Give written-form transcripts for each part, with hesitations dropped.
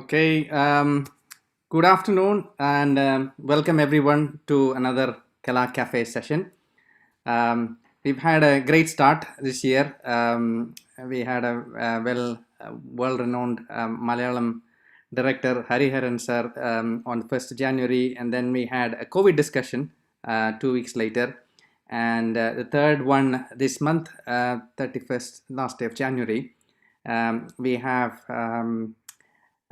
Okay, good afternoon and welcome everyone to another Kala Cafe session. We've had a great start this year. We had a world-renowned Malayalam director Hariharan sir on the 1st January, and then we had a COVID discussion 2 weeks later, and the third one this month, 31st, last day of January. We have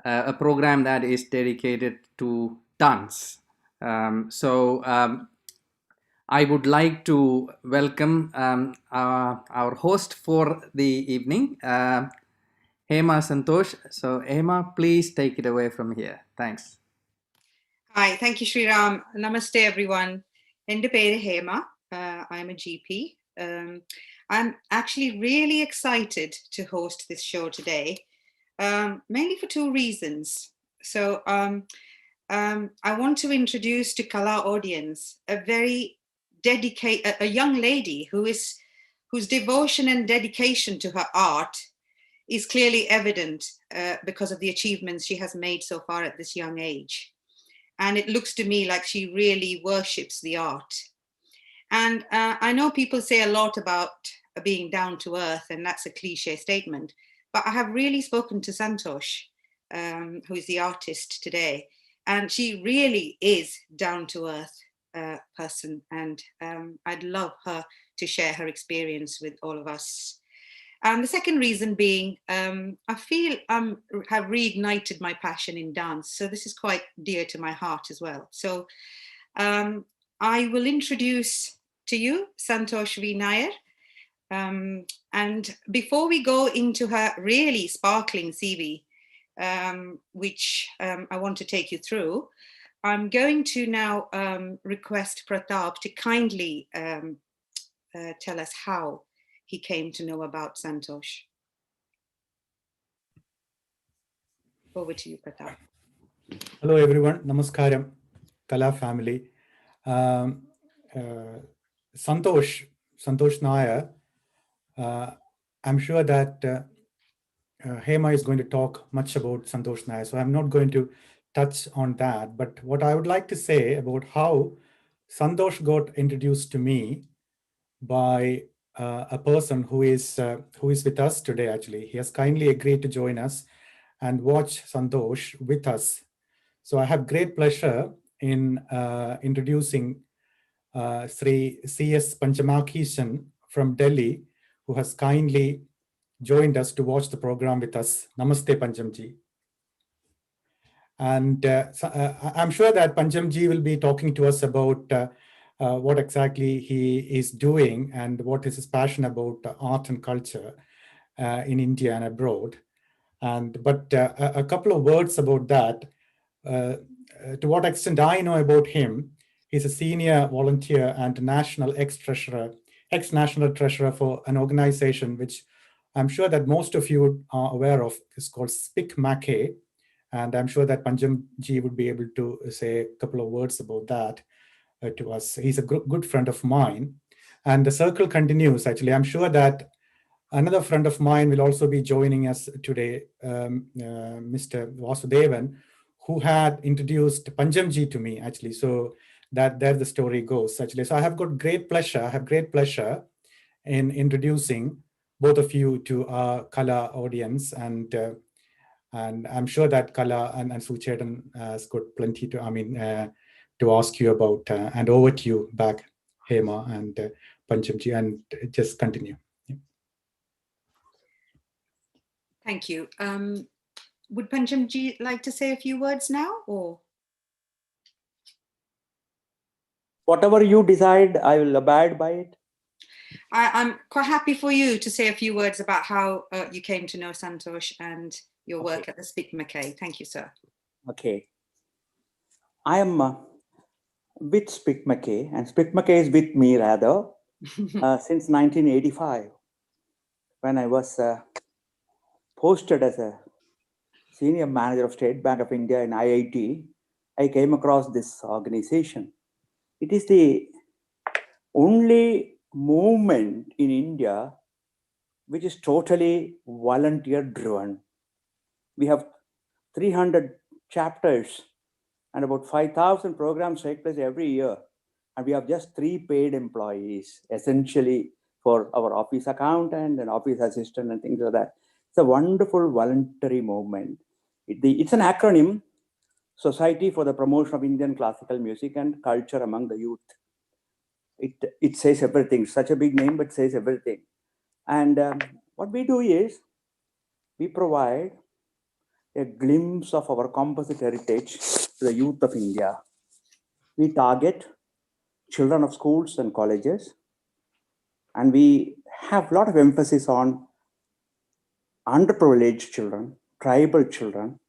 a program that is dedicated to dance. I would like to welcome our host for the evening, Hema Santosh. So, Hema, please take it away from here. Thanks. Hi, thank you, Sriram. Namaste, everyone. എൻ്റെ പേര് Hema. I'm a GP. I'm actually really excited to host this show today, mainly for two reasons. So I want to introduce to Kala audience a very a young lady whose devotion and dedication to her art is clearly evident because of the achievements she has made so far at this young age. And it looks to me like she really worships the art. And I know people say a lot about being down to earth, and that's a cliche statement, but I have really spoken to Santosh, who is the artist today, and she really is down to earth person, and I'd love her to share her experience with all of us. And the second reason being, I feel I have reignited my passion in dance. So this is quite dear to my heart as well. So I will introduce to you Santosh G Nair. And before we go into her really sparkling CV, which I want to take you through, I'm going to now request Pratap to kindly tell us how he came to know about Santosh. Over to you, Pratap. Hello, everyone. Namaskaram, Kala family. Santosh Nair. I'm sure that Hema is going to talk much about Santosh Nair, so I'm not going to touch on that. But what I would like to say about how Santosh got introduced to me by a person who is with us today. Actually, he has kindly agreed to join us and watch Santosh with us. So I have great pleasure in introducing Sri C.S. Panchamakishan from Delhi, who has kindly joined us to watch the program with us. Namaste, Panchamji. And I'm sure that Panchamji will be talking to us about what exactly he is doing and what is his passion about art and culture in India and abroad. But a couple of words about that. To what extent I know about him, he's a senior volunteer and national ex-national treasurer for an organization which I'm sure that most of you are aware of. It's called SPIC-MACAY, and I'm sure that Panjamji would be able to say a couple of words about that to us. He's a good friend of mine, and the circle continues. Actually, I'm sure that another friend of mine will also be joining us today, Mr. Vasudevan, who had introduced Panjamji to me, actually. So that there the story goes, actually. So I have great pleasure in introducing both of you to our Kala audience, and I'm sure that Kala and Suchetan has got plenty to ask you about. And over to you back, Hema and Panjamji, and just continue. Thank you. Would Panchamji like to say a few words now, or? Whatever you decide, I will abide by it. I'm quite happy for you to say a few words about how you came to know Santosh and your work at the SPIC-MACAY. Thank you, sir. Okay. I am with SPIC-MACAY, and SPIC-MACAY is with me rather, since 1985, when I was posted as a senior manager of State Bank of India in IIT. I came across this organization. It is the only movement in India which is totally volunteer driven. We have 300 chapters, and about 5,000 programs take place every year. And we have just 3 paid employees, essentially for our office accountant and office assistant and things like that. It's a wonderful voluntary movement. It's an acronym, Society for the Promotion of Indian Classical Music and Culture Among the Youth. It says everything. Such a big name, but says everything. And what we do is we provide a glimpse of our composite heritage to the youth of India. We target children of schools and colleges, and we have a lot of emphasis on underprivileged children, tribal children,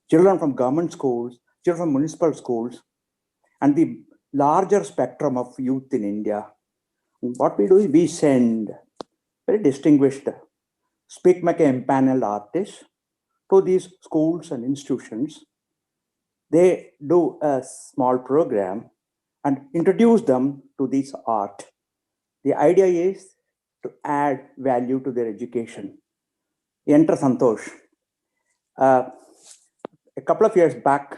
children from government schools, children from municipal schools, and the larger spectrum of youth in India. And what we do is we send very distinguished Speak Mackay empaneled artists to these schools and institutions. They do a small program and introduce them to this art. The idea is to add value to their education. Enter Santosh. A couple of years back,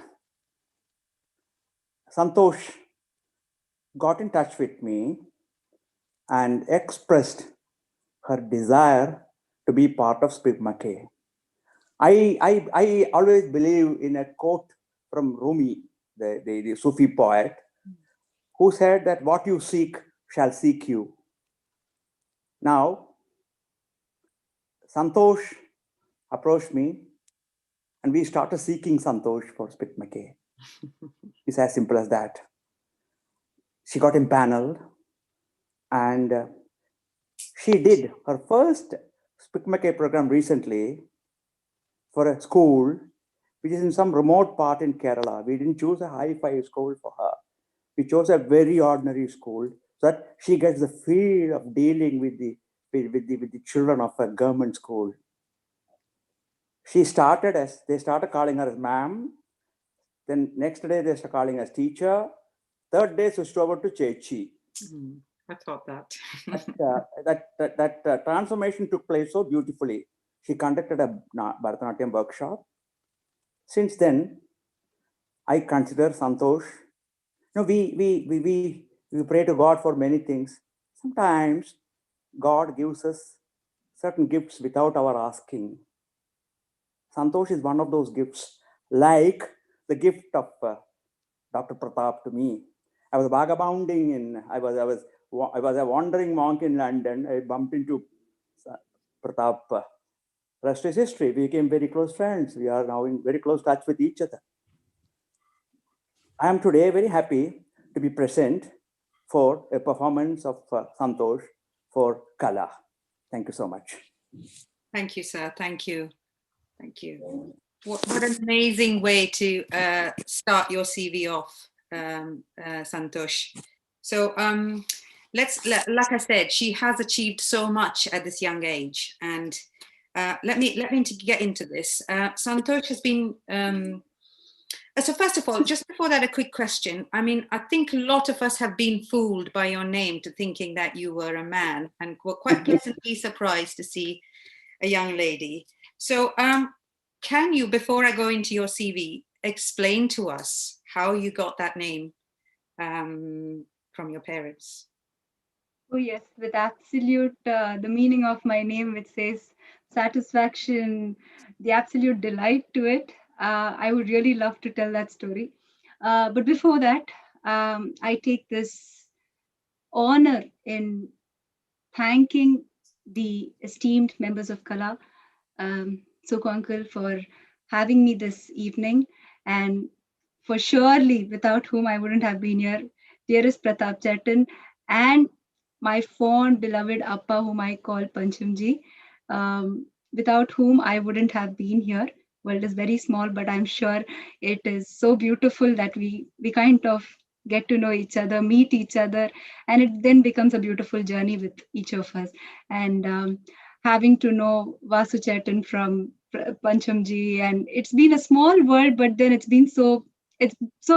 Santosh got in touch with me and expressed her desire to be part of Speak Mackay. I always believe in a quote from Rumi, the Sufi poet, who said that what you seek shall seek you. Now, Santosh approached me and we started seeking Santosh for Speak Mackay. It's as simple as that. She got empaneled and she did her first Speak Mackay program recently for a school which is in some remote part in Kerala. We didn't choose a high-fi school for her. We chose a very ordinary school so that she gets the feel of dealing with the children of a government school. They started calling her as ma'am. Then next day they started calling her as teacher. Third day switched over to Chechi. I thought that. that transformation took place so beautifully. She conducted a Bharathanatyam workshop. Since then, I consider Santosh. We pray to God for many things. Sometimes God gives us certain gifts without our asking. Santosh is one of those gifts, like the gift of Dr. Pratap to me. I was vagabonding I was a wandering monk in London. I bumped into Pratap. Rest is history. We became very close friends. We are now in very close touch with each other. I am today very happy to be present for a performance of Santosh for Kala. Thank you so much. Thank you, sir. Thank you. Thank you. What an amazing way to start your CV off, Santosh. So like I said, she has achieved so much at this young age. And let me get into this. Santosh has been, so first of all, just before that, a quick question. I mean, I think a lot of us have been fooled by your name to thinking that you were a man and were quite pleasantly surprised to see a young lady. So can you, before I go into your CV, explain to us how you got that name from your parents? Oh yes, with absolute, the meaning of my name, which says satisfaction, the absolute delight to it. I would really love to tell that story. But before that, I take this honor in thanking the esteemed members of Kala, Soko Uncle, for having me this evening, and for surely without whom I wouldn't have been here, dearest Pratap Chetan, and my fond beloved Appa, whom I call Panchamji, without whom I wouldn't have been here. World is very small, but I'm sure it is so beautiful that we kind of get to know each other, meet each other, and it then becomes a beautiful journey with each of us. And having to know Vasu Chetan from Panchamji, and it's been a small world, but then it's so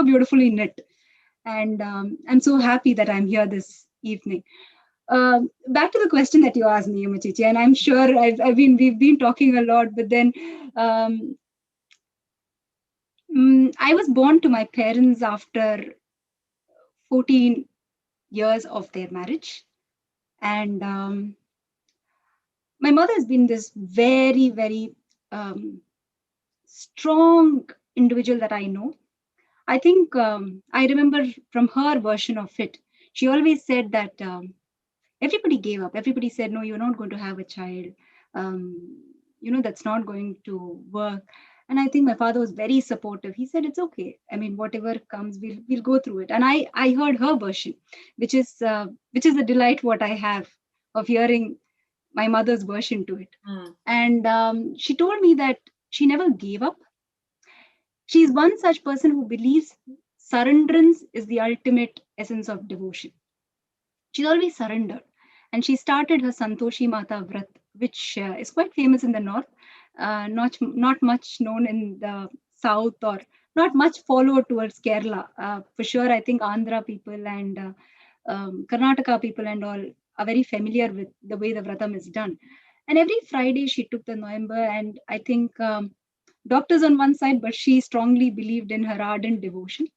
beautifully knit. And I'm so happy that I'm here this evening. Back to the question that you asked me, Yamachichi, and I'm sure we've been talking a lot, but then I was born to my parents after 14 years of their marriage. And my mother has been this very, very strong individual that I know. I think I remember from her version of it, she always said that everybody gave up. Everybody said, no, you're not going to have a child. That's not going to work. And I think my father was very supportive. He said, it's okay. I mean, whatever comes, we'll go through it. And I heard her version, which is the delight what I have of hearing my mother's version to it. And she told me that she never gave up. She's one such person who believes surrenderance is the ultimate essence of devotion. She's always surrendered. And she started her Santoshi Mata Vrat, which is quite famous in the north, not much known in the south, or not much followed towards Kerala. For sure, I think Andhra people and Karnataka people and all are very familiar with the way the Vratam is done. And every Friday she took the November, and I think doctors on one side, but she strongly believed in her ardent devotion.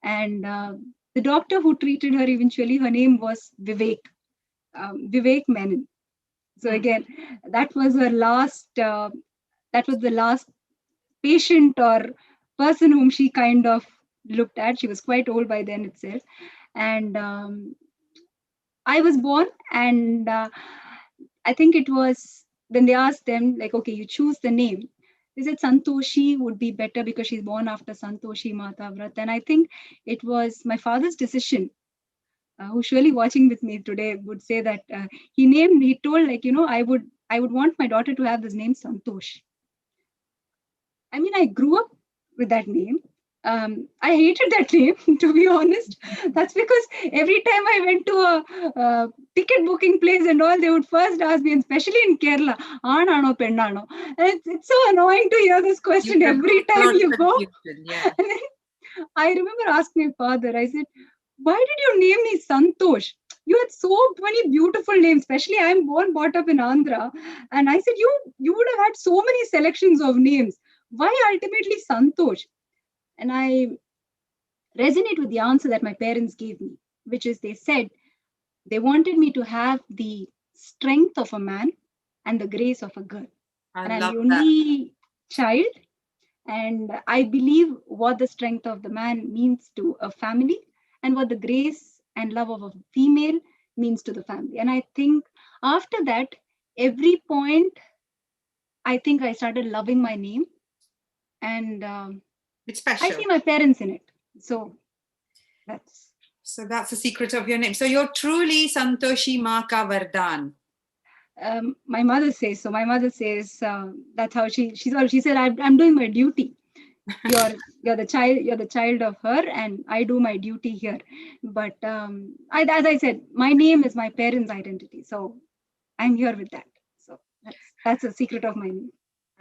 And the doctor who treated her eventually, her name was Vivek Menon. So again, that was her last, that was the last patient or person whom she kind of looked at. She was quite old by then itself. And I was born, and I think it was when they asked them, like, okay, you choose the name. They said Santoshi would be better because she's born after Santoshi Mata Vrat. And I think it was my father's decision, who's surely watching with me today, would say that he told, like, I would want my daughter to have this name Santosh. I mean, I grew up with that name. I hated that name, to be honest. That's because every time I went to a ticket booking place and all, they would first ask me, and especially in Kerala, Aanano, Pennano. And it's so annoying to hear this question every time you go. Yeah. And then I remember asking my father, I said, why did you name me Santosh? You had so many beautiful names, especially I'm brought up in Andhra. And I said, you would have had so many selections of names. Why ultimately Santosh? And I resonate with the answer that my parents gave me, which is they said they wanted me to have the strength of a man and the grace of a girl. And I'm the only child. And I believe what the strength of the man means to a family and what the grace and love of a female means to the family. And I think after that, every point, I think I started loving my name. And it's special. I see my parents in it. So that's the secret of your name. So you're truly Santoshi Maka Vardhan. My mother says so. My mother says that's how she said, I'm doing my duty. You're the child of her, and I do my duty here. But as I said, my name is my parents' identity, so I'm here with that. So that's the secret of my name.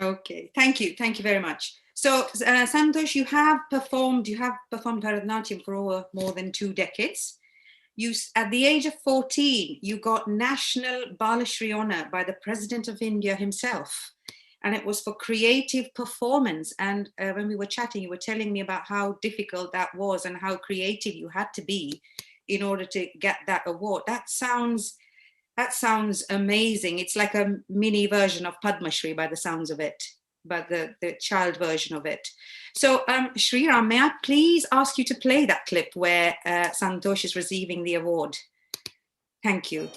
Okay, thank you very much. So Santosh, you have performed Bharathanatyam for more than 2 decades. You, at the age of 14, you got National Balashri Honor by the President of India himself. And it was for creative performance. And when we were chatting, you were telling me about how difficult that was and how creative you had to be in order to get that award. That sounds amazing. It's like a mini version of Padma Shri by the sounds of it, but the child version of it. So Sriram, may I please ask you to play that clip where Santosh is receiving the award? Thank you.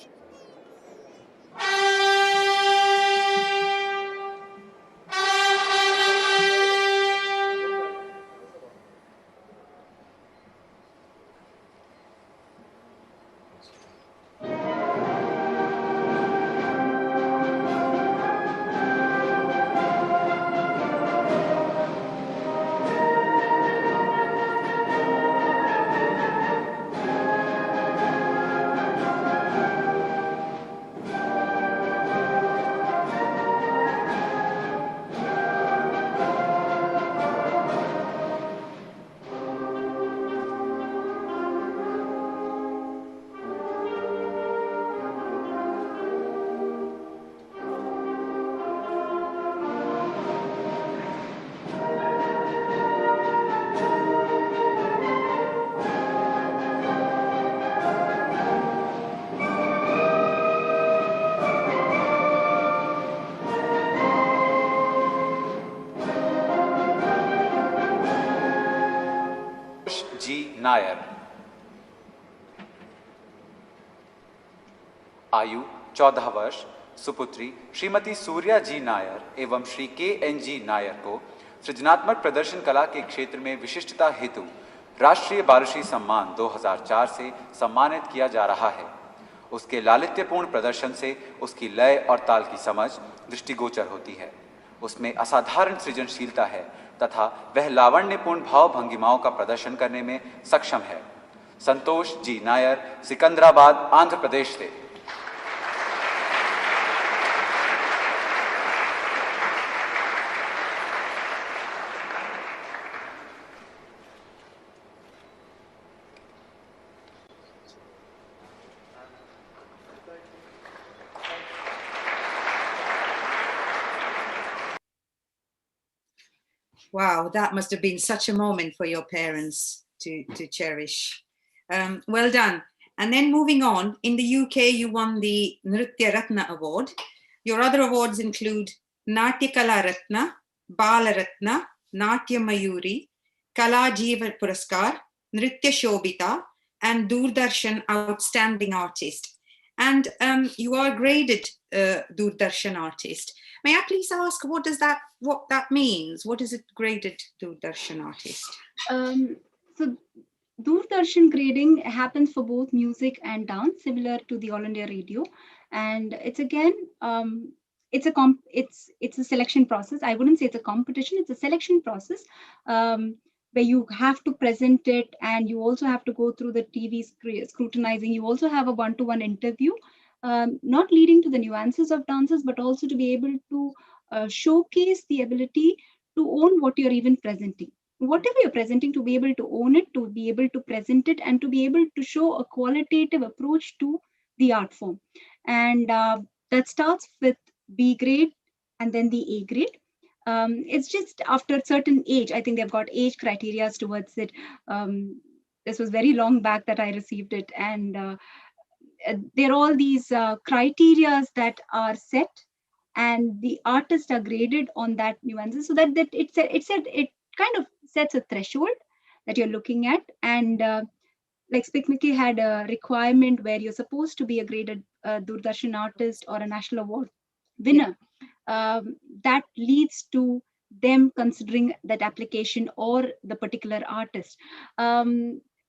Nair. आयु 14 वर्ष, सुपुत्री श्रीमती सूर्या जी नायर एवं Shri KN G Nair को सृजनात्मक प्रदर्शन कला के क्षेत्र में विशिष्टता हेतु राष्ट्रीय बालश्री सम्मान 2004 से सम्मानित किया जा रहा है। उसके लालित्यपूर्ण प्रदर्शन से उसकी लय और ताल की समझ दृष्टिगोचर होती है। उसमें असाधारण सृजनशीलता है तथा वह लावण्यपूर्ण भाव भंगिमाओं का प्रदर्शन करने में सक्षम है। संतोष जी नायर, सिकंदराबाद, आंध्र प्रदेश से। Wow, that must have been such a moment for your parents to cherish. Well done. And then moving on, in the UK, you won the Nritya Ratna Award. Your other awards include Natya Kala Ratna, Bala Ratna, Natya Mayuri, Kala Jeeva Puraskar, Nritya Shobita, and Doordarshan Outstanding Artist. And you are graded Doordarshan Artist. May I please ask what that means? What is it graded Doordarshan Artist? So Doordarshan grading happens for both music and dance, similar to the All India Radio, and it's again it's a selection process. I wouldn't say it's a competition; it's a selection process where you have to present it, and you also have to go through the TV scrutinizing. You also have a one-to-one interview. Not leading to the nuances of dances, but also to be able to showcase the ability to own what you're even presenting. Whatever you're presenting, to be able to own it, to be able to present it, and to be able to show a qualitative approach to the art form. And that starts with B grade and then the A grade. It's just after a certain age, I think they've got age criteria towards it. This was very long back that I received it, and there are all these criterias that are set, and the artists are graded on that nuances, so that it kind of sets a threshold that you're looking at. And like Spikmiki had a requirement where you're supposed to be a graded Doordarshan artist or a national award winner. That leads to them considering that application or the particular artist.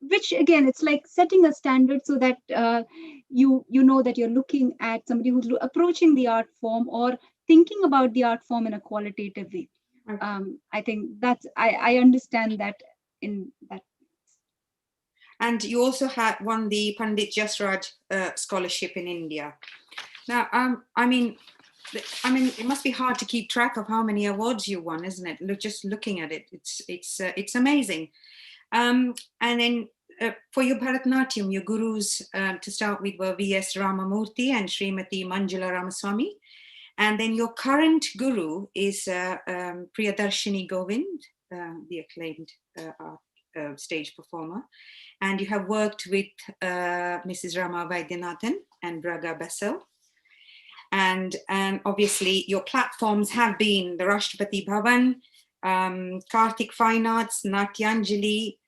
Which again, it's like setting a standard so that you know that you're looking at somebody who's approaching the art form or thinking about the art form in a qualitative way. Okay. I think that's I understand that in that. And you also had won the Pandit Jasraj scholarship in India. Now, I mean, it must be hard to keep track of how many awards you won, isn't it? Just looking at it, it's amazing. And then for your Bharathanatyam, your gurus to start with were V.S. Ramamurthy and Srimati Manjula Ramaswamy. And then your current guru is Priyadarshini Govind, the acclaimed stage performer. And you have worked with Mrs. Rama Vaidyanathan and Braga Bessel. And obviously your platforms have been the Rashtrapati Bhavan, Karthik Fine Arts, Natyanjali,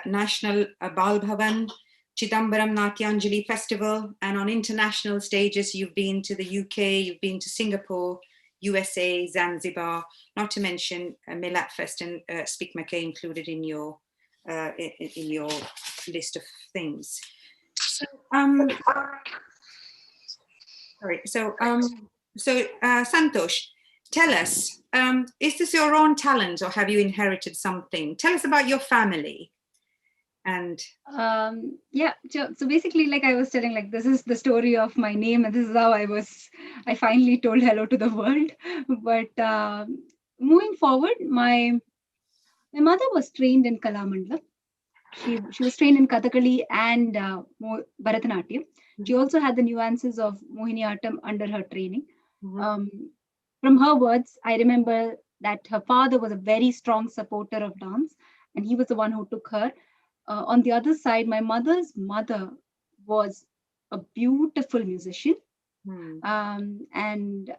National Bal Bhavan, Chidambaram Natyanjali Festival, and on international stages you've been to the UK, you've been to Singapore, USA, Zanzibar, not to mention Milat Fest and Spikmake included in your list of things. So, Santosh, tell us, is this your own talent or have you inherited something? Tell us about your family. And yeah, so basically, like I was telling, like this is the story of my name, and this is how I finally told hello to the world. But moving forward, my mother was trained in Kalamandla. She was trained in Kathakali and Bharathanatyam. She also had the nuances of Mohiniyattam under her training. From her words, I remember that her father was a very strong supporter of dance, and he was the one who took her. On the other side, my mother's mother was a beautiful musician. And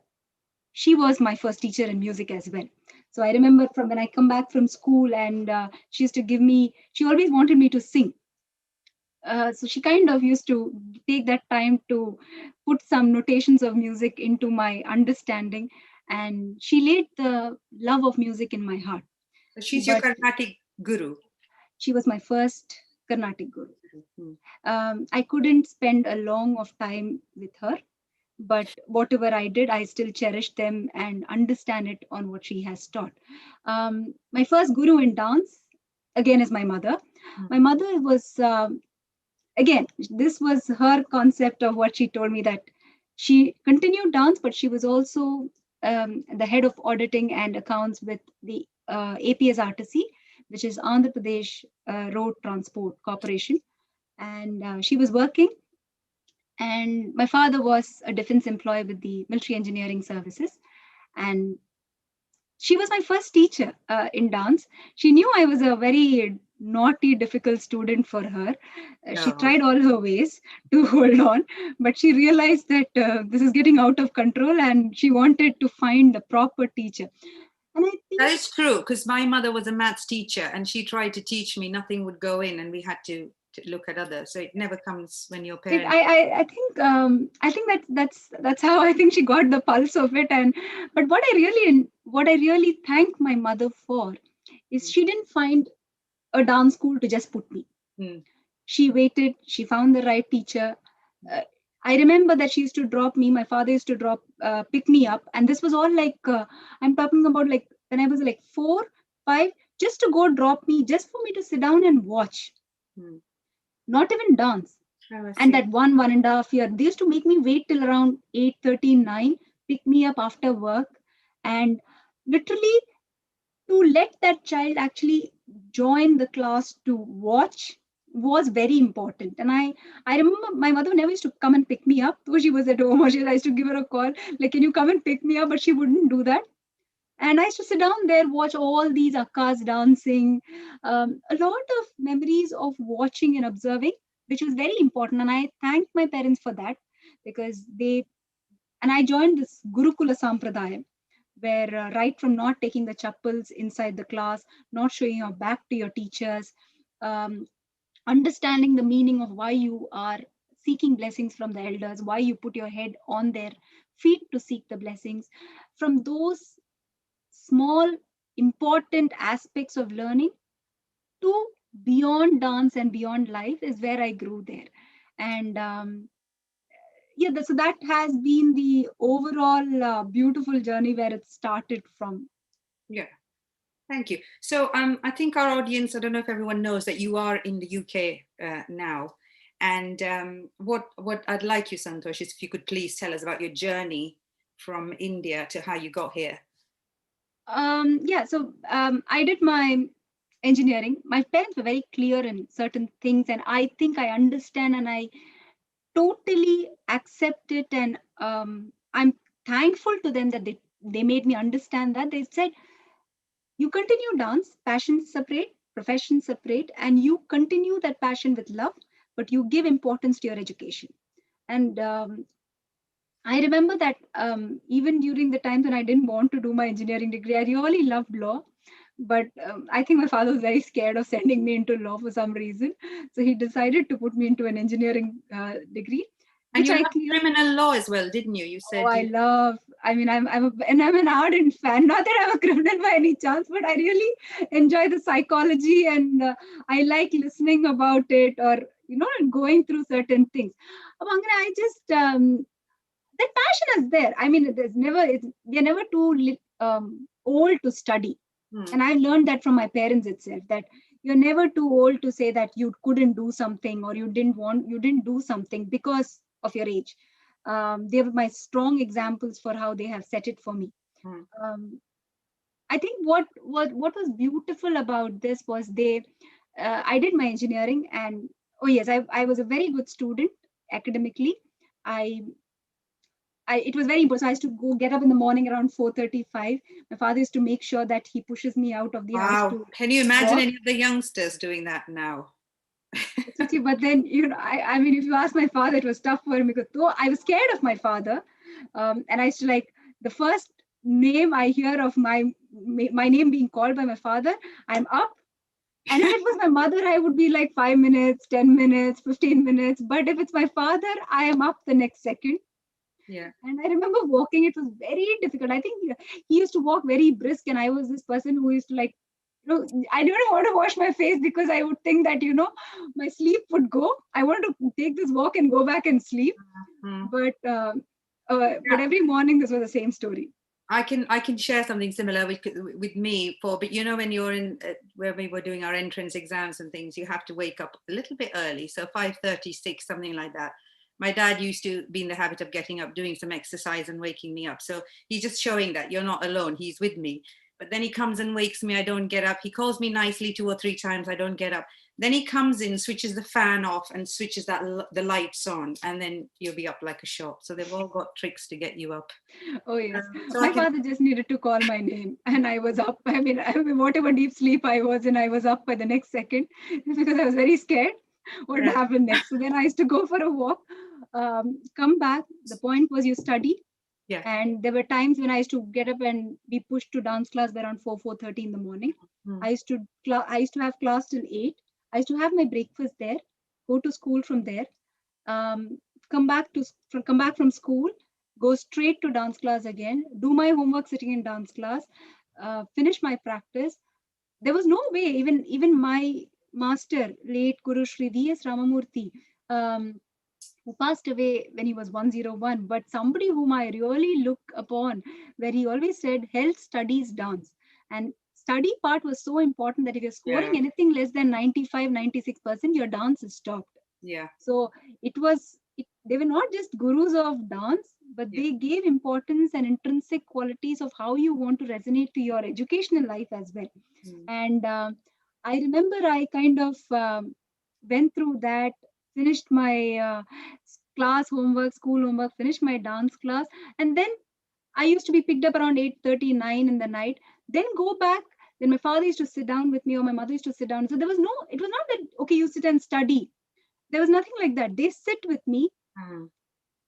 she was my first teacher in music as well. So I remember from when I come back from school, and she used to give me, she always wanted me to sing. So she kind of used to take that time to put some notations of music into my understanding, and she laid the love of music in my heart. So she's your But Carnatic guru. she was my first Carnatic guru. Mhm. I couldn't spend a long of time with her, but whatever I did, I still cherish them and understand it on what she has taught. My first guru in dance, again, is my mother. My mother was, again, this was her concept of what she told me, that she continued dance, but she was also the head of auditing and accounts with the APSRTC, which is Andhra Pradesh Road Transport Corporation. And she was working, and my father was a defense employee with the military engineering services. And she was my first teacher in dance. She knew I was a very naughty, difficult student for her. She No. tried all her ways to hold on, but she realized that this is getting out of control, and she wanted to find the proper teacher. And I think That is true, because my mother was a maths teacher and she tried to teach me, nothing would go in, and we had to look at others. So it never comes when your parents. I think that's how I think she got the pulse of it. And but what I really thank my mother for is she didn't find a dance school to just put me. She waited, she found the right teacher. I remember that she used to drop me, my father used to pick me up, and this was all like I'm talking about like when I was like 4, 5, just to go drop me, just for me to sit down and watch, not even dance. And that 1.5 year, they used to make me wait till around 8:30, 9, pick me up after work, and literally to let that child actually join the class to watch was very important. And I remember my mother never used to come and pick me up, though she was at home, or I used to give her a call, like, can you come and pick me up? But she wouldn't do that. And I used to sit down there, watch all these akkas dancing, a lot of memories of watching and observing, which was very important. And I thank my parents for that, because and I joined this Gurukula Sampradaya, where right from not taking the chappals inside the class, not showing your back to your teachers, understanding the meaning of why you are seeking blessings from the elders, why you put your head on their feet to seek the blessings. From those small, important aspects of learning to beyond dance and beyond life is where I grew there. And so that has been the overall beautiful journey where it started from. Yeah. Thank you. So I think our audience, I don't know if everyone knows that you are in the UK now. And what I'd like you, Santosh, is if you could please tell us about your journey from India to how you got here. So I did my engineering. My parents were very clear in certain things, and I think I understand, and I totally accept it. And I'm thankful to them that they made me understand that. They said, you continue dance, passion separate, profession separate, and you continue that passion with love, but you give importance to your education. And I remember that even during the times when I didn't want to do my engineering degree, I really loved law. But I think my father was very scared of sending me into law for some reason. So he decided to put me into an engineering degree. And you loved criminal law as well, didn't you? You said. I'm an ardent fan. Not that I'm a criminal by any chance, but I really enjoy the psychology, and I like listening about it, or going through certain things. I just that passion is there. I mean, we're never too old to study. And I learned that from my parents itself, that you're never too old to say that you couldn't do something, or you didn't do something because of your age. They were my strong examples for how they have set it for me. I think what was beautiful about this was I did my engineering, and I was a very good student academically. It was very important. So I used to get up in the morning around 4:35. My father used to make sure that he pushes me out of the house. Can you imagine any of the youngsters doing that now? But then, I mean, if you ask my father, it was tough for him, because though I was scared of my father, and I used to the first name I hear of my name being called by my father, I'm up. And if it was my mother, I would be like 5 minutes, 10 minutes, 15 minutes. But if it's my father, I am up the next second. Yeah. And I remember walking, it was very difficult. I think he used to walk very brisk, and I was this person who used to like, I didn't want to wash my face because I would think that, my sleep would go. I wanted to take this walk and go back and sleep. But every morning, this was the same story. I can share something similar with me but when you're in where we were doing our entrance exams and things, you have to wake up a little bit early, so 5:36, something like that. My dad used to be in the habit of getting up, doing some exercise and waking me up. So he's just showing that you're not alone, he's with me. But then he comes and wakes me, I don't get up. He calls me nicely 2 or 3 times, I don't get up. Then he comes in, switches the fan off and switches the lights on, and then you'll be up like a shot. So they've all got tricks to get you up. Oh yes, So my father just needed to call my name and I was up. I mean, whatever deep sleep I was in, I was up by the next second because I was very scared what would happen next. So then I used to go for a walk, come back. The point was you study. Yeah. And there were times when I used to get up and be pushed to dance class by around 4:30 in the morning. I used to have class till 8. I used to have my breakfast there, go to school from there, come back from school, go straight to dance class again, do my homework sitting in dance class, finish my practice. There was no way, even my master, late Guru Shri V.S. Ramamurthy, who passed away when he was 101, but somebody whom I really look upon, where he always said, health studies dance. And study part was so important that if you're scoring anything less than 95, 96%, your dance is stopped. Yeah. So they were not just gurus of dance, but they gave importance and intrinsic qualities of how you want to resonate to your educational life as well. And I remember I kind of went through that, finished my class homework, school homework, finished my dance class, and then I used to be picked up around 8:39 in the night, then go back. Then my father used to sit down with me, or my mother used to sit down. So it was not that, okay, you sit and study. There was nothing like that. They sit with me,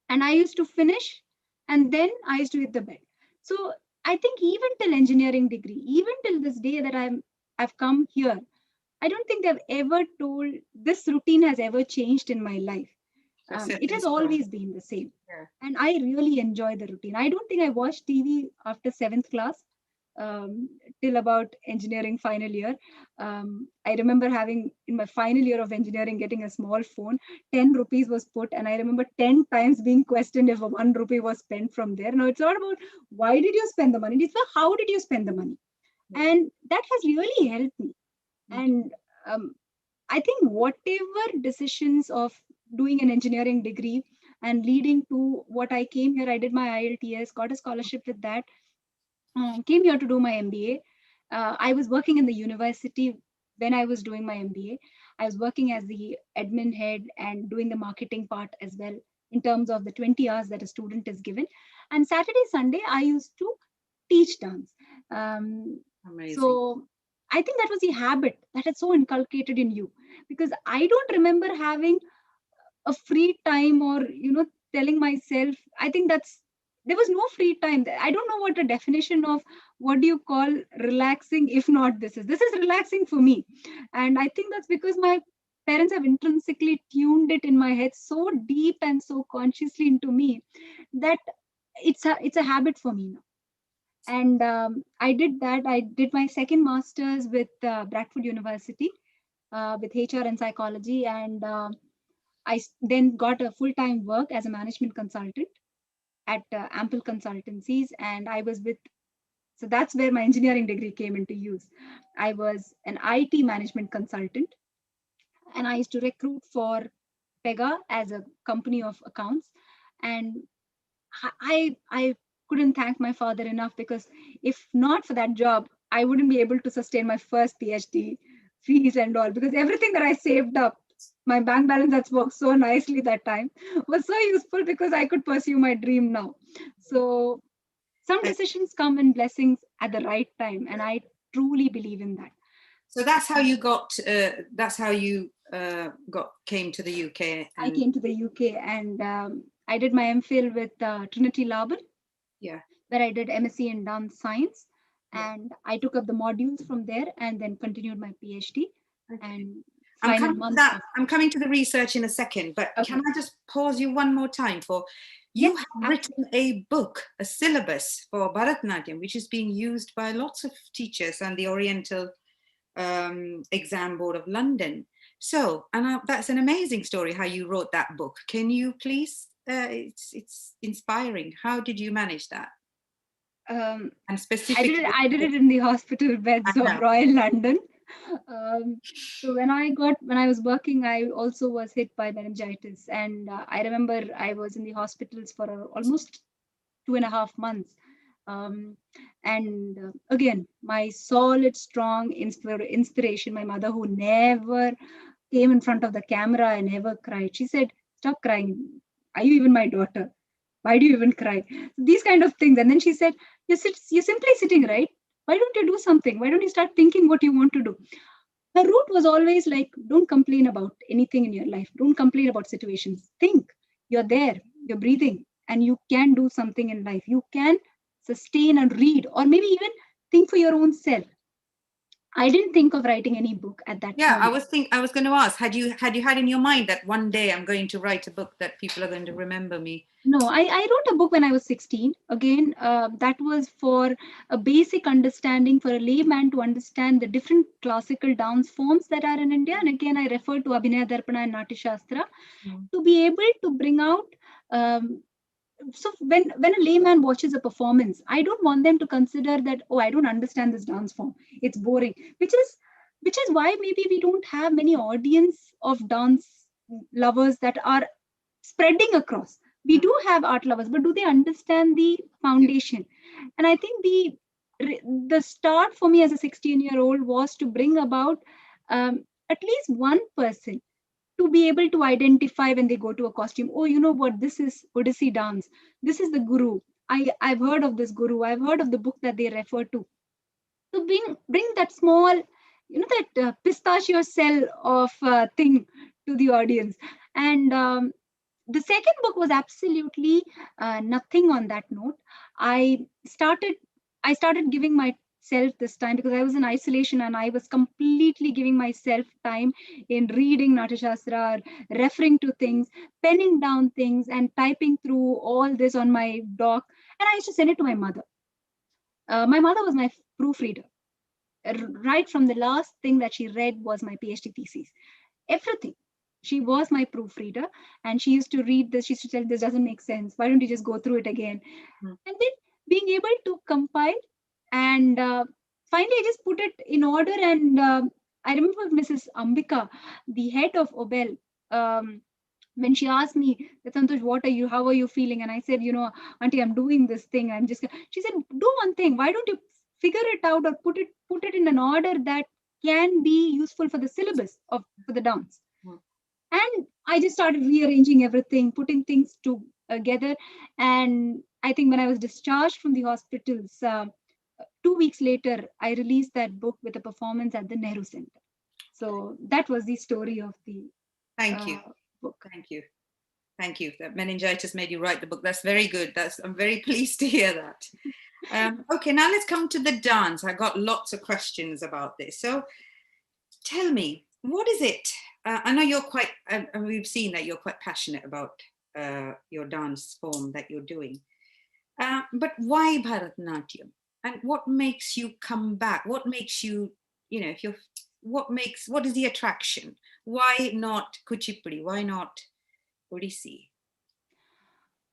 and I used to finish, and then I used to hit the bed. So I think even till engineering degree, even till this day that I've come here, I don't think they've ever told this routine has ever changed in my life. It has always been the same. Yeah. And I really enjoy the routine. I don't think I watched TV after 7th class till about engineering final year. I remember having in my final year of engineering, getting a small phone, 10 rupees was put. And I remember 10 times being questioned if 1 rupee was spent from there. Now it's not about why did you spend the money? It's about how did you spend the money? And that has really helped me. And I think whatever decisions of doing an engineering degree and leading to what I came here, I did my IELTS, got a scholarship with that, came here to do my MBA. I was working in the university when I was doing my MBA. I was working as the admin head and doing the marketing part as well in terms of the 20 hours that a student is given. And Saturday, Sunday, I used to teach dance. Amazing. So I think that was the habit that is so inculcated in you, because I don't remember having a free time or, telling myself, I think there was no free time. I don't know what the definition of what do you call relaxing, if not this is relaxing for me. And I think that's because my parents have intrinsically tuned it in my head so deep and so consciously into me that it's a habit for me now. And I did that. I did my second master's with Bradford University with HR and psychology. And I then got a full-time work as a management consultant at Ample Consultancies. And I was so that's where my engineering degree came into use. I was an IT management consultant, and I used to recruit for Pega as a company of accounts. And I couldn't thank my father enough, because if not for that job, I wouldn't be able to sustain my first PhD fees and all, because everything that I saved up, my bank balance that's worked so nicely that time, was so useful because I could pursue my dream now. So some decisions come in blessings at the right time, and I truly believe in that. So that's how you came to the UK. I came to the UK, and I did my MPhil with Trinity Laban. Yeah. where I did MSc in dance science, and I took up the modules from there and then continued my PhD. And final month. I'm coming to the research in a second, but Okay. can I just pause you one more time for you Yes, have written a book, a syllabus for Bharathanatyam, which is being used by lots of teachers and the Oriental Exam Board of London. So, and that's an amazing story how you wrote that book. Can you please? It's inspiring. How did you manage that? And specifically, I did it in the hospital beds of Royal London. So when I was working, I also was hit by meningitis, and I remember I was in the hospitals for almost 2.5 months. And again, my solid, strong inspiration, my mother, who never came in front of the camera and never cried. She said, "Stop crying. Are you even my daughter? Why do you even cry?" These kind of things. And then she said, "You're simply sitting, right? Why don't you do something? Why don't you start thinking what you want to do?" Her route was always like, don't complain about anything in your life. Don't complain about situations. Think. You're there. You're breathing. And you can do something in life. You can sustain and read, or maybe even think for your own self. I didn't think of writing any book at that point. I was going to ask, had you had in your mind that one day I'm going to write a book that people are going to remember me? No, I wrote a book when I was 16. Again, that was for a basic understanding for a layman to understand the different classical dance forms that are in India. And again, I refer to Abhinaya Darpana and Natya Shastra to be able to bring out. So when a layman watches a performance, I don't want them to consider that, oh, I don't understand this dance form, it's boring, which is why maybe we don't have many audience of dance lovers that are spreading across. We do have art lovers, but do they understand the foundation? And I think the start for me as a 16-year-old was to bring about at least one person to be able to identify when they go to a costume. Oh, you know what? This is Odissi dance. This is the guru. I've heard of this guru. I've heard of the book that they refer to. To bring that small, that pistachio cell of thing to the audience. And the second book was absolutely nothing on that note. I started giving myself this time because I was in isolation and I was completely giving myself time in reading Natya Shastra, referring to things, penning down things, and typing through all this on my doc. And I used to send it to my mother. My mother was my proofreader. Right from the last thing that she read was my PhD thesis. Everything. She was my proofreader, and she used to read this. She used to tell, this doesn't make sense. Why don't you just go through it again? And then being able to compile, and finally I just put it in order. And I remember Mrs. Ambika, the head of OBEL, when she asked me, Santosh, how are you feeling? And I said, Auntie, I'm doing this thing. She said, do one thing. Why don't you figure it out or put it in an order that can be useful for the syllabus for the dance? And I just started rearranging everything, putting things together. And I think when I was discharged from the hospitals, 2 weeks later, I released that book with a performance at the Nehru Center. So that was the story of the book. Thank you. That meningitis made you write the book. That's very good. I'm very pleased to hear that. Okay, now let's come to the dance. I got lots of questions about this. So tell me, what is it? I know you're we've seen that you're quite passionate about your dance form that you're doing. But why Bharatanatyam? And what makes you come back? What makes you, what is the attraction? Why not Kuchipudi? Why not Odissi?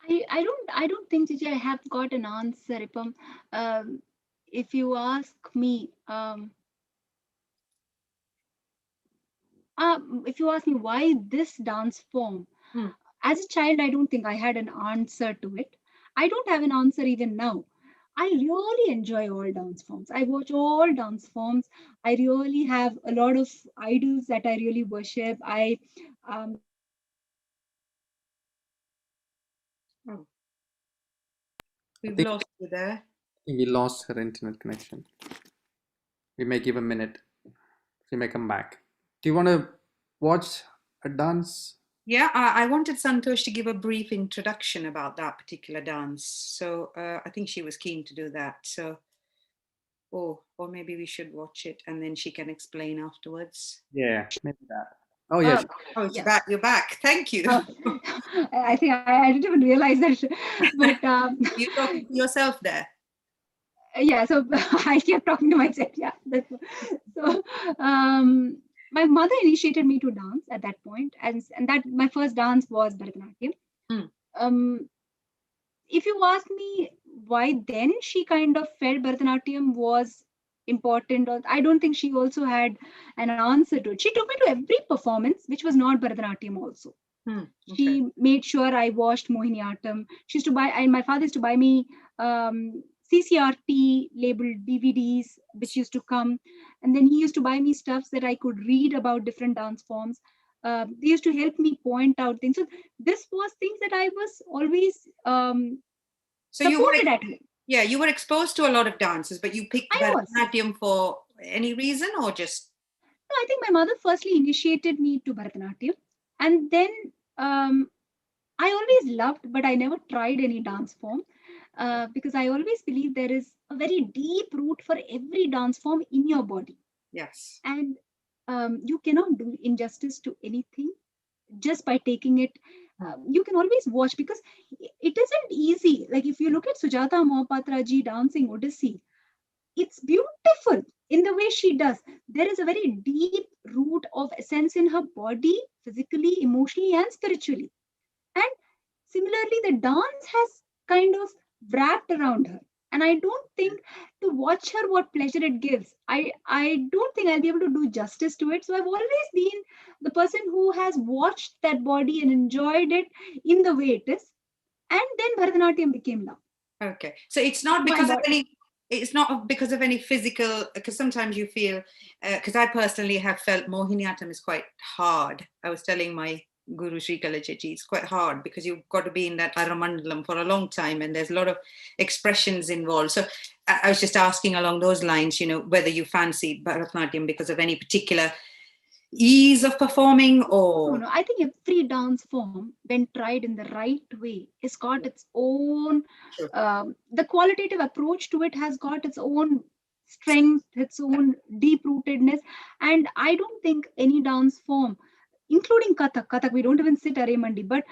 I don't think, Gigi, I have got an answer, Ipam. If you ask me, why this dance form, as a child, I don't think I had an answer to it. I don't have an answer even now. I really enjoy all dance forms. I watch all dance forms. I really have a lot of idols that I really worship. We've lost you there. We lost her internet connection. We may give a minute. She may come back. Do you want to watch a dance? Yeah, I wanted Santosh to give a brief introduction about that particular dance. So I think she was keen to do that. So, or maybe we should watch it and then she can explain afterwards. Yeah, maybe that. Oh, yes. Oh, it's Yeah. back. You're back. Thank you. I think I didn't even realize that. But You're talking to yourself there. yeah, so I kept talking to myself. Yeah. So my mother initiated me to dance at that point, and that my first dance was Bharathanatyam. Mm. If you ask me why then she kind of felt Bharatanatyam was important, or I don't think she also had an answer to it. She took me to every performance which was not Bharatanatyam also. Okay. She made sure I watched Mohiniyattam. She used to buy, and my father used to buy me CCRT labeled DVDs, which used to come. And then he used to buy me stuffs that I could read about different dance forms. They used to help me point out things. So this was things that I was always So you supported at home. Yeah, you were exposed to a lot of dances, but you picked I was. Bharatanatyam for any reason or just? No, I think my mother firstly initiated me to Bharatanatyam, and then I always loved, but I never tried any dance form because I always believe there is a very deep root for every dance form in your body. Yes. And you cannot do injustice to anything just by taking it. You can always watch because it isn't easy. Like if you look at Sujata Mohapatra ji dancing Odissi, it's beautiful in the way she does. There is a very deep root of essence in her body, physically, emotionally, and spiritually. And similarly, the dance has kind of wrapped around her. And I don't think to watch her what pleasure it gives. I don't think I'll be able to do justice to it. So I've always been the person who has watched that body and enjoyed it in the way it is. And then Bharatanatyam became love. Okay. So it's not because of any physical, because sometimes you feel, because I personally have felt Mohiniyattam is quite hard. I was telling my Guru Sri Kalachaji, it's quite hard because you've got to be in that Aramandalam for a long time and there's a lot of expressions involved. So I was just asking along those lines, whether you fancy Bharatanatyam because of any particular ease of performing or... No, I think every dance form, when tried in the right way, has got its own, the qualitative approach to it has got its own strength, its own deep-rootedness. And I don't think any dance form, including Kathak, we don't even sit Arimandi, but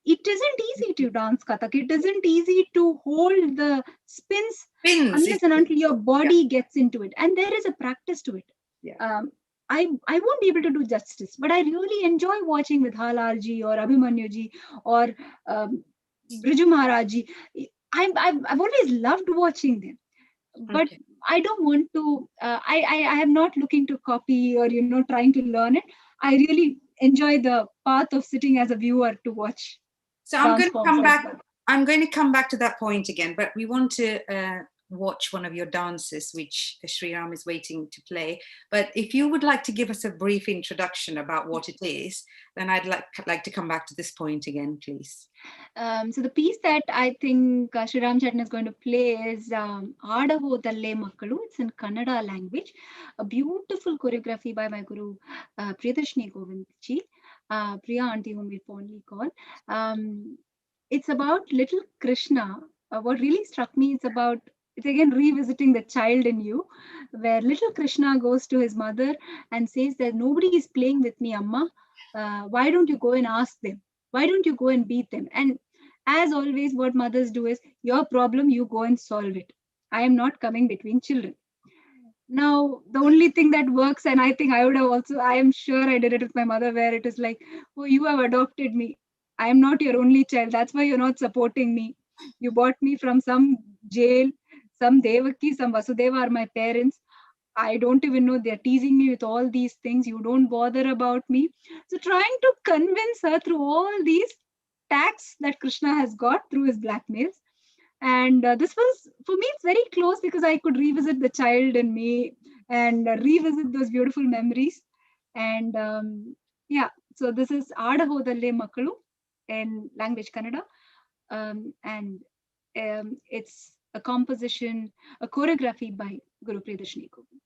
it isn't easy to dance Kathak. It isn't easy to hold the spins unless and until your body gets into it. And there is a practice to it. Yeah. I won't be able to do justice, but I really enjoy watching with Halarji or Abhimanyu or Briju Maharaji. I've always loved watching them, but I don't want to. I am not looking to copy or trying to learn it. I really enjoy the path of sitting as a viewer to watch. So I'm going to come back. I'm going to come back to that point again, but we want to watch one of your dances, which Sriram is waiting to play. But if you would like to give us a brief introduction about what it is, then I'd like to come back to this point again, please. So the piece that I think Sriram Chattan is going to play is Adavo Dalle Makkalu. It's in Kannada language. A beautiful choreography by my guru, Priyadarshini Govindji, Priya auntie whom we fondly call. It's about little Krishna. What really struck me is it's again revisiting the child in you, where little Krishna goes to his mother and says that nobody is playing with me, Amma. Why don't you go and ask them? Why don't you go and beat them? And as always, what mothers do is, your problem, you go and solve it. I am not coming between children. Now, the only thing that works, and I think I am sure I did it with my mother, where it is like, oh, you have adopted me. I am not your only child. That's why you're not supporting me. You bought me from some jail, some Devaki, some Vasudeva are my parents. I don't even know, they're teasing me with all these things. You don't bother about me. So trying to convince her through all these attacks that Krishna has got through his blackmails. And this was, for me, it's very close because I could revisit the child in me and revisit those beautiful memories. And so this is Adavo Dalle Makkalu in language Kannada. And it's a composition, a choreography by Guru Priyadarshini Govindji.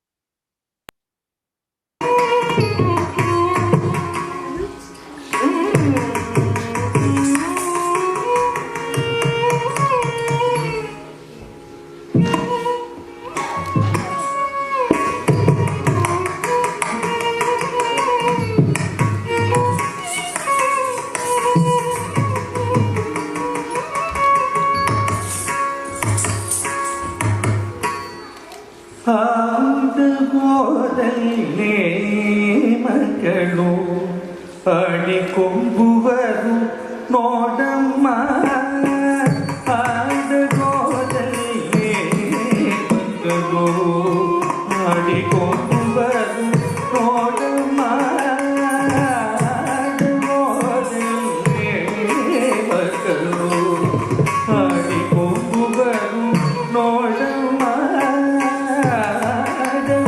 ಆಡಗೋದಲ್ಲೇ ಮಕ್ಕಳು ಆಡಿಕೊಂಬುವರು ನೋಡಮ್ಮ ಆಡಗೋದಲ್ಲೇ ಮಕ್ಕಳು ಆಡಿಕೊಂಬುವರು ನೋಡಮ್ಮ ಆಡಗೋದಲ್ಲೇ ಮಕ್ಕಳು ಆಡಿಕೊಂಬುವರು ನೋಡಮ್ಮ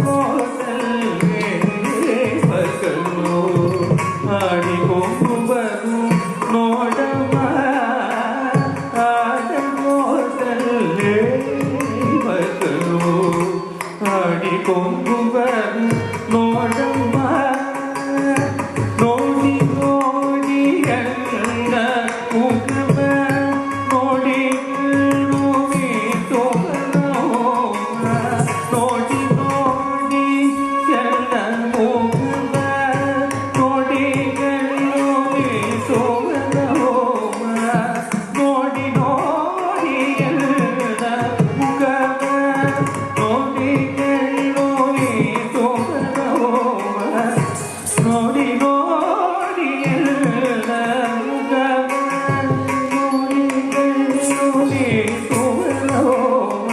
ಆಡಗೋದಲ್ಲೇ ಮಕ್ಕಳು ಆಡಿಕೊಂಬುವರು ನೋಡಮ್ಮ ಆಡಗೋದಲ್ಲೇ ಮಕ್ಕಳು ಆಡಿಕೊಂಬುವರು ನೋಡಮ್ಮ ನೋಡಿ ನೋಡಿ ಎಲ್ಲ ಮುಖವ ನೋಡಿ ನೋಡಿ ತೋರನೋಮ ನೋಡಿ ನೋಡಿ ಎಲ್ಲ ಮುಖವ ನೋಡಿ ನೋಡಿ ತೋರನೋಮ ನೋಡಿ ನೋಡಿ ಎಲ್ಲ ಮುಖವ ನೋಡಿ ನೋಡಿ ತೋರನೋಮ ನೋಡಿ ನೋಡಿ ಎಲ್ಲ ಮುಖವ ನೋಡಿ ನೋಡಿ ತೋರನೋಮ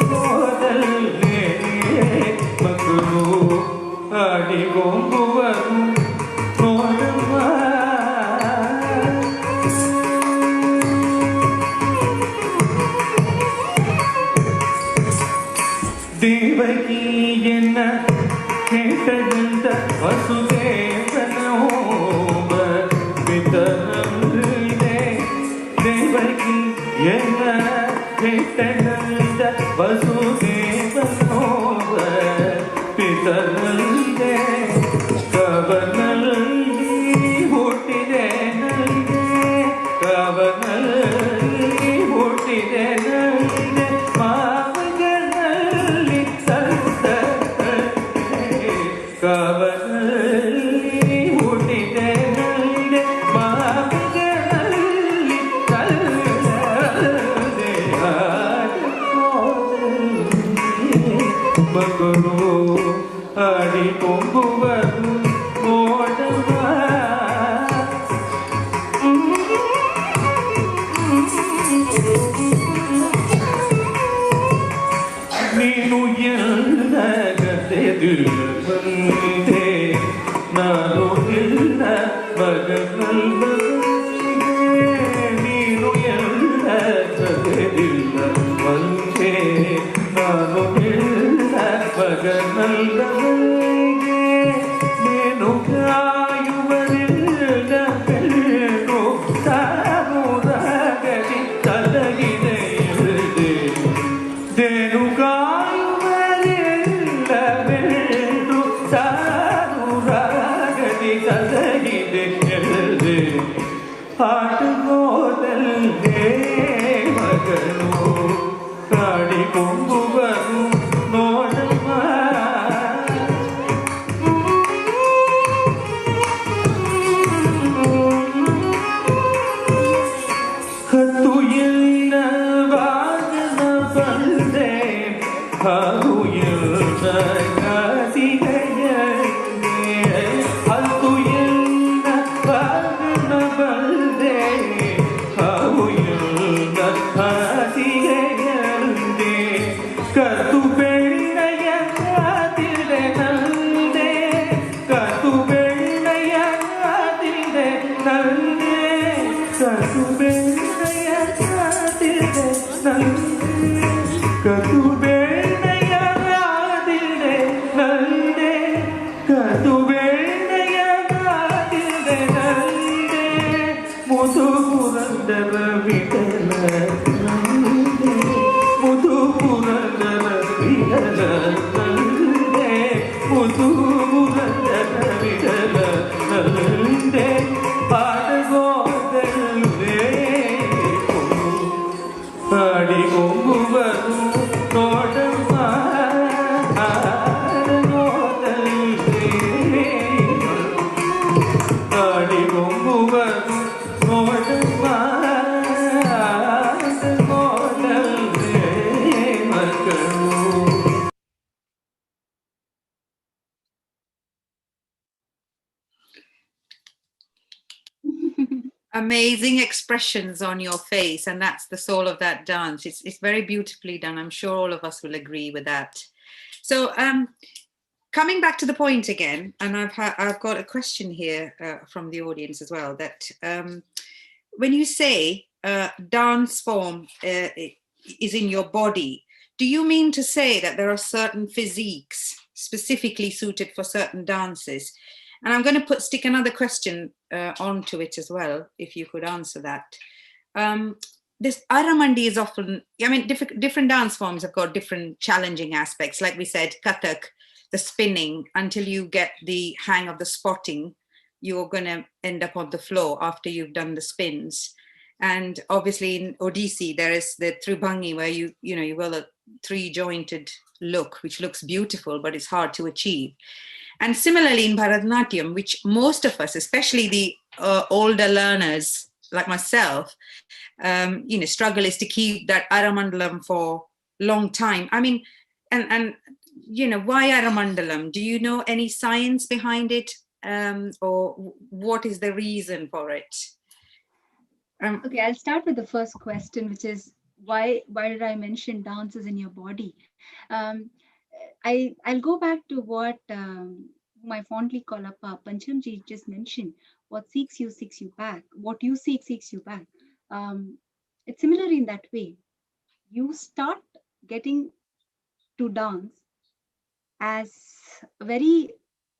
ಆಡಗೋದಲ್ಲೇ ಮಕ್ಕಳು ಆಡಿಕೊಂಬುವರು ನೋಡಮ್ಮ ದೇವಕಿಯನ್ನ ಕೇಟದಂತ ವಸುದೇವನ ಹೋಮ ಬಿತರಲಿದೆ ದೇವಕಿಯನ್ನ ಕೇಟದಂತ ವಸುದೇವನ ಹೋಮ ಪಿತರಲಿದೆ ಕವನಲ್ಲಿ ಹುಟ್ಟಿದೆ ನಲಿದೆ ಕವನಲ್ಲಿ ಹುಟ್ಟಿದೆ ನಲಿದೆ ಮಾವಗನಲ್ಲಿ ಸಂತ ಕವನಲ್ಲಿ ಹುಟ್ಟಿದೆ ನಲಿದೆ ಮಾವಗನಲ್ಲಿ ಸಂತೆ ಮಕ್ಕಳು ಆಡಿಕೊಂಬುವರು ನೋಡಮ್ಮ ನೀನು ಎಲ್ಲ ಗದ್ದೆದಿಲ್ಲ ಬಂದೆ ನಾನು ಇಲ್ಲ ಮಗನಲ್ಲ ನೀನು ಎಲ್ಲ ಗದ್ದೆದಿಲ್ಲ ಬಂದೆ ನಾನು ಇಲ್ಲ ಮಗನಲ್ಲ ನೀನು ಕಾಯುವರಿಲ್ಲ ಬೆಳ್ಳು ತಾನು ರಾಗದಿ ತಲಗಿದೆ ದೇನು ಕಾಯುವರಿಲ್ಲ ಬೆಳ್ಳು ತಾನು ರಾಗದಿ ತಲಗಿದೆ ಆಟಗೋದಲ್ಲೇ ಮಗನು ಆಡಿಕೊಂಬುವರು ನೋಡಮ್ಮ ಹತ್ತು ಎಲ್ಲ ವಾಗನ ಬಂದೆ ಹಾಗೂ ಎಲ್ಲ ಕಾಸಿಗೆಯಂದೆ ಹತ್ತು ಎಲ್ಲ ವಾಗನ ಬಂದೆ ಹಾಗೂ ಎಲ್ಲ ಕಾಸಿಗೆಯಂದೆ ಕತ್ತು ಬೆಳ್ಳೆಯ ಕಾತಿದೆ ನಂದೆ ಕತ್ತು ಬೆಳ್ಳೆಯ ಕಾತಿದೆ ನಂದೆ ಕತ್ತು ಬೆಳ್ಳೆಯ ಕಾತಿದೆ ನಂದೆ ಕತ್ತು ಬೆಳ್ಳೆಯ ಕಾತಿದೆ ನಂದೆ ಕತ್ತು ಬೆಳ್ಳೆಯ ಕಾತಿದೆ ನಂದೆ ಮುದು ಪುರಂದರ ವಿಠಲ ನಂದೆ ಮುದು ಪುರಂದರ ವಿಠಲ ನಂದೆ ಮುದು ಪುರಂದರ ವಿಠಲ ನಂದೆ ಆಡಗೋದಲ್ಲೇ ಆಡಿಕೊಂಬುವರು ನೋಡಮ್ಮ ಆಡಗೋದಲ್ಲೇ ಆಡಿಕೊಂಬುವರು ನೋಡಮ್ಮ Amazing expressions on your face, and that's the soul of that dance. It's very beautifully done. I'm sure all of us will agree with that. So coming back to the point again, and I've got a question here from the audience as well, that when you say dance form is in your body, do you mean to say that there are certain physiques specifically suited for certain dances? And I'm going to stick another question onto it as well, if you could answer that. This Aramandi is often, I mean, different dance forms have got different challenging aspects. Like we said, Kathak, the spinning, until you get the hang of the spotting, you're going to end up on the floor after you've done the spins. And obviously in Odissi, there is the Tribhangi, where you will a three-jointed look, which looks beautiful, but it's hard to achieve. And similarly in Bharathanatyam, which most of us, especially the older learners like myself, struggle is to keep that Aramandalam for a long time. I mean, and why Aramandalam? Do you know any science behind it, or what is the reason for it? Okay, I'll start with the first question, which is why did I mention dances in your body? I'll go back to what my fondly call up Panchamji just mentioned. What seeks you back. What you seeks you back. It's similar in that way. You start getting to dance as a very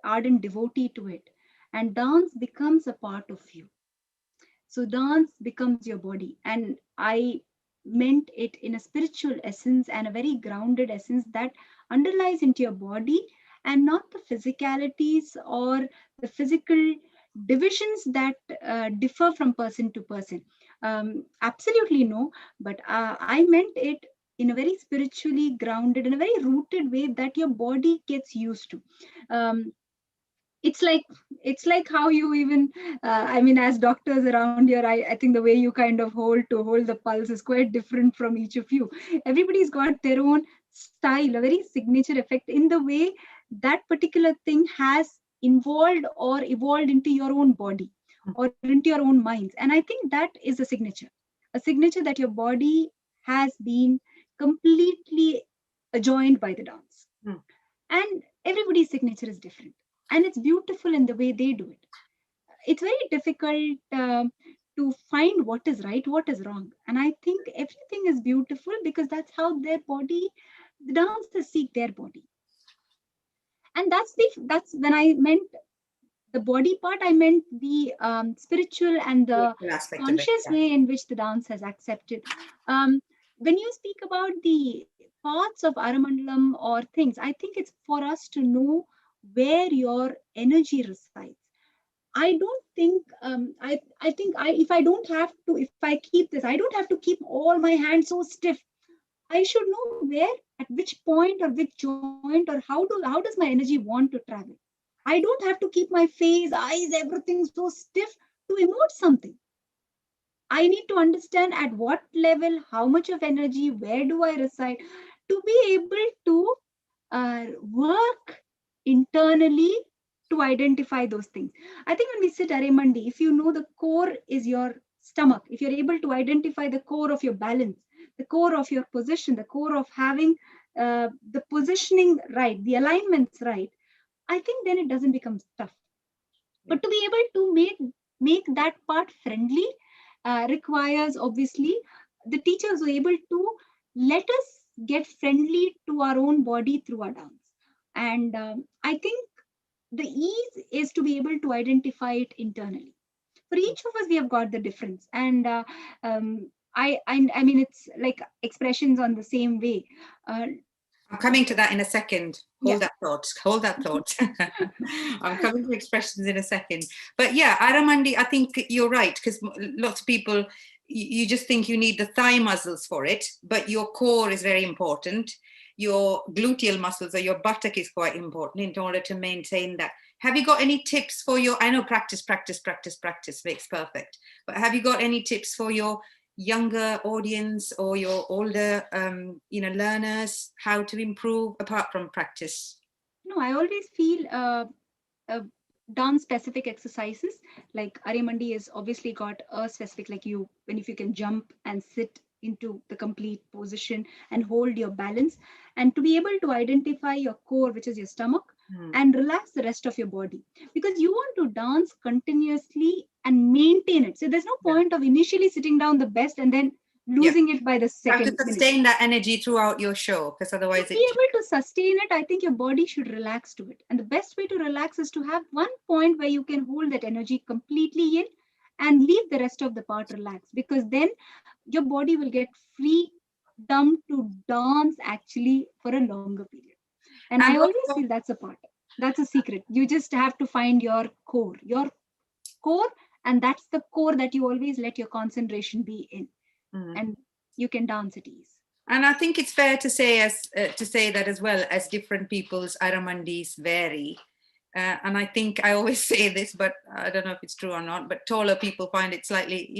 ardent devotee to it, and dance becomes a part of you. So dance becomes your body, and I meant it in a spiritual essence and a very grounded essence that underlies into your body, and not the physicalities or the physical divisions that differ from person to person. Absolutely no, but I meant it in a very spiritually grounded, in a very rooted way that your body gets used to. It's like how you even I mean, as doctors around here, I think the way you kind of hold the pulse is quite different from each of you. Everybody's got their own style, a very signature effect in the way that particular thing has involved or evolved into your own body or into your own minds. And I think that is a signature that your body has been completely adjoined by the dance. And everybody's signature is different, and it's beautiful in the way they do it. It's very difficult to find what is right, what is wrong. And I think everything is beautiful because that's how the dancers seek their body. And that's when I meant the body part, I meant the spiritual and the conscious way in which the dance has accepted. When you speak about the parts of Aramandalam or things, I think it's for us to know where your energy resides. I don't think I think if I keep this, I don't have to keep all my hands so stiff. I should know where, at which point or which joint, or how does my energy want to travel. I don't have to keep my face, eyes, everything so stiff to emote something. I need to understand at what level, how much of energy, where do I reside, to be able to work internally to identify those things. I think when we sit Arimandi, if you know the core is your stomach, if you're able to identify the core of your balance, the core of your position, the core of having the positioning right, the alignments right, I think then it doesn't become tough. But to be able to make that part friendly requires, obviously, the teachers were able to let us get friendly to our own body through our dance. And I think the ease is to be able to identify it internally. For each of us, we have got the difference. And I mean, it's like expressions on the same way. I'm coming to that in a second. Hold that thought. I'm coming to expressions in a second. But yeah, Aramandi, I think you're right, because lots of people, you just think you need the thigh muscles for it, but your core is very important. Your gluteal muscles or your buttock is quite important in order to maintain that. Have you got any tips for I know practice makes perfect, but have you got any tips for your younger audience or your older learners, how to improve apart from practice? No, I always feel dance specific exercises. Like Arimandi is obviously got a specific, like if you can jump and sit into the complete position and hold your balance, and to be able to identify your core, which is your stomach, and relax the rest of your body, because you want to dance continuously and maintain it. So there's no point of initially sitting down the best and then losing it by the You have second to minute. sustain that energy throughout your show, because otherwise To be able to sustain it, I think your body should relax to it. And the best way to relax is to have one point where you can hold that energy completely in and leave the rest of the part relaxed, because then your body will get freedom to dance actually for a longer period. And I always feel that's a part. That's a secret. You just have to find your core, and that's the core that you always let your concentration be in. And you can dance at ease. And I think it's fair to say that as well, as different people's aramandis vary. And I think I always say this, but I don't know if it's true or not, but taller people find it slightly,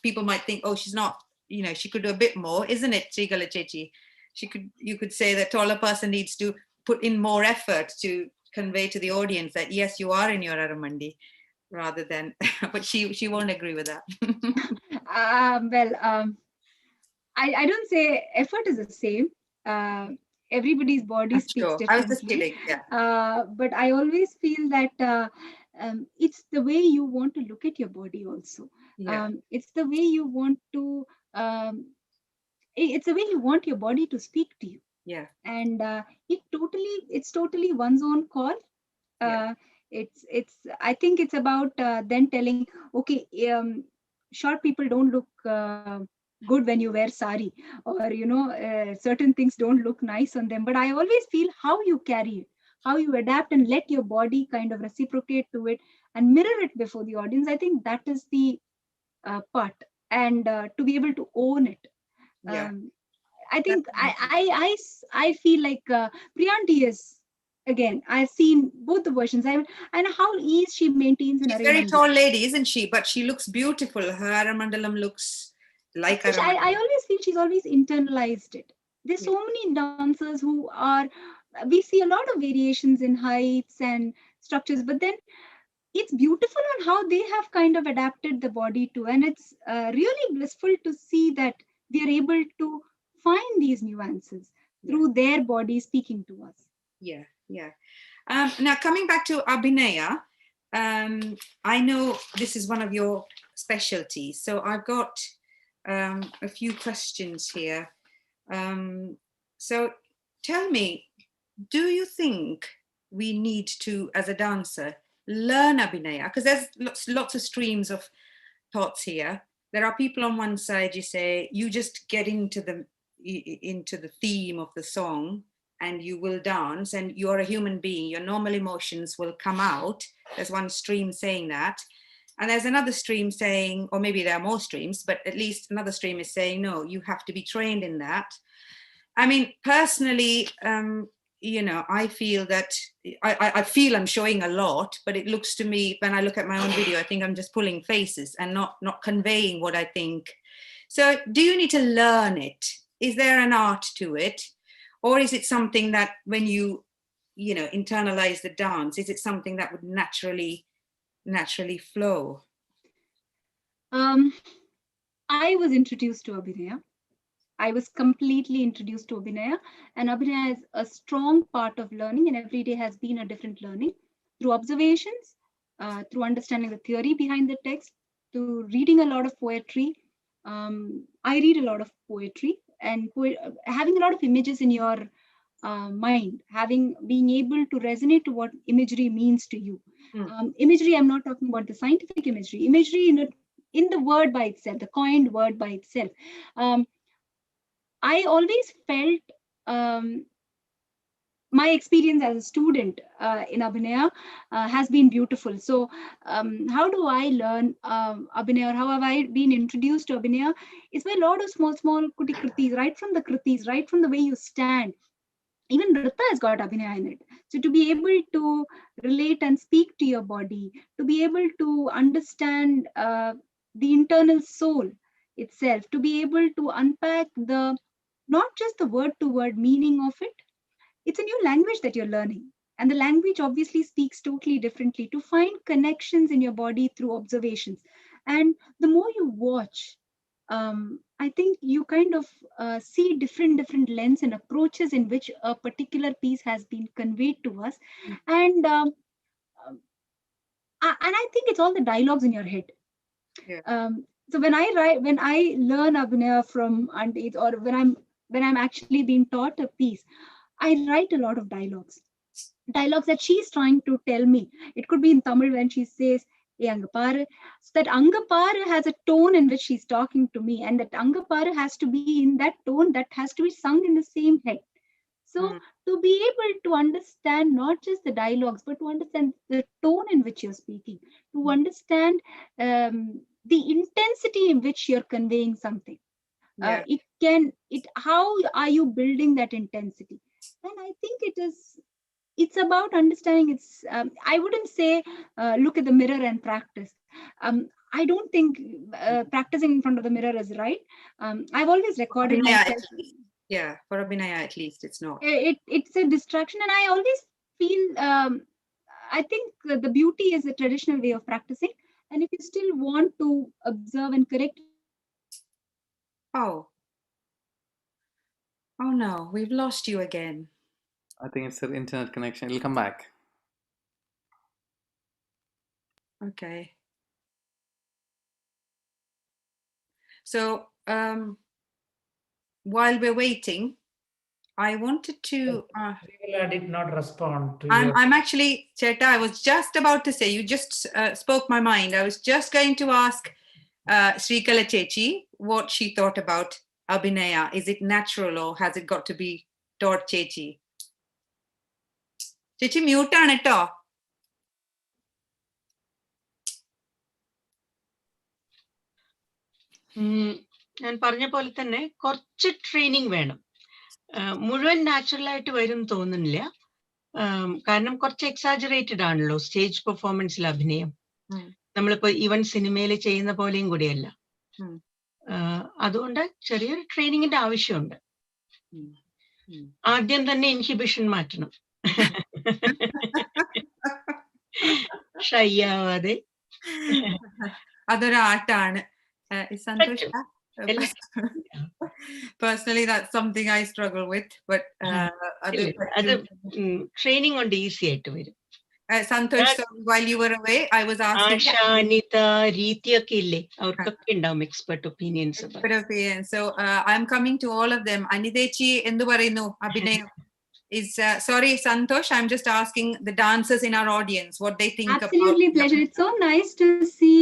people might think, oh, she's not, she could do a bit more, isn't it, Trigala Chechi? You could say that taller person needs to put in more effort to convey to the audience that, yes, you are in your aramandi, rather than, but she won't agree with that. I don't say effort is the same. Everybody's body speaks differently. I was just kidding. Yeah. But I always feel that it's the way you want to look at your body also. Yeah. It's the way you want to. It's the way you want your body to speak to you. Yeah. And it's totally one's own call. I think it's about then telling, okay, short people don't look good when you wear sari, or certain things don't look nice on them. But I always feel how you carry it, how you adapt and let your body kind of reciprocate to it and mirror it before the audience. I think that is the part, and to be able to own it. I think I feel like Priyanti is, again, I've seen both the versions. And how ease she maintains in her. She's a very tall lady, isn't she? But she looks beautiful. Her Aramandalam looks like I always feel she's always internalized it. There's so many dancers who are, we see a lot of variations in heights and structures, but then it's beautiful on how they have kind of adapted the body to, and it's really blissful to see that we are able to find these nuances through their body speaking to us. Yeah. Now, coming back to Abhinaya, I know this is one of your specialties, so I've got a few questions here. So tell me, do you think we need to, as a dancer, learn Abhinaya? Because there's lots of streams of thoughts here. There are people on one side, you say, you just get into the theme of the song and you will dance, and you're a human being, your normal emotions will come out. There's one stream saying that. And there's another stream saying, or maybe there are more streams, but at least another stream is saying, no, you have to be trained in that. I mean, personally, I feel that I feel I'm showing a lot, but it looks to me, when I look at my own video, I think I'm just pulling faces and not conveying what I think. So do you need to learn it? Is there an art to it? Or is it something that when you internalize the dance, is it something that would naturally flow? I was introduced to Abhinaya. I was completely introduced to Abhinaya, and Abhinaya is a strong part of learning, and every day has been a different learning through observations, through understanding the theory behind the text, through reading a lot of poetry. I read a lot of poetry, and having a lot of images in your mind, being able to resonate to what imagery means to you. Imagery, I'm not talking about the scientific imagery in the word by itself, the coined word by itself. I always felt my experience as a student in Abhinaya has been beautiful. So how do I learn Abhinaya, or how have I been introduced to Abhinaya? It's by a lot of small kuti kritis, right from the kritis, right from the way you stand. Even Nrita has got Abhinaya in it. So to be able to relate and speak to your body, to be able to understand the internal soul itself, to be able to unpack not just the word-to-word meaning of it. It's a new language that you're learning. And the language obviously speaks totally differently, to find connections in your body through observations. And the more you watch, I think you kind of see different lens and approaches in which a particular piece has been conveyed to us. And I think it's all the dialogues in your head. Yeah. So when I learn Abhinaya from aunties, or when I'm actually being taught a piece, I write a lot of dialogues that she's trying to tell me. It could be in Tamil when she says, "Hey, anga paru." So that anga paru has a tone in which she's talking to me, and that anga paru has to be in that tone that has to be sung in the same head. So to be able to understand not just the dialogues, but to understand the tone in which you're speaking, to understand the intensity in which you're conveying something. Yeah. How are you building that intensity? And I think it's about understanding. I wouldn't say look at the mirror and practice. I don't think practicing in front of the mirror is right. I've always recorded Abhinaya, myself. yeah, for Abhinaya at least, it's not. It's a distraction, and I always feel I think the beauty is a traditional way of practicing. And if you still want to observe and correct. Oh no, we've lost you again. I think it's an internet connection. It'll come back. Okay. So while we're waiting, I wanted to. Srikala did not respond to I'm actually, Cheta, I was just about to say, you just spoke my mind. I was just going to ask Srikala Chechi what she thought about Abhinaya. Is it natural or has it got to be taught, Chechi? Chechi, mute on it. ഞാൻ പറഞ്ഞ പോലെ തന്നെ കുറച്ച് training വേണം. മുഴുവൻ natural ആയിട്ട് വരും തോന്നുന്നില്ല. കാരണം കുറച്ച് എക്സാജറേറ്റഡ് ആണല്ലോ സ്റ്റേജ് പെർഫോമൻസിൽ അഭിനയം. നമ്മളിപ്പോ ഈവൻ സിനിമയിൽ ചെയ്യുന്ന പോലെയും കൂടിയല്ല. അതുകൊണ്ട് ചെറിയൊരു ട്രെയിനിങ്ങിന്റെ ആവശ്യമുണ്ട്. ആദ്യം തന്നെ ഇൻഹിബിഷൻ മാറ്റണം. ഷൈ ആവാതെ. അതൊരു ആർട്ടാണ്. Santosh, personally, that's something I struggle with, but training on the easy ആയിട്ട് വരും. Santosh, so while you were away, I was asking. Asha, Anita, Reeti ഒക്കെ ഇല്ലേ, അവർക്കൊക്കെ ഉണ്ടാവും expert opinions. So I'm coming to all of them. Anidechi endu parayunu Abhinayam is sorry Santosh, I'm just asking the dancers in our audience what they think. Absolutely about pleasure. It's so nice to see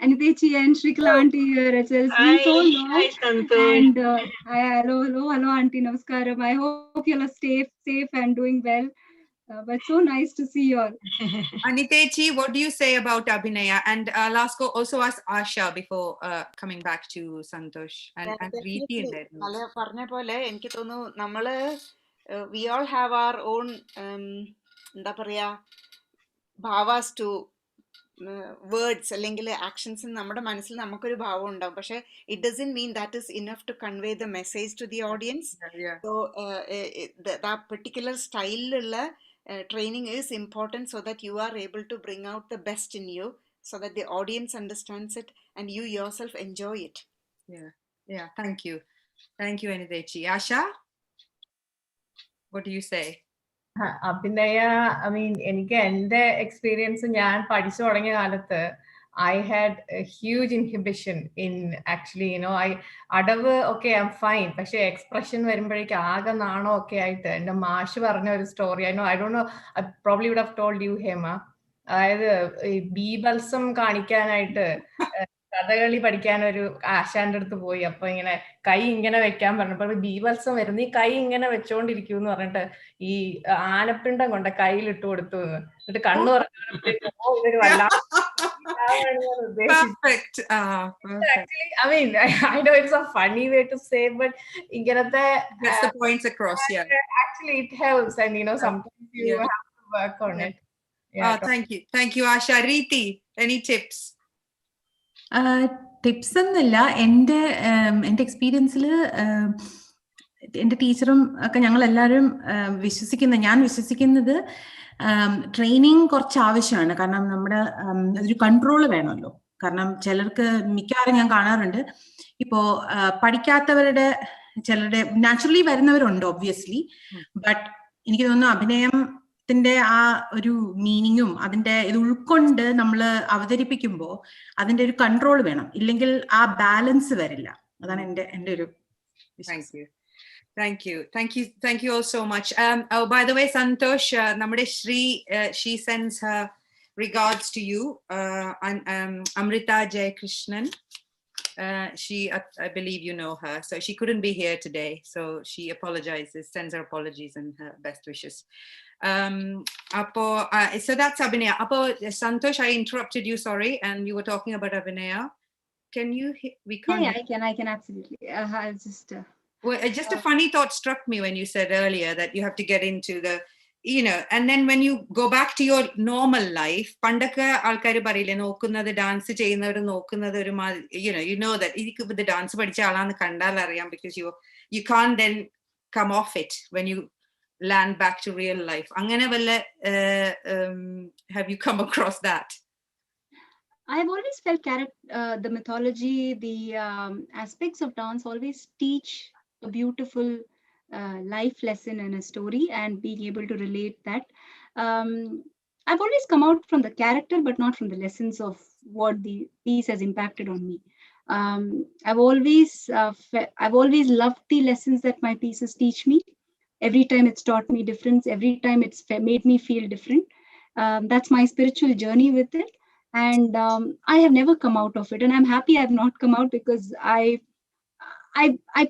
Anidechi and Srikala auntie here. It's been so long. Hi Santosh. And hello auntie, namaskaram. I hope you all are safe and doing well. But so nice to see you all. Anitechi, what do you say about Abhinaya? And also ask Asha before coming back to Santosh and Reeti in there. പറഞ്ഞ പോലെ എനിക്ക് തോന്നുന്നു നമ്മള് we all have our own എന്താ പറയാ ഭാവാസ് to words അല്ലെങ്കിൽ actions നമ്മുടെ മനസ്സിൽ നമുക്കൊരു ഭാവം ഉണ്ടാവും. പക്ഷെ it doesn't mean that is enough to convey the message to the audience. So ആ പെർട്ടിക്കുലർ സ്റ്റൈലിലുള്ള training is important so that you are able to bring out the best in you, so that the audience understands it and you yourself enjoy it. Yeah, thank you Anidechi. Asha, what do you say? Abhinaya, I mean, എനിക്ക് എൻ്റെ experience ഞാൻ പഠിച്ചു തുടങ്ങിയ കാലത്ത് I had a huge inhibition in actually, അടവ് okay, I'm fine. പക്ഷെ expression വരുമ്പോഴേക്ക് ആകെ നാണോ ഒക്കെ ആയിട്ട് എൻ്റെ മാഷ് പറഞ്ഞ ഒരു story, I don't know, I probably would have told you, Hema. അതായത് ഈ ബീബൽസം കാണിക്കാനായിട്ട് കഥകളി പഠിക്കാൻ ഒരു ആശാന്റെ അടുത്ത് പോയി. അപ്പൊ ഇങ്ങനെ കൈ ഇങ്ങനെ വെക്കാൻ പറഞ്ഞപ്പോ ബീബൽസം വരുന്നു, ഈ കൈ ഇങ്ങനെ വെച്ചോണ്ടിരിക്കും എന്ന് പറഞ്ഞിട്ട് ഈ ആനപ്പിണ്ടം കൊണ്ട് കയ്യിലിട്ട് കൊടുത്തു. എന്നിട്ട് കണ്ണു പറഞ്ഞപ്പോഴേക്കും ഇതൊരു വല്ലാതെ Perfect. Actually, I mean, I know it's a funny way to say, but inganathe gets the points across. Yeah, actually it helps, and sometimes you have to work on it. Thank you Asha. Reeti, any tips? Tips എന്നല്ല, എൻ്റെ എക്സ്പീരിയൻസിൽ എൻ്റെ ടീച്ചറും ഒക്കെ ഞങ്ങൾ എല്ലാവരും ഞാൻ വിശ്വസിക്കുന്നത് training കുറച്ച് ആവശ്യമാണ്. കാരണം നമ്മുടെ ഒരു കൺട്രോൾ വേണമല്ലോ. കാരണം ചിലർക്ക് മിക്കവാറും ഞാൻ കാണാറുണ്ട്, ഇപ്പോ പഠിക്കാത്തവരുടെ ചിലരുടെ നാച്ചുറലി വരുന്നവരുണ്ട് ഒബ്വിയസ്ലി. ബട്ട് എനിക്ക് തോന്നുന്നു അഭിനയത്തിന്റെ ആ ഒരു മീനിങ്ങും അതിന്റെ ഇത് ഉൾക്കൊണ്ട് നമ്മൾ അവതരിപ്പിക്കുമ്പോൾ അതിന്റെ ഒരു കൺട്രോൾ വേണം, ഇല്ലെങ്കിൽ ആ ബാലൻസ് വരില്ല. അതാണ് എൻ്റെ ഒരു. Thank you all so much. Oh, by the way, Santosh, namade Shri, she sends her regards to you. Amrita Jay Krishnan. She, I believe you know her, so she couldn't be here today, so she apologizes, sends her apologies and her best wishes. So that's Abhinaya. Santosh, I interrupted you, sorry, and you were talking about Abhinaya. Can you? We can't. Yeah, I can absolutely. I'll just. Well, just a funny thought struck me when you said earlier that you have to get into the, and then when you go back to your normal life, pandaka alkari parille nokkunnathu dance cheyyunnavaru nokkunnathu oru you know that idikku the dance padicha aalaanu kandal ariyam, because you can't then come off it when you land back to real life. Angane valla have you come across that? I've always felt the mythology, the aspects of dance always teach a beautiful life lesson and a story, and being able to relate that. I've always come out from the character, but not from the lessons of what the piece has impacted on me. I've always loved the lessons that my pieces teach me. Every time it's taught me difference. Every time it's made me feel different. That's my spiritual journey with it. And I have never come out of it, and I'm happy I've not come out, because I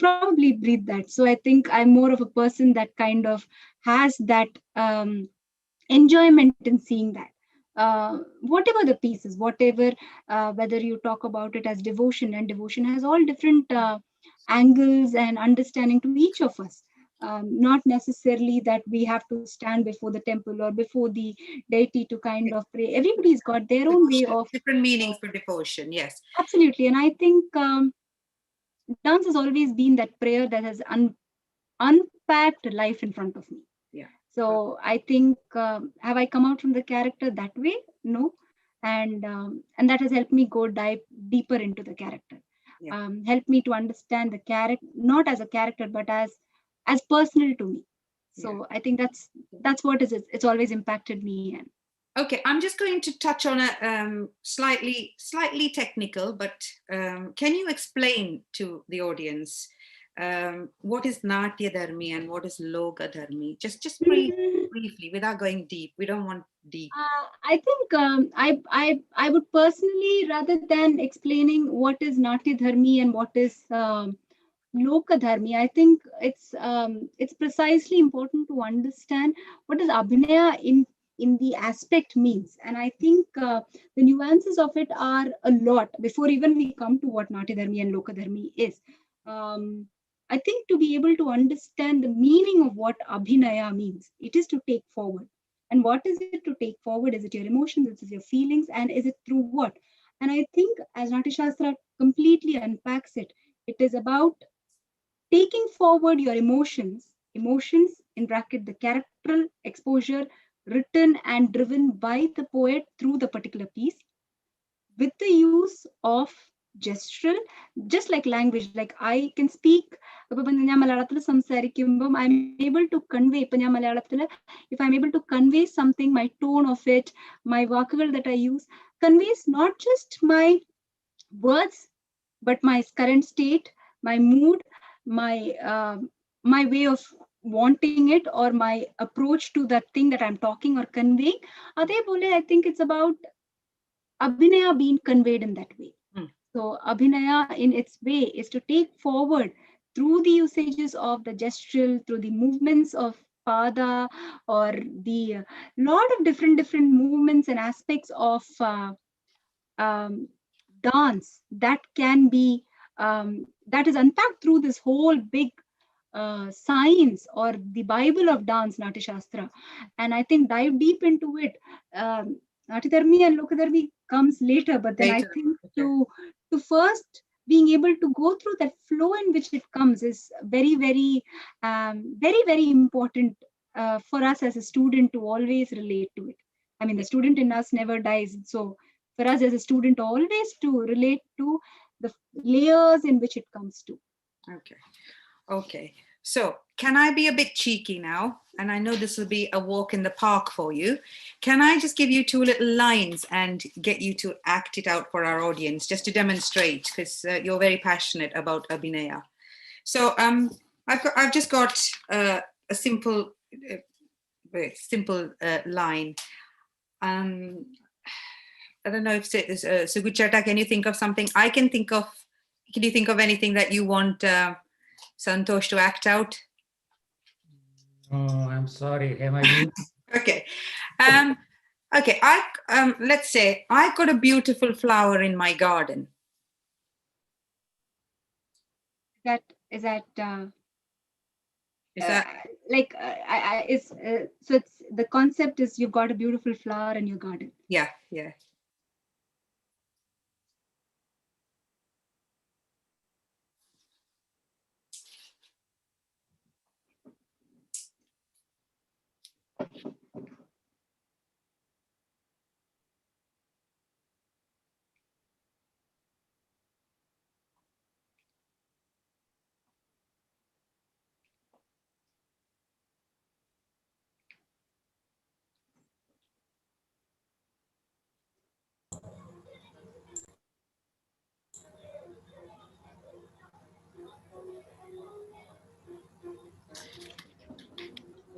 probably breathe that. So I think I'm more of a person that kind of has that enjoyment in seeing that. Whatever the pieces, whether you talk about it as devotion, and devotion has all different angles and understanding to each of us. Not necessarily that we have to stand before the temple or before the deity to kind of pray. Everybody's got their own way of different meanings for devotion. Yes, absolutely. And I think dance has always been that prayer that has unpacked life in front of me. Yeah. So I think have I come out from the character that way? No. And that has helped me go dive deeper into the character. Yeah. Helped me to understand the character not as a character, but as personal to me. So I think that's what it's always impacted me. And okay, I'm just going to touch on a slightly technical, but can you explain to the audience what is Natya Dharmi and what is Loka Dharmi? Just briefly, without going deep. We don't want deep. I think I would personally, rather than explaining what is Natya Dharmi and what is Loka Dharmi, I think it's precisely important to understand what is Abhinaya in the aspect means. And I think the nuances of it are a lot before even we come to what Natya Dharmi and Loka Dharmi is. I think to be able to understand the meaning of what Abhinaya means, it is to take forward. And what is it to take forward? Is it your emotions? Is it your feelings? And is it through what? And I think as Natya Shastra completely unpacks it, it is about taking forward your emotions in bracket the characteral exposure written and driven by the poet through the particular piece, with the use of gestural, just like language. Like I can speak, I'm able to convey, if I'm able to convey something, my tone of it, my vakugal that I use conveys not just my words, but my current state, my mood, my way of wanting it, or my approach to that thing that I'm talking or conveying. I think it's about Abhinaya being conveyed in that way. So Abhinaya in its way is to take forward through the usages of the gestural, through the movements of pada, or the lot of different movements and aspects of dance that can be that is unpacked through this whole big science or the Bible of dance, Natya Shastra. And I think dive deep into it. Natya Dharmi and Loka Dharmi comes later, but then I think to first being able to go through that flow in which it comes is very, very, very important for us as a student to always relate to it. I mean, the student in us never dies. So for us as a student, always to relate to the layers in which it comes to. Okay. Okay. So can I be a bit cheeky now? And I know this will be a walk in the park for you. Can I just give you 2 little lines and get you to act it out for our audience, just to demonstrate, because you're very passionate about Abhinaya. So I've just got a simple line. I don't know if Suguchata, can you think of something? Can you think of anything that you want Santosh to act out? Oh, I'm sorry. Hema, you? Okay. Okay. Let's say I got a beautiful flower in my garden. Is that like so it's the concept is you've got a beautiful flower in your garden. Yeah, yeah.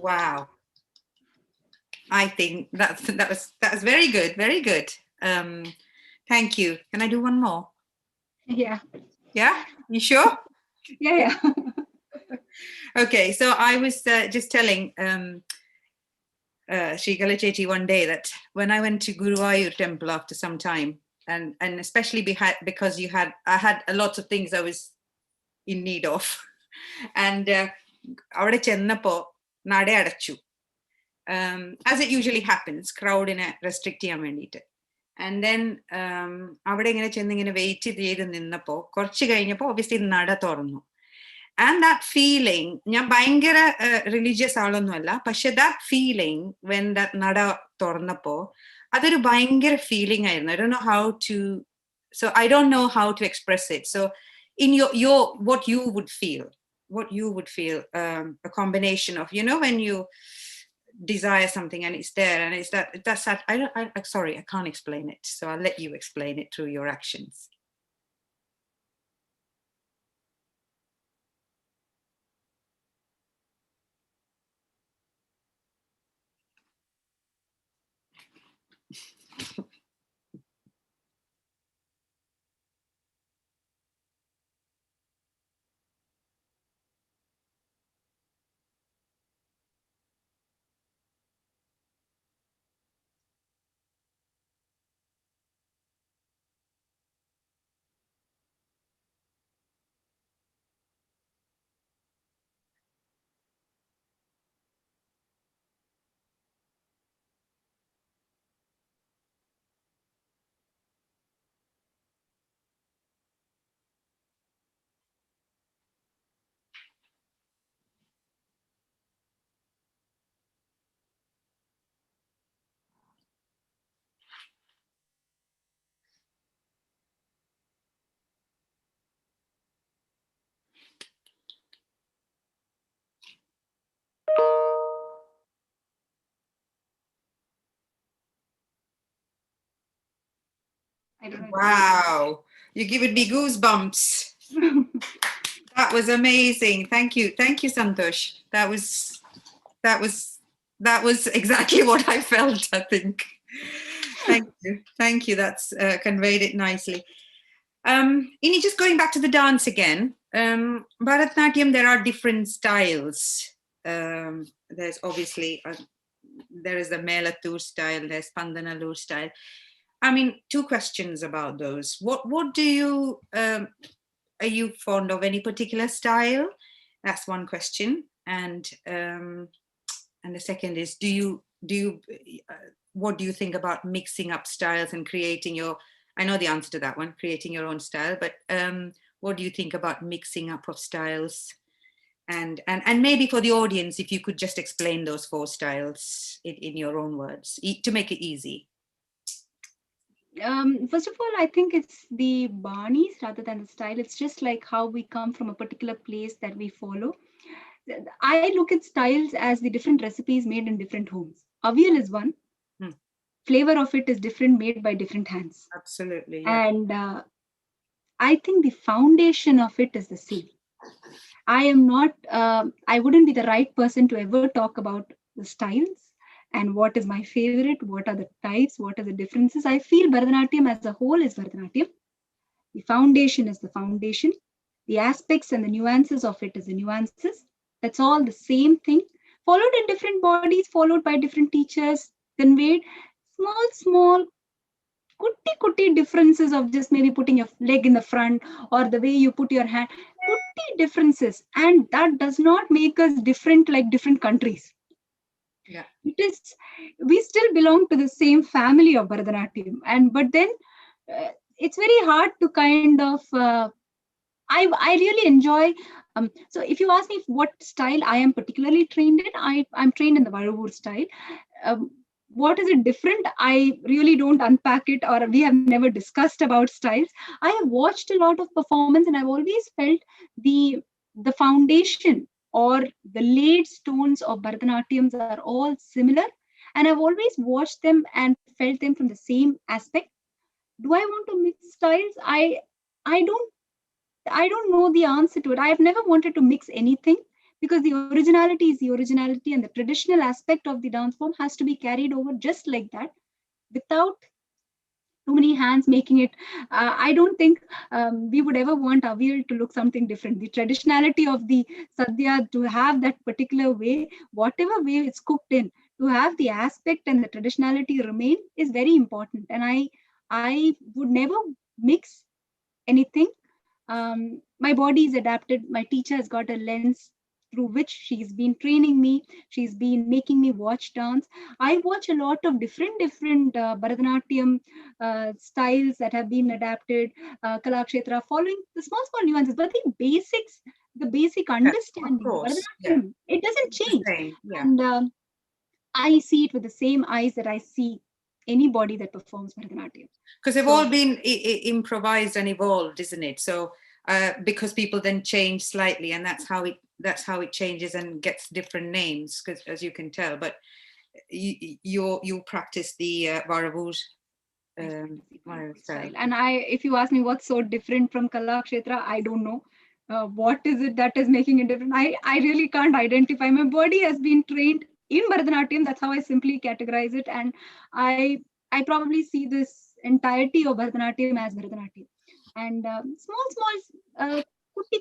Wow. I think that was very good, very good. Thank you. Can I do one more? Yeah. Yeah? You sure? Yeah. Okay, so I was just telling Shrikala Chechi one day that when I went to Guruvayur temple after some time, and especially because I had a lot of things I was in need of, and avade chennappo nade adachu, as it usually happens, crowd ine restrict cheyan vendite. And then avade ingane chennu ingane wait cheyidu ninnappo korchu kayinappo obviously nada thornu. And that feeling, ഞാൻ ഭയങ്കര religious ആളൊന്നുമല്ല, പക്ഷെ that feeling when that നട തുറന്നപ്പോ അതൊരു ഭയങ്കര feeling ആയിരുന്നു. I don't know how to, so I don't know how to express it. So in your what you would feel, a combination of, when you desire something and it's there, and it's that's that. Sorry, I can't explain it. So I'll let you explain it through your actions. Wow, you're giving me goosebumps. That was amazing. Thank you, Santosh. That was exactly what I felt, I think. Thank you. That's conveyed it nicely. Ini, just going back to the dance again. Bharathanatyam, there are different styles. There's obviously there is the Melatur style, there's Pandanallur style. I mean, 2 questions about those. What do you, are you fond of any particular style? That's one question. And the second is, what do you think about mixing up styles and creating your I know the answer to that one, creating your own style, but what do you think about mixing up of styles? And maybe for the audience, if you could just explain those 4 styles in your own words to make it easy. First of all, I think it's the Barneys rather than the style. It's just like how we come from a particular place that we follow. I look at styles as the different recipes made in different homes. Avial is one. Flavor of it is different, made by different hands. Absolutely. Yeah. And I think the foundation of it is the same. I am not, I wouldn't be the right person to ever talk about the styles and what is my favorite, what are the types, what are the differences. I feel Bharatanatyam as a whole is Bharatanatyam. The foundation is the foundation. The aspects and the nuances of it is the nuances. That's all the same thing, followed in different bodies, followed by different teachers, conveyed small kuti differences of just maybe putting your leg in the front or the way you put your hand, kuti differences. And that does not make us different like different countries. Yeah. It is, we still belong to the same family of Bharatanatyam. But then it's very hard to kind of, I really enjoy, so if you ask me what style I am particularly trained in, I'm trained in the Varavur style. What is it different? I really don't unpack it, or we have never discussed about styles. I have watched a lot of performance and I've always felt the foundation or the laid stones of Bharatanatyams are all similar. And I've always watched them and felt them from the same aspect. Do I want to mix styles? I don't know the answer to it. I have never wanted to mix anything because the originality is the originality, and the traditional aspect of the dance form has to be carried over just like that, without too many hands making it. I don't think we would ever want Avial to look something different. The traditionality of the Sadhya, to have that particular way, whatever way it's cooked in, to have the aspect and the traditionality remain is very important. And I would never mix anything. My body is adapted. My teacher has got a lens through which she's been training me. She's been making me watch dance. I watch a lot of different Bharatanatyam styles that have been adapted, Kalakshetra, following the small nuances, but the basics, the basic understanding, Bharatanatyam, it doesn't change. Yeah. And I see it with the same eyes that I see anybody that performs Bharatanatyam. Because they've all been improvised and evolved, isn't it? So because people then change slightly, and that's how it changes and gets different names, because as you can tell. But you practice the Varavur style. And if you ask me what's so different from Kalakshetra, I don't know. What is it that is making it different? I really can't identify. My body has been trained in Bharatanatyam. That's how I simply categorize it. And I probably see this entirety of Bharatanatyam as Bharatanatyam. And small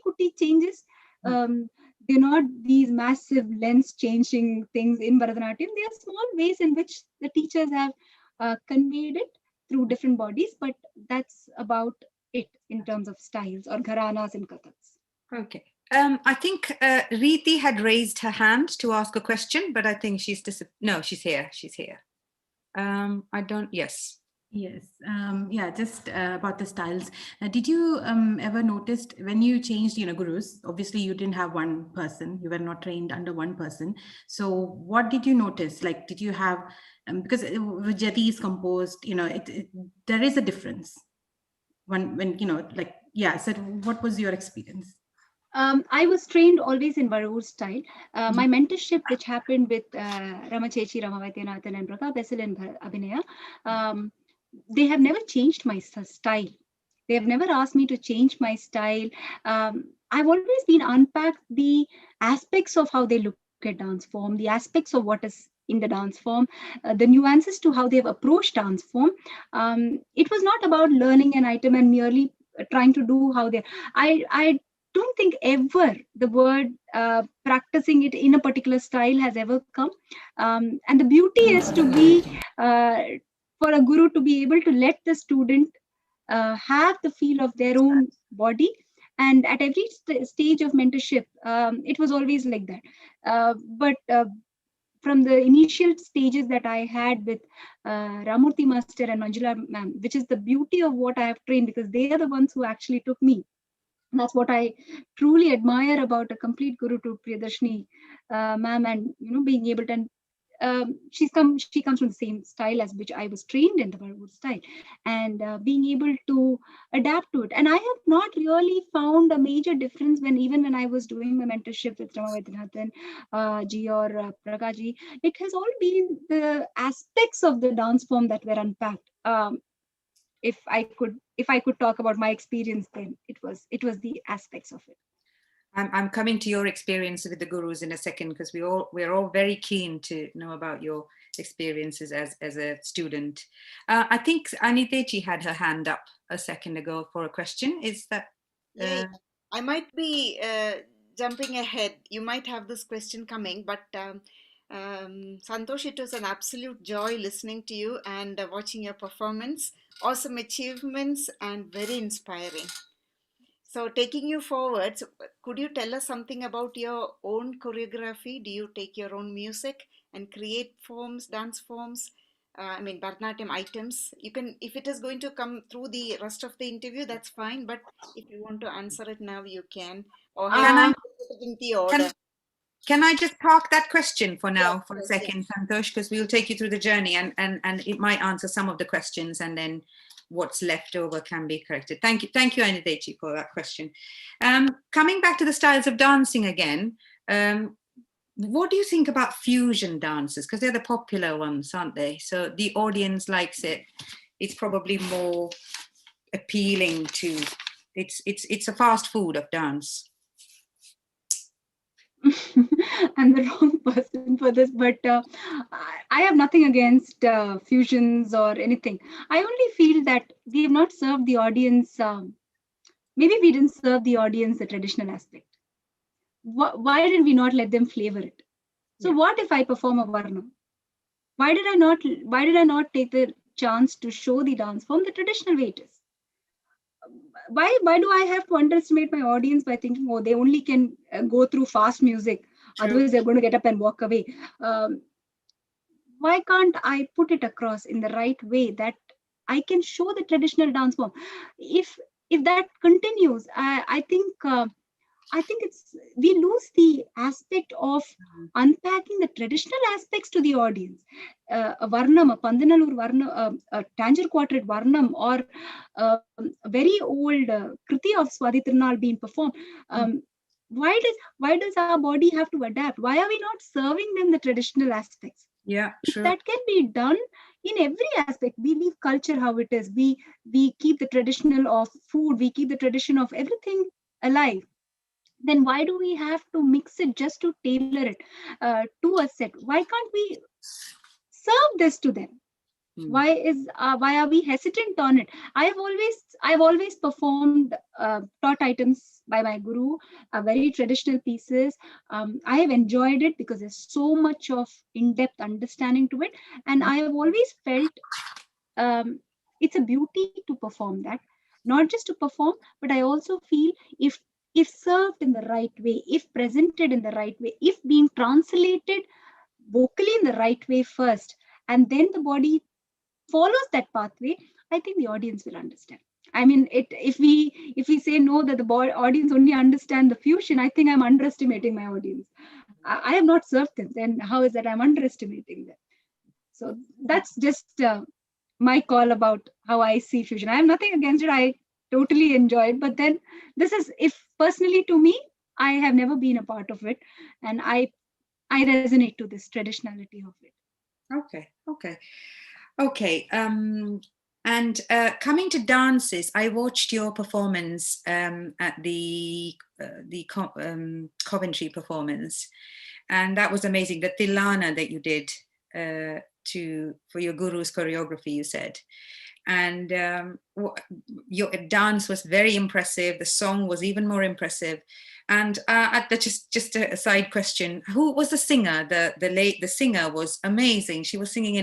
kuti changes. They're not these massive lens changing things in Bharatanatyam. They are small ways in which the teachers have conveyed it through different bodies, but that's about it in terms of styles or gharanas and kathaks. Okay. I think Reeti had raised her hand to ask a question, but I think she's no, she's here. She's here. Yes. Yes. Yeah, just about the styles. Did you ever notice when you changed, gurus, obviously you didn't have one person, you were not trained under one person. So what did you notice? Like, did you have, because Jati is composed, there is a difference when so what was your experience? I was trained always in Varavur style. My mentorship, which happened with Ramachechi, Ramavaityanathan and Praka Bessel and Abhinaya, they have never changed my style. They have never asked me to change my style. I've always been unpacked the aspects of how they look at dance form, the aspects of what is in the dance form, the nuances to how they've approached dance form. It was not about learning an item and merely trying to do how they. I don't think ever the word practicing it in a particular style has ever come. And the beauty is to be for a guru to be able to let the student have the feel of their own body. And at every stage of mentorship, it was always like that. But from the initial stages that I had with Ramurthy Master and Manjula ma'am, which is the beauty of what I have trained, because they are the ones who actually took me. And that's what I truly admire about a complete guru to Priyadarshini ma'am, and being able to. She comes from the same style as which I was trained in, the Bollywood style, and being able to adapt to it. And I have not really found a major difference even when I was doing my mentorship with Bharathanatyam ji or Prakash ji. It has all been the aspects of the dance form that were unpacked. If I could talk about my experience, then it was the aspects of it. I'm coming to your experience with the gurus in a second, because we're all very keen to know about your experiences as a student. I think Aniteji had her hand up a second ago for a question. Is that? Yeah, I might be jumping ahead. You might have this question coming, but Santosh, it was an absolute joy listening to you and watching your performance. Awesome achievements and very inspiring. So taking you forward, could you tell us something about your own choreography? Do you take your own music and create forms, dance forms? Bharatanatyam items. You can, if it is going to come through the rest of the interview, that's fine. But if you want to answer it now, you can. Or Can in the order. Can I just park that question for now, for a Yes, second, Santosh, because we'll take you through the journey, and it might answer some of the questions, and then what's left over can be corrected. Thank you, Anidechi, for that question. Coming back to the styles of dancing again, what do you think about fusion dances? Because they're the popular ones, aren't they? So the audience likes it. It's probably more appealing to. It's a fast food of dance. I'm the wrong person for this, but I have nothing against fusions or anything. I only feel that we have not served the audience. Maybe we didn't serve the audience the traditional aspect. Why did we not let them flavor it? So what if I perform a varna? Why did I not take the chance to show the dance form the traditional way it is? Why do I have to underestimate my audience by thinking, oh, they only can go through fast music, otherwise they're going to get up and walk away? Why can't I put it across in the right way that I can show the traditional dance form? If that continues, I think we lose the aspect of unpacking the traditional aspects to the audience. A varnam, a Pandanalur varnam, a Tanjore quartet varnam, or a very old kriti of Swati Tirunal being performed. Why does our body have to adapt? Why are we not serving them the traditional aspects? Yeah, sure. That can be done in every aspect. We leave culture how it is. We keep the traditional of food. We keep the tradition of everything alive. Then why do we have to mix it just to tailor it to a set? Why can't we serve this to them? Why are we hesitant on it? I've always performed taught items by my guru, very traditional pieces. I have enjoyed it because there's so much of in-depth understanding to it, and I have always felt it's a beauty to perform that, not just to perform, but I also feel if served in the right way, if presented in the right way, if being translated vocally in the right way first, and then the body follows that pathway, I think the audience will understand. I mean, if we say no, that the audience only understand the fusion, I think I'm underestimating my audience. I have not served them. Then how is that I'm underestimating them? So that's just my call about how I see fusion. I have nothing against it. I totally enjoy it. But then this is, if personally to me, I have never been a part of it, and I resonate to this traditionality of it. Okay. And coming to dances, I watched your performance at the Coventry performance, and that was amazing. The Tilana that you did for your guru's choreography, you said, and your dance was very impressive. The song was even more impressive. And just a side question: who was the singer? The singer was amazing. She was singing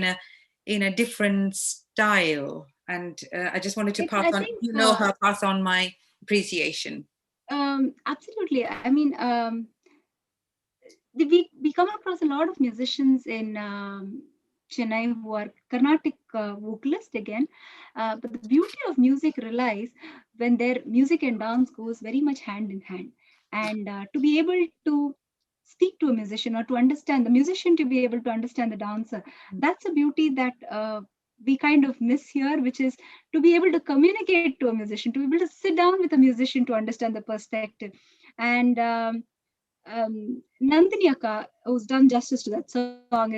in a different style, and I just wanted to pass on my appreciation. Absolutely. I mean, we come across a lot of musicians in Chennai who are Carnatic vocalist again. But the beauty of music relies when their music and dance goes very much hand in hand. And to be able to speak to a musician or to understand the musician, to be able to understand the dancer, that's a beauty that we kind of miss here, which is to be able to communicate to a musician, to be able to sit down with a musician to understand the perspective. And Nandini Akka, who's done justice to that song,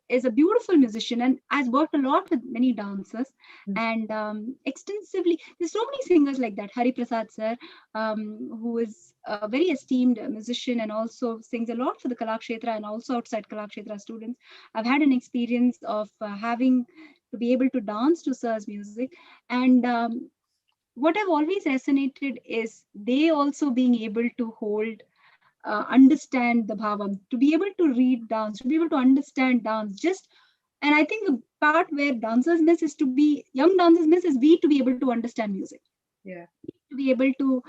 is a beautiful musician and has worked a lot with many dancers and extensively. There's so many singers like that. Hari Prasad sir, who is a very esteemed musician and also sings a lot for the Kalakshetra and also outside Kalakshetra students. I've had an experience of having to be able to dance to sir's music, and what I've always resonated is they also being able to hold understand the bhavam, to be able to read dance, to be able to understand dance. And I think the part where dancers miss is young dancers miss is we to be able to understand music. Yeah. To be able to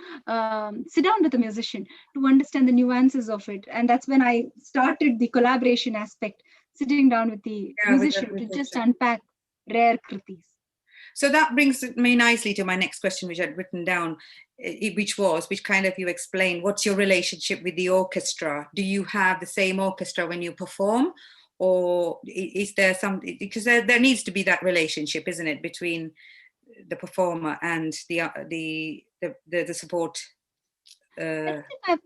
sit down with a musician, to understand the nuances of it. And that's when I started the collaboration aspect, sitting down with the musician to just unpack rare kritis. So that brings me nicely to my next question, which I'd written down, which kind of you explained, what's your relationship with the orchestra? Do you have the same orchestra when you perform, or is there some, because there needs to be that relationship, isn't it, between the performer and the support? I don't think I've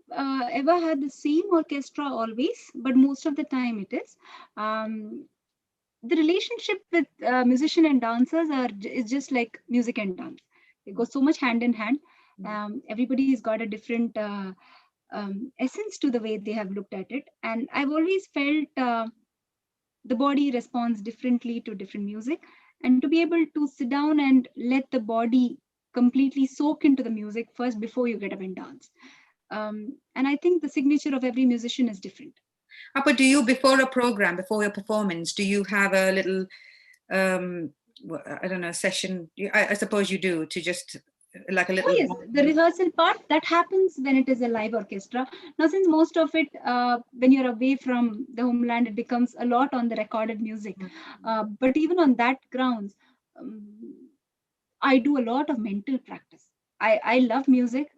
ever had the same orchestra always, but most of the time it is. The relationship with musician and dancers is just like music and dance. It goes so much hand in hand. Everybody's got a different essence to the way they have looked at it. And I've always felt the body responds differently to different music. And to be able to sit down and let the body completely soak into the music first before you get up and dance. And I think the signature of every musician is different. But do you, before a program, before your performance, do you have a little, I don't know, session? I suppose you do, to just like a little. Oh, yes, the rehearsal part that happens when it is a live orchestra. Now, since most of it, when you're away from the homeland, it becomes a lot on the recorded music. But even on that grounds, I do a lot of mental practice. I love music.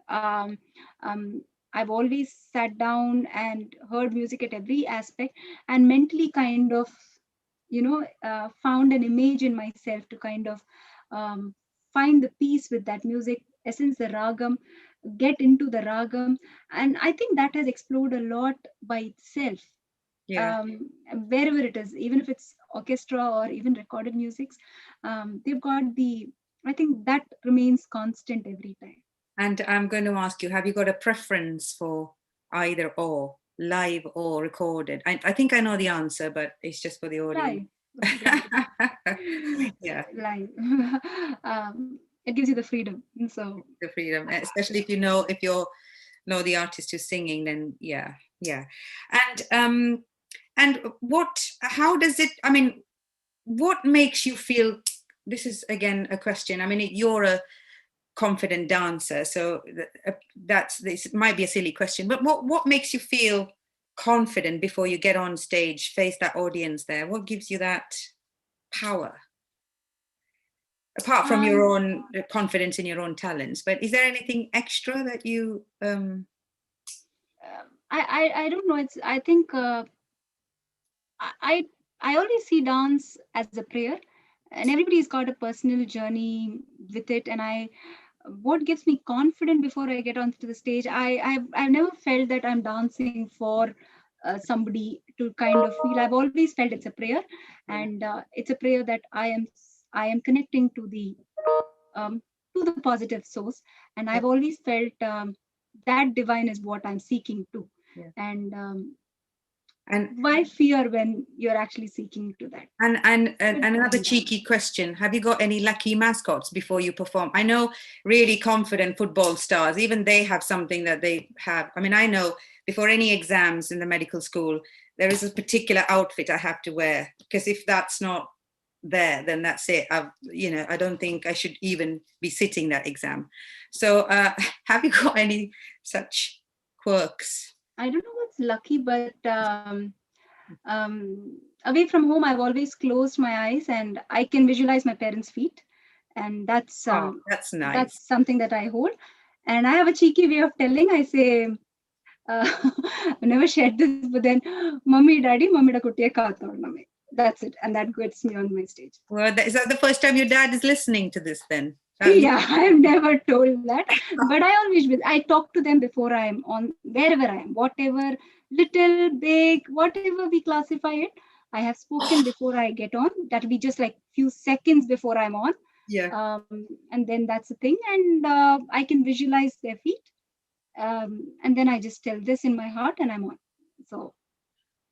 I've always sat down and heard music at every aspect and mentally kind of, found an image in myself to kind of find the peace with that music, essence the ragam, get into the ragam. And I think that has explored a lot by itself. Yeah. Wherever it is, even if it's orchestra or even recorded musics, they've got I think that remains constant every time. And I'm going to ask you, have you got a preference for either or, live or recorded? I think I know the answer, but it's just for the audience. Yeah. Live. It gives you the freedom. So the freedom, especially if you know the artist who's singing, then yeah. And how does it, I mean, what makes you feel, this is again a question, I mean, you're a confident dancer, so this might be a silly question, but what makes you feel confident before you get on stage, face that audience there? What gives you that power, apart from your own confidence in your own talents? But is there anything extra that you I don't know, it's, I think I always see dance as a prayer, and everybody's got a personal journey with it. And what gives me confidence before I get onto the stage, I've never felt that I'm dancing for somebody to kind of feel. I've always felt it's a prayer, and it's a prayer that I am connecting to the positive source, and I've always felt that divine is what I'm seeking to. And why fear when you're actually seeking to that? And another cheeky question, have you got any lucky mascots before you perform? I know really confident football stars, even they have something that they have. I mean, I know before any exams in the medical school, there is a particular outfit I have to wear, because if that's not there, then that's it. I don't think I should even be sitting that exam. So have you got any such quirks? I don't know what was lucky, but away from home, I've always closed my eyes and I can visualize my parents' feet, and that's That's nice. that's something that I hold. And I have a cheeky way of telling. I say, I never shared this, but then, "Mummy, Daddy, Mummy da kuttiye kaathodname." That's it, and that gets me on my stage. Well, is that the first time your dad is listening to this then? Yeah, I've never told that, but I always will. I talk to them before I am on, wherever I am, whatever, little, big, whatever we classify it. I have spoken before I get on. That'll be just like few seconds before I'm on. Yeah. And then that's the thing, and I can visualize their feet, and then I just tell this in my heart, and I'm on. So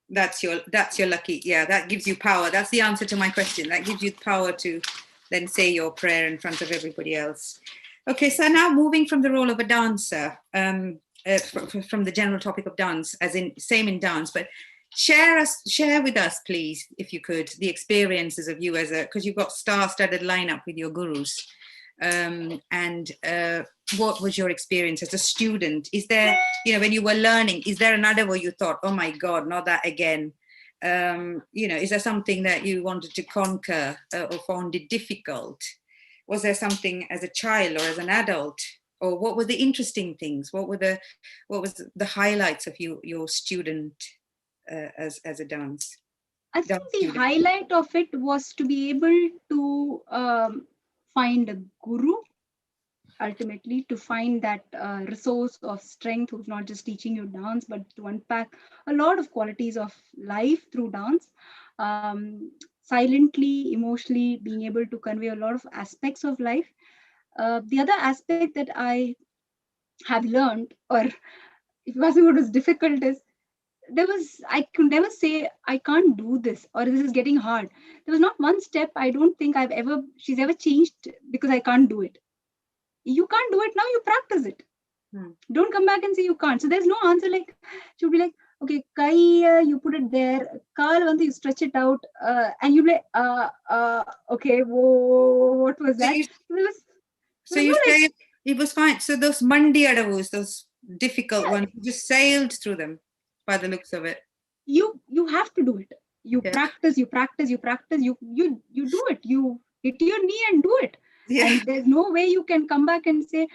that's your lucky. Yeah, that gives you power. That's the answer to my question. That gives you power to then say your prayer in front of everybody else. Okay, so now moving from the role of a dancer, from the general topic of dance, as in same in dance, but share with us, please, if you could, the experiences of you as because you've got star-studded lineup with your gurus, and what was your experience as a student? Is there, when you were learning, is there another where you thought, oh my God, not that again? Is there something that you wanted to conquer or found it difficult? Was there something as a child or as an adult? Or what were the interesting things? What was the highlights of your student as a dance? I think the highlight of it was to be able to find a guru, ultimately, to find that resource of strength who's not just teaching you dance, but to unpack a lot of qualities of life through dance, silently, emotionally, being able to convey a lot of aspects of life. The other aspect that I have learned, or if you ask me what was difficult, is I could never say I can't do this or this is getting hard. There was not one step I don't think she's ever changed because I can't do it. You can't do it now, you practice it. Don't come back and say you can't. So there's no answer like, she would be like, okay, kai, you put it there, kaal, you stretch it out, and you'd be like, okay, whoa, what was that? So you say it was fine. So those mandi adavus, those difficult ones, you just sailed through them by the looks of it. You have to do it. You practice, you do it. You hit your knee and do it. Yeah. And there's no way you can come back and say,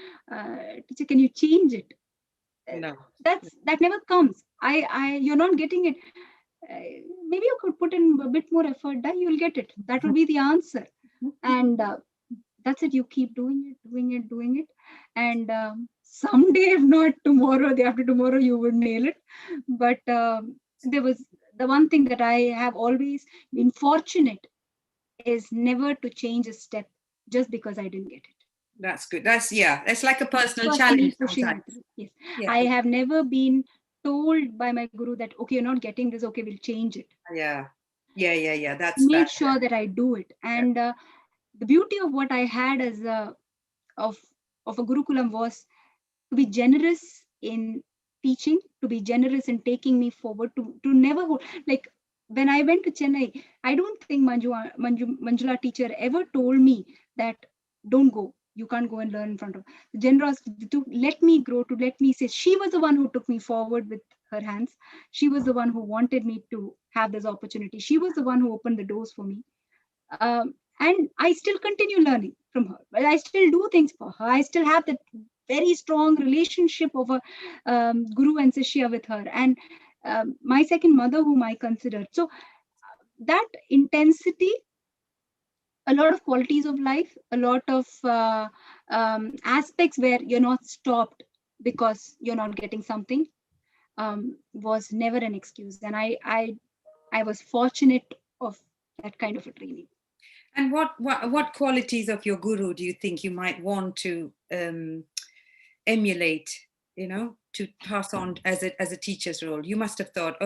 teacher, can you change it? No. That never comes. You're not getting it. Maybe you could put in a bit more effort, you'll get it. That will be the answer. And that's it. You keep doing it. And someday, if not tomorrow, the after tomorrow, you would nail it. But there was the one thing that I have always been fortunate is never to change a step just because I didn't get it. That's good. That's like a personal challenge. Yes. Yeah. I have never been told by my guru that, okay, you're not getting this, okay, we'll change it. Yeah. That's made sure that I do it. And the beauty of what I had as of a Gurukulam was to be generous in teaching, to be generous in taking me forward, to never hold, like when I went to Chennai, I don't think Manjula teacher ever told me that don't go, you can't go and learn in front of the generosity to let me grow, to let me say. She was the one who took me forward with her hands. She was the one who wanted me to have this opportunity. She was the one who opened the doors for me. And I still continue learning from her. But I still do things for her. I still have that very strong relationship of a guru and Sishya with her. And my second mother, whom I considered. So that intensity, a lot of qualities of life, a lot of aspects where you're not stopped because you're not getting something, was never an excuse. And I was fortunate of that kind of a training. And what qualities of your guru do you think you might want to emulate, to pass on as a teacher's role? You must have thought,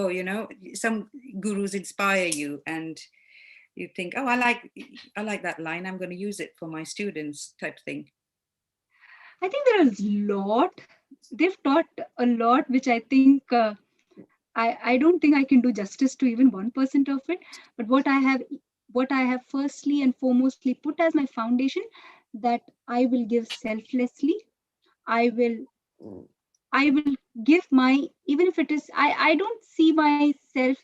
some gurus inspire you and you think, oh, I like that line, I'm going to use it for my students, type thing. I think there is a lot. They've taught a lot, which I think I don't think I can do justice to even 1% of it. But what I have firstly and foremostly put as my foundation, that I will give selflessly. I will I will give my, even if it is, I don't see myself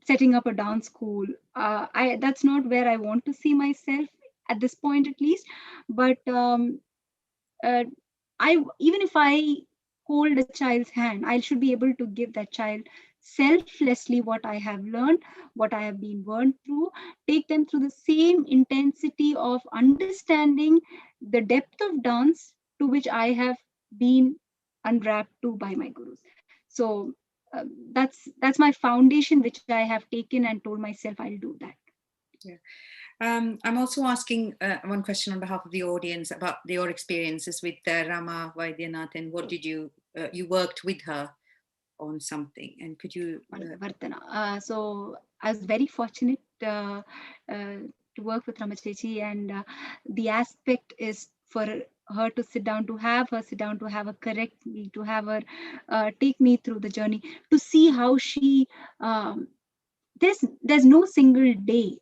setting up a dance school. That's not where I want to see myself at this point, at least. But uh, even if I hold a child's hand, I should be able to give that child selflessly what I have learned, what I have been burned through, take them through the same intensity of understanding the depth of dance to which I have been unwrapped to by my gurus. So that's my foundation, which I have taken and told myself I'll do that. Yeah. I'm also asking one question on behalf of the audience about your experiences with Rama Vaidyanathan. What did you worked with her on something, and could you? So I was very fortunate to work with Ramachechi, and the aspect is for her to sit down, to have her sit down, to have her correct me, to have her take me through the journey, to see how she. There's no single day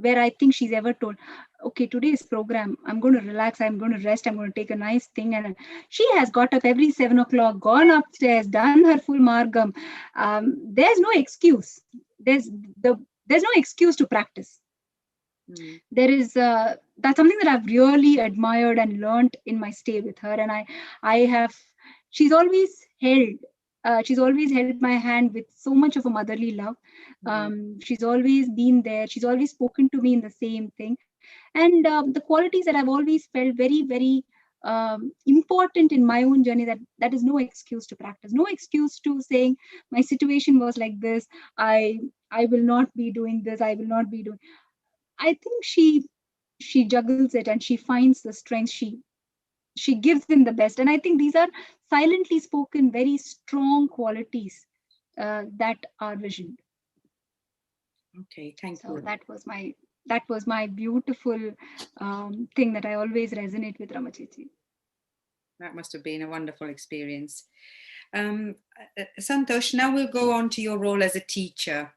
where I think she's ever told, okay, today's program, I'm going to relax, I'm going to rest, I'm going to take a nice thing. And she has got up every 7 o'clock, gone upstairs, done her full margam. There's no excuse. There's no excuse to practice. There is that's something that I've really admired and learned in my stay with her. And she's always held my hand with so much of a motherly love. She's always been there. She's always spoken to me in the same thing. And the qualities that I've always felt very, very important in my own journey, that is no excuse to practice, no excuse to saying my situation was like this. I will not be doing this. I will not be doing. I think she juggles it and she finds the strength. She gives in the best. And I think these are silently spoken, very strong qualities that are visioned. Okay, thank you. So that was my beautiful thing that I always resonate with Ramachechi. That must have been a wonderful experience. Santosh, now we'll go on to your role as a teacher.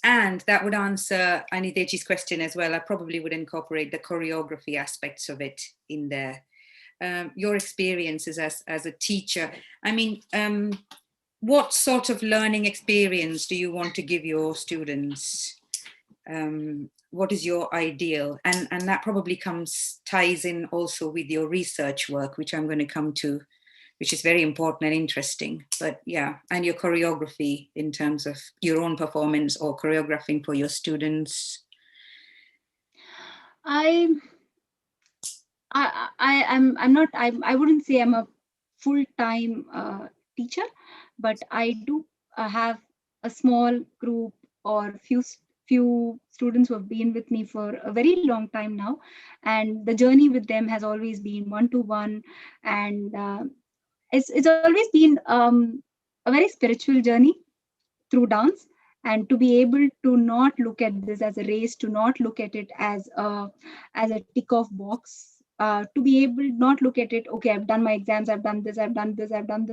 And that would answer Anidechi's question as well. I probably would incorporate the choreography aspects of it in there. Your experiences as a teacher. I mean, what sort of learning experience do you want to give your students? What is your ideal? And that probably ties in also with your research work, which I'm going to come to, which is very important and interesting. But yeah, and your choreography in terms of your own performance or choreographing for your students. I wouldn't say I'm a full-time teacher, but I do have a small group or few students who have been with me for a very long time now, and the journey with them has always been one-to-one, and it's always been a very spiritual journey through dance. And to be able to not look at this as a race, to not look at it as a tick off box, to be able not look at it, okay, I've done my exams, I've done this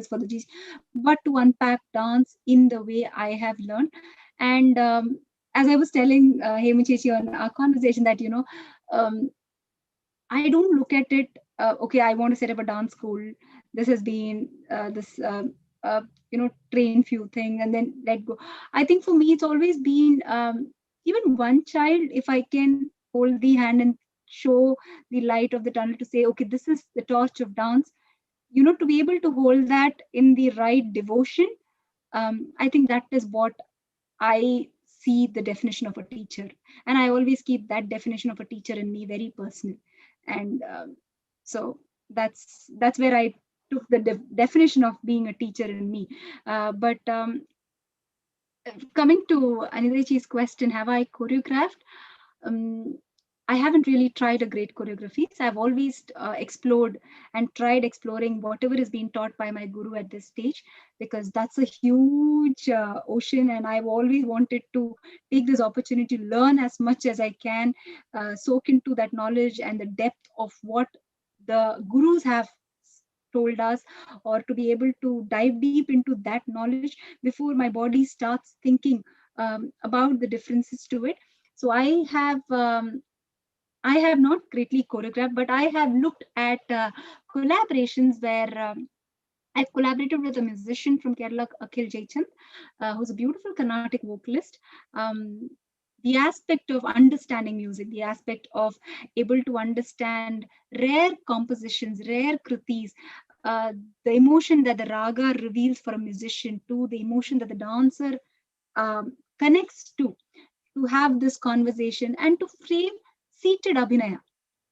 for the G's, but to unpack dance in the way I have learned. And as I was telling Hema Chechi on our conversation, that I don't look at it, okay, I want to set up a dance school. This has been train few things and then let go. I think for me, it's always been even one child, if I can hold the hand and show the light of the tunnel to say, okay, this is the torch of dance, to be able to hold that in the right devotion. I think that is what I see the definition of a teacher. And I always keep that definition of a teacher in me very personal. And so that's where I took the definition of being a teacher in me. But coming to Anidechi's question, have I choreographed? I haven't really tried a great choreography. So I've always explored and tried exploring whatever is being taught by my guru at this stage, because that's a huge ocean, and I've always wanted to take this opportunity to learn as much as I can, soak into that knowledge and the depth of what the gurus have told us, or to be able to dive deep into that knowledge before my body starts thinking about the differences to it. So I have not greatly choreographed, but I have looked at collaborations where I've collaborated with a musician from Kerala, Akhil Jaichand, who's a beautiful Carnatic vocalist. The aspect of understanding music, the aspect of able to understand rare compositions, rare kritis, the emotion that the raga reveals for a musician, to the emotion that the dancer connects to have this conversation and to frame seated abhinaya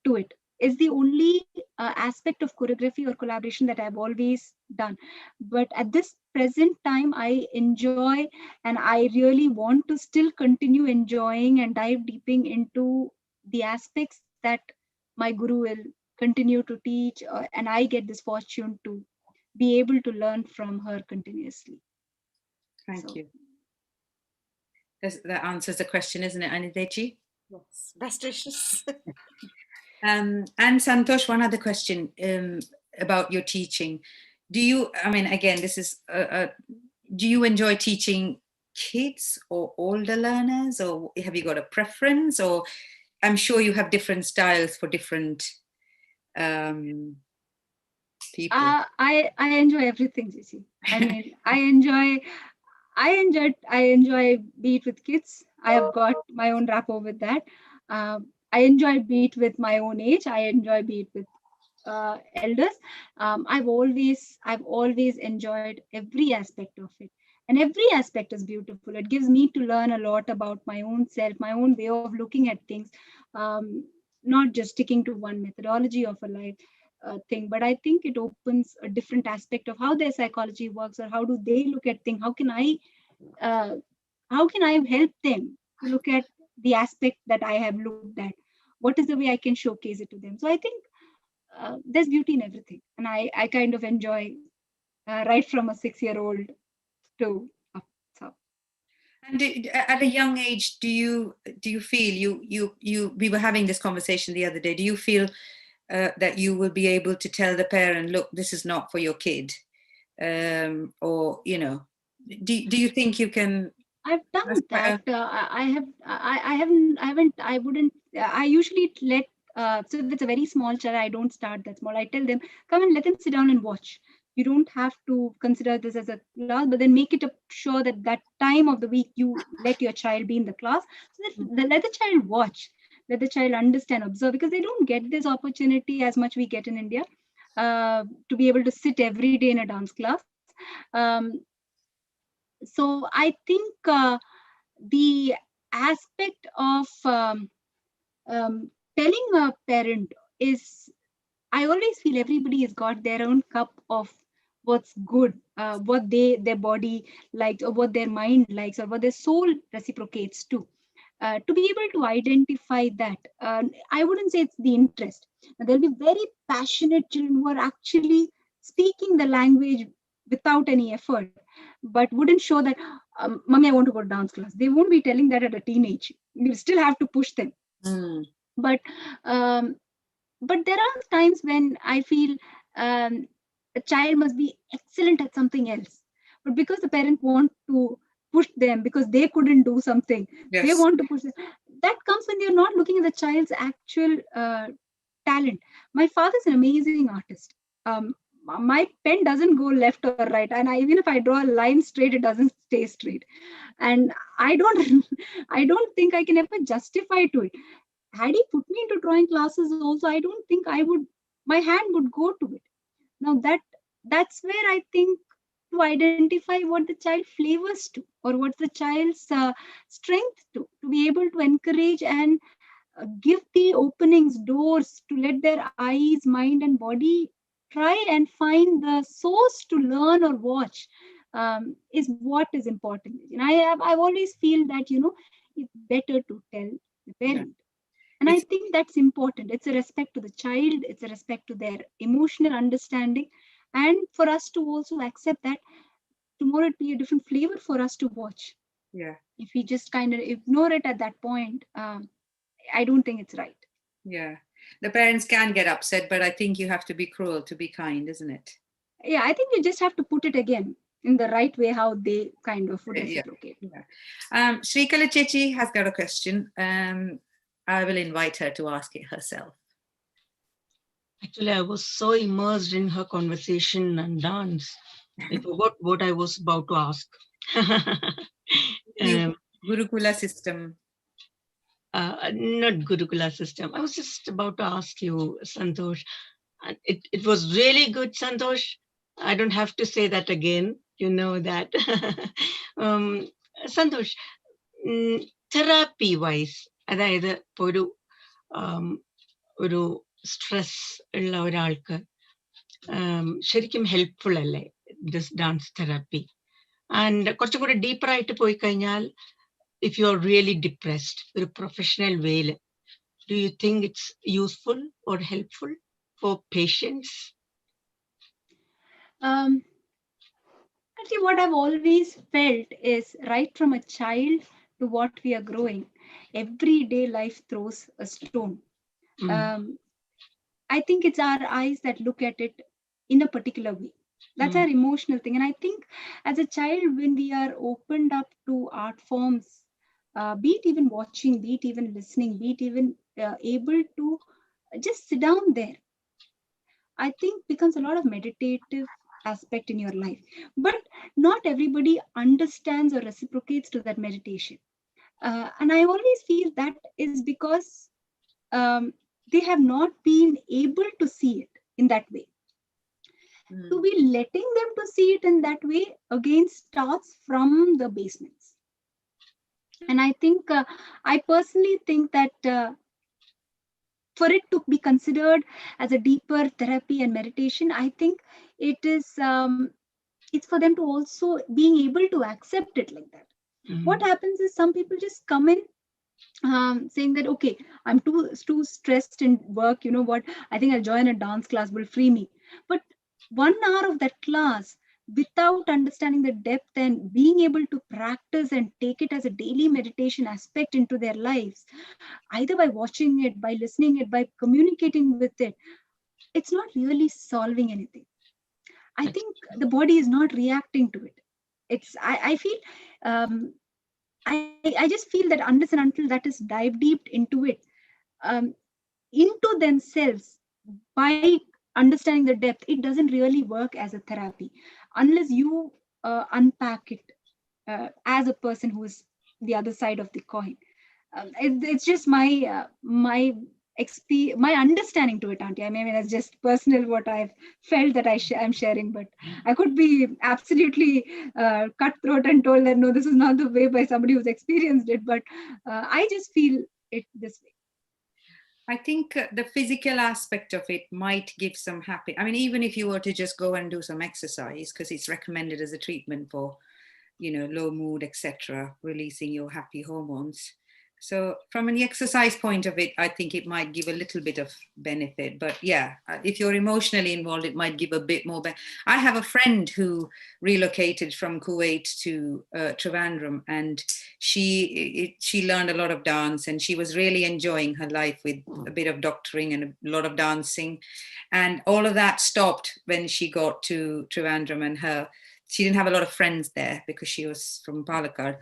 to it is the only aspect of choreography or collaboration that I've always done. But at this present time, I enjoy and I really want to still continue enjoying and dive deeping into the aspects that my guru will continue to teach, and I get this fortune to be able to learn from her continuously. Thank you. That answers the question, isn't it, Anidechi? Yes, best wishes. And Santosh, one other question about your teaching. Do you, I mean, again, this is, do you enjoy teaching kids or older learners, or have you got a preference? Or I'm sure you have different styles for different people. I enjoy everything, Gigi. I mean, I enjoy beat with kids. I have got my own rapport with that. I enjoy beat with my own age. I enjoy beat with elders. I've always enjoyed every aspect of it, and every aspect is beautiful. It gives me to learn a lot about my own self, my own way of looking at things, not just sticking to one methodology of a life thing, but I think it opens a different aspect of how their psychology works, or how do they look at things. How can I help them to look at the aspect that I have looked at? What is the way I can showcase it to them? So I think there's beauty in everything, and I kind of enjoy right from a 6-year-old to up. So. And at a young age, do you feel we were having this conversation the other day, do you feel that you will be able to tell the parent, look, this is not for your kid, or do you think you can? I've done that. I usually let, so if it's a very small child, I don't start that small. I tell them, come and let them sit down and watch. You don't have to consider this as a class, but then make it sure that that time of the week you let your child be in the class, so that let the child watch, let the child understand, observe, because they don't get this opportunity as much we get in India, to be able to sit every day in a dance class. So I think the aspect of telling a parent is, I always feel everybody has got their own cup of what's good, what their body likes, or what their mind likes, or what their soul reciprocates to. To be able to identify that, I wouldn't say it's the interest. There'll be very passionate children who are actually speaking the language without any effort, but wouldn't show that, Mommy, I want to go to dance class. They won't be telling that at a teenage. You still have to push them. But there are times when I feel a child must be excellent at something else, but because the parent want to push them because they couldn't do something, yes, they want to push them. That comes when you're not looking at the child's actual talent. My father's an amazing artist. My pen doesn't go left or right, and even if I draw a line straight, it doesn't stay straight. And I don't think I can ever justify to it. Had he put me into drawing classes also, I don't think my hand would go to it. Now that's where I think, to identify what the child flavors to, or what's the child's strength to be able to encourage and give the openings, doors, to let their eyes, mind, and body try and find the source to learn or watch, is what is important. And I've always feel that, it's better to tell the parent. And I think that's important. It's a respect to the child. It's a respect to their emotional understanding. And for us to also accept that tomorrow it be a different flavor for us to watch. Yeah. If we just kind of ignore it at that point, I don't think it's right. Yeah. The parents can get upset, but I think you have to be cruel to be kind, isn't it? Yeah, I think you just have to put it again in the right way, how they kind of would reciprocate. Yeah. Srikala Chechi has got a question. I will invite her to ask it herself. Actually, I was so immersed in her conversation and dance, I forgot what I was about to ask. New Gurukula system. Not Gurukula system. I was just about to ask you, Santosh. And it was really good, Santosh. I don't have to say that again. You know that. Santosh, therapy wise, അതായത് ഇപ്പോൾ ഒരു stress ഉള്ള ഒരാൾക്ക് ശരിക്കും helpful അല്ലേ this dance therapy? And കുറച്ചും കൂടെ deeper ആയിട്ട് പോയി കഴിഞ്ഞാൽ if you are really depressed, ഒരു പ്രൊഫഷണൽ വേയിൽ, do you think it's useful or helpful for patients? Actually, what I've always felt is right from a child to what we are growing, everyday life throws a stone. I think it's our eyes that look at it in a particular way. That's our emotional thing. And I think as a child, when we are opened up to art forms, be it even watching, be it even listening, be it even able to just sit down there, I think becomes a lot of meditative aspect in your life. But not everybody understands or reciprocates to that meditation. And I always feel that is because they have not been able to see it in that way. To be letting them to see it in that way again starts from the basements. And I think, I personally think that for it to be considered as a deeper therapy and meditation, I think it is, it's for them to also being able to accept it like that. What happens is some people just come in saying that, okay, I'm too stressed in work, you know what, I think I'll join a dance class, will free me. But 1 hour of that class, without understanding the depth and being able to practice and take it as a daily meditation aspect into their lives, either by watching it, by listening it, by communicating with it, it's not really solving anything. I think the body is not reacting to it. It's, I feel, I just feel that unless and until that is dive deep into it, into themselves, by understanding the depth, it doesn't really work as a therapy unless you unpack it as a person who is the other side of the coin. It's just my my understanding to it, Auntie. I mean, that's just personal what I've felt that I'm sharing, but I could be absolutely cutthroat and told that no, this is not the way by somebody who's experienced it, but I just feel it this way. I think the physical aspect of it might give some happy. I mean, even if you were to just go and do some exercise, because it's recommended as a treatment for, you know, low mood, etc., releasing your happy hormones. So from the exercise point of it, I think it might give a little bit of benefit. But yeah, if you're emotionally involved, it might give a bit more. I have a friend who relocated from Kuwait to Trivandrum, and she learned a lot of dance, and she was really enjoying her life with a bit of doctoring and a lot of dancing. And all of that stopped when she got to Trivandrum, and she didn't have a lot of friends there because she was from Palakkad,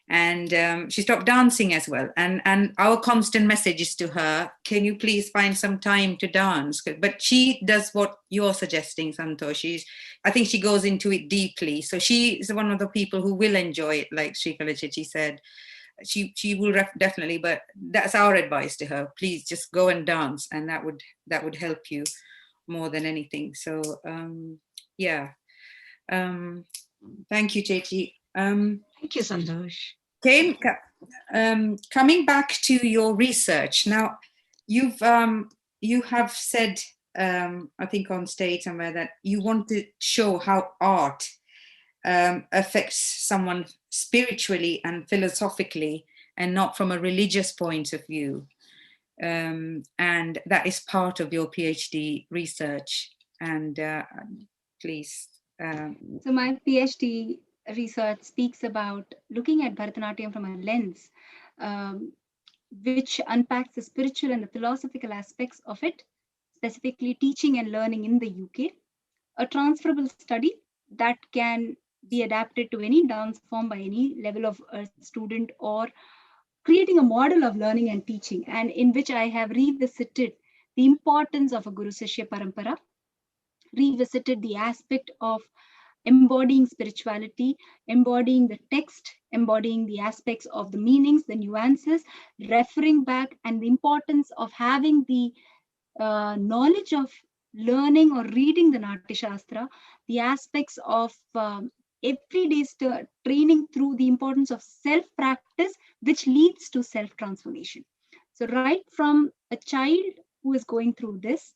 and she stopped dancing as well. And our constant message is to her, can you please find some time to dance? But she does what you're suggesting, Santosh. I think she goes into it deeply. So she is one of the people who will enjoy it, like Srikala Chichi said. She will definitely, but that's our advice to her. Please just go and dance, and that would help you more than anything. So yeah. Thank you, Chechi. Thank you, Santosh. Coming back to your research now, you have said, I think on stage somewhere, that you want to show how art affects someone spiritually and philosophically, and not from a religious point of view. And that is part of your PhD research. And please. So my PhD research speaks about looking at Bharathanatyam from a lens which unpacks the spiritual and the philosophical aspects of it, specifically teaching and learning in the UK, a transferable study that can be adapted to any dance form by any level of student, or creating a model of learning and teaching, and in which I have revisited the importance of a Guru Sishya Parampara, revisited the aspect of embodying spirituality, embodying the text, embodying the aspects of the meanings, the nuances, referring back, and the importance of having the knowledge of learning or reading the Natya Shastra, the aspects of everyday training through the importance of self-practice, which leads to self-transformation. So right from a child who is going through this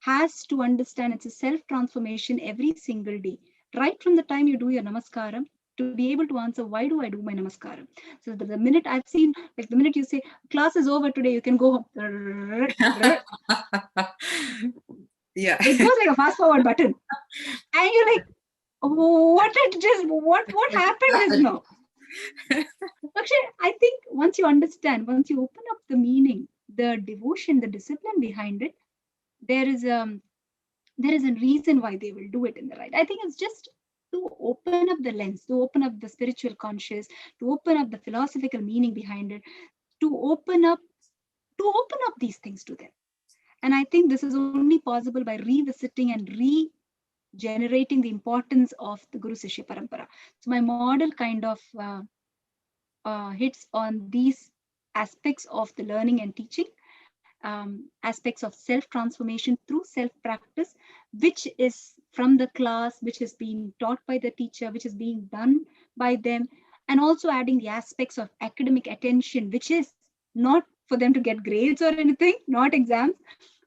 has to understand it's a self-transformation every single day. Right from the time you do your namaskaram, to be able to answer, why do I do my namaskaram? So the minute I've seen, like the minute you say, class is over today, you can go home. Yeah. It goes like a fast forward button. And you're like, what happened just now? Actually, I think once you understand, once you open up the meaning, the devotion, the discipline behind it, there is a reason why they will do it in the right. I think it's just to open up the lens, to open up the spiritual conscious, to open up the philosophical meaning behind it, to open up these things to them. And I think this is only possible by revisiting and regenerating the importance of the Guru Sishya Parampara. So my model kind of hits on these aspects of the learning and teaching, aspects of self-transformation through self-practice, which is from the class, which is being taught by the teacher, which is being done by them, and also adding the aspects of academic attention, which is not for them to get grades or anything, not exams,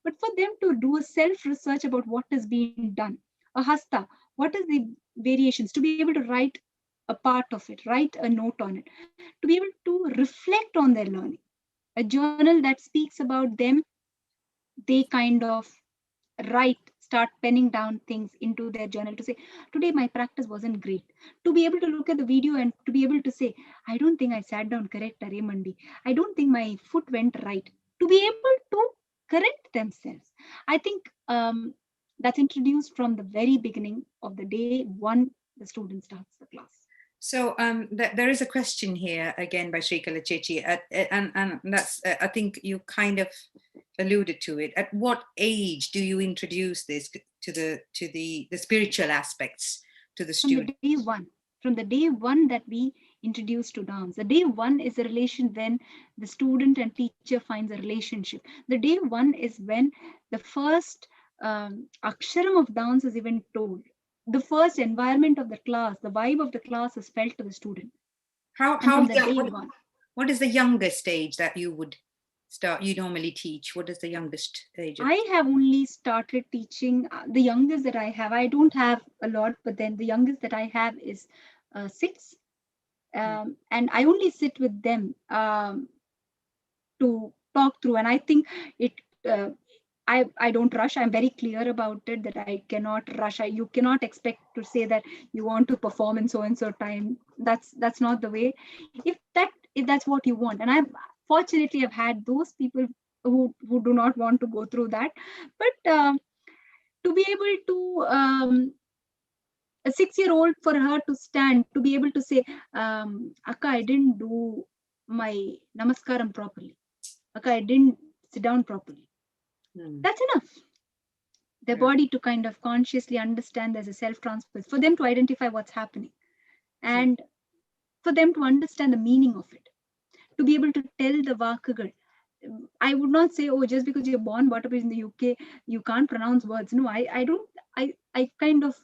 but for them to do a self-research about what is being done. A hasta, what is the variations, to be able to write a part of it, write a note on it, to be able to reflect on their learning. A journal that speaks about them, they kind of start penning down things into their journal to say, today my practice wasn't great. To be able to look at the video and to be able to say, I don't think I sat down correct, Are Mandi. I don't think my foot went right. To be able to correct themselves. I think that's introduced from the very beginning of the day one the student starts the class. So there is a question here again by Srikala Chechi, and that's I think you kind of alluded to it. At what age do you introduce this to the spiritual aspects to the student? From the day one that we introduce to dance. The day one is a relation when the student and teacher finds a relationship. The day one is when the first aksharam of dance is even told. The first environment of the class, the vibe of the class is felt to the student. What is the youngest age that you would start? You normally teach. What is the youngest age? I have only started teaching. The youngest that I have, I don't have a lot, but then the youngest that I have is 6. And I only sit with them to talk through. And I think it. I don't rush. I'm very clear about it that I cannot rush. You cannot expect to say that you want to perform in so and so time. That's not the way. If that's what you want, and Fortunately I've had those people who do not want to go through that. But to be able to a 6-year-old, for her to stand, to be able to say, Akka, I didn't do my namaskaram properly. Akka, I didn't sit down properly. That's enough. Their body to kind of consciously understand there's a self-transfer, for them to identify what's happening, and for them to understand the meaning of it, to be able to tell the vakagal. I would not say, oh, just because you're born brought up in the UK, you can't pronounce words. No, I don't. I kind of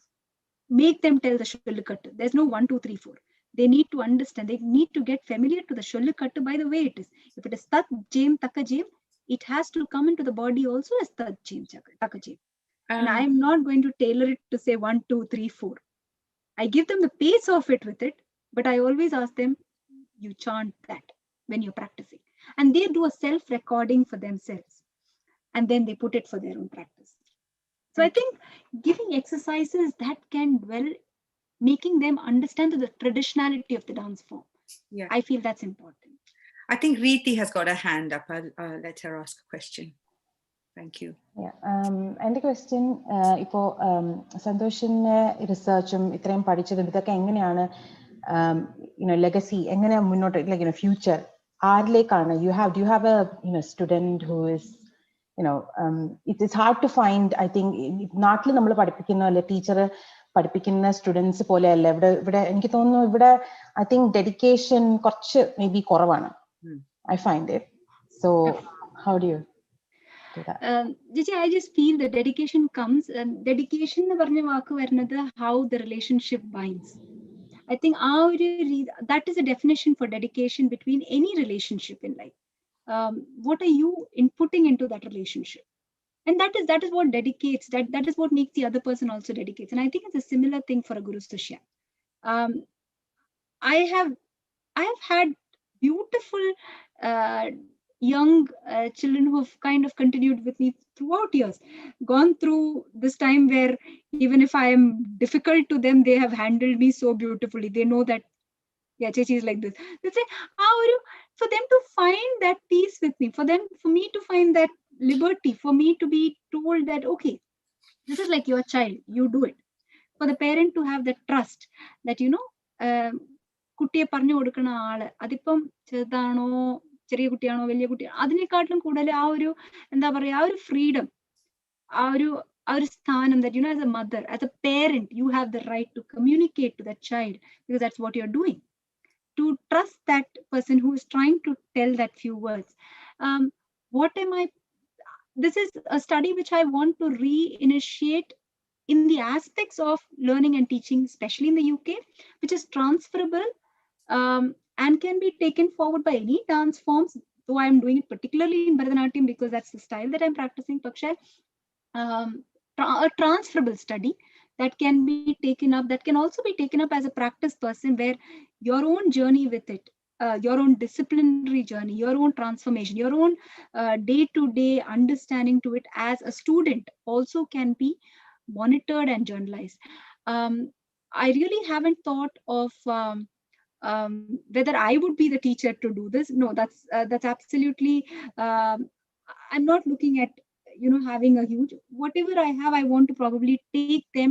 make them tell the shollikattu. There's no 1, 2, 3, 4. They need to understand. They need to get familiar to the shollikattu by the way it is. If it is tat jem taka jem, it has to come into the body also as tat jem taka jem. And I'm not going to tailor it to say 1, 2, 3, 4. I give them the pace of it with it, but I always ask them, you chant that when you're practicing. And they do a self-recording for themselves. And then they put it for their own practice. So I think giving exercises that can making them understand the traditionality of the dance form. Yeah, I feel that's important. I think Reeti has got a hand up. I'll let her ask a question. Thank you. Yeah. And the question, ipo Santoshinne researchum itrayum padichadum idokke enganeyanu legacy engane munnottu like future aarilekkana do you have a student who is it's hard to find, I think, നാട്ടിൽ നമ്മൾ പഠിപ്പിക്കുന്ന അല്ലെ teacher പഠിപ്പിക്കുന്ന students പോലെയല്ല ഇവിടെ എനിക്ക് തോന്നുന്നു ഇവിടെ I think dedication കുറച്ച് maybe കുറവാണ്. I find it. So how do you do that? Gigi, I just feel the dedication comes, dedication എന്ന് പറഞ്ഞ വാക്ക് വരുന്നത് how the relationship binds. I think that is a definition for dedication between any relationship in life. What are you inputting into that relationship? And that is what dedicates, that is what makes the other person also dedicates. And I think it's a similar thing for a Guru Shishya. I have had beautiful young children who have kind of continued with me throughout years, gone through this time where even if I am difficult to them, they have handled me so beautifully. They know that, yeah, Chechi is like this. They say, how are you? For them to find that peace with me, for me to find that liberty, for me to be told that, okay, this is like your child, you do it. For the parent to have that trust that, കുട്ടിയെ പറഞ്ഞു കൊടുക്കുന്ന ആള് അതിപ്പം ചെറുതാണോ ചെറിയ കുട്ടിയാണോ വലിയ കുട്ടിയാണോ അതിനെക്കാട്ടിലും കൂടുതൽ ആ ഒരു എന്താ പറയാ ആ ഒരു ഫ്രീഡം ആ ഒരു സ്ഥാനം that as a mother, as a parent, you have the right to communicate to that child because that's what you're doing, to trust that person who is trying to tell that few words. This is a study which I want to reinitiate in the aspects of learning and teaching, especially in the UK, which is transferable and can be taken forward by any dance forms, though I'm doing it particularly in Bharathanatyam because that's the style that I'm practicing. Paksha, a transferable study that can be taken up, that can also be taken up as a practice person, where your own journey with it, your own disciplinary journey, your own transformation, your own day-to-day understanding to it as a student also can be monitored and journalized. I really haven't thought of whether I would be the teacher to do this. No, that's absolutely. I'm not looking at having a huge, whatever I have, I want to probably take them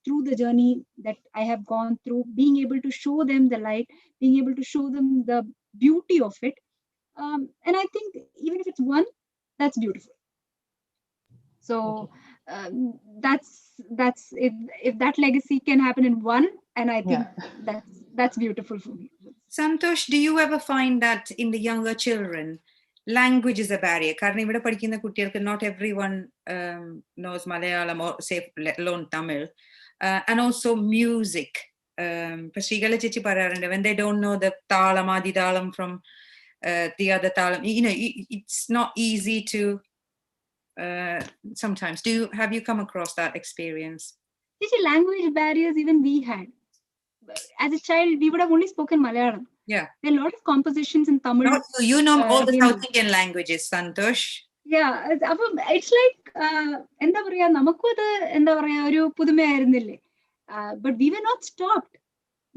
through the journey that I have gone through, being able to show them the light, being able to show them the beauty of it. And I think even if it's one, that's beautiful. So that's if that legacy can happen in one, and I think that's beautiful for me. Santosh, do you ever find that in the younger children, language is a barrier? കാരണം ഇവിടെ പഠിക്കുന്ന കുട്ടികൾക്ക് not everyone knows Malayalam or say let alone Tamil, and also music. ഇപ്പൊ ശ്രീകല ചേച്ചി പറയാറുണ്ട് when they don't know the താളം ആദി താളം from the other താളം, it's not easy to sometimes. Have you come across that experience? Language barriers even we had. As a child, we would have only spoken Malayalam. Yeah. There are a lot of compositions in Tamil. You know all the South Indian languages, Santosh. Yeah, it's like എന്താ പറയാ നമുക്കും അത് എന്താ പറയാ ഒരു പുതുമയായിരുന്നില്ലേ. But we were not stopped.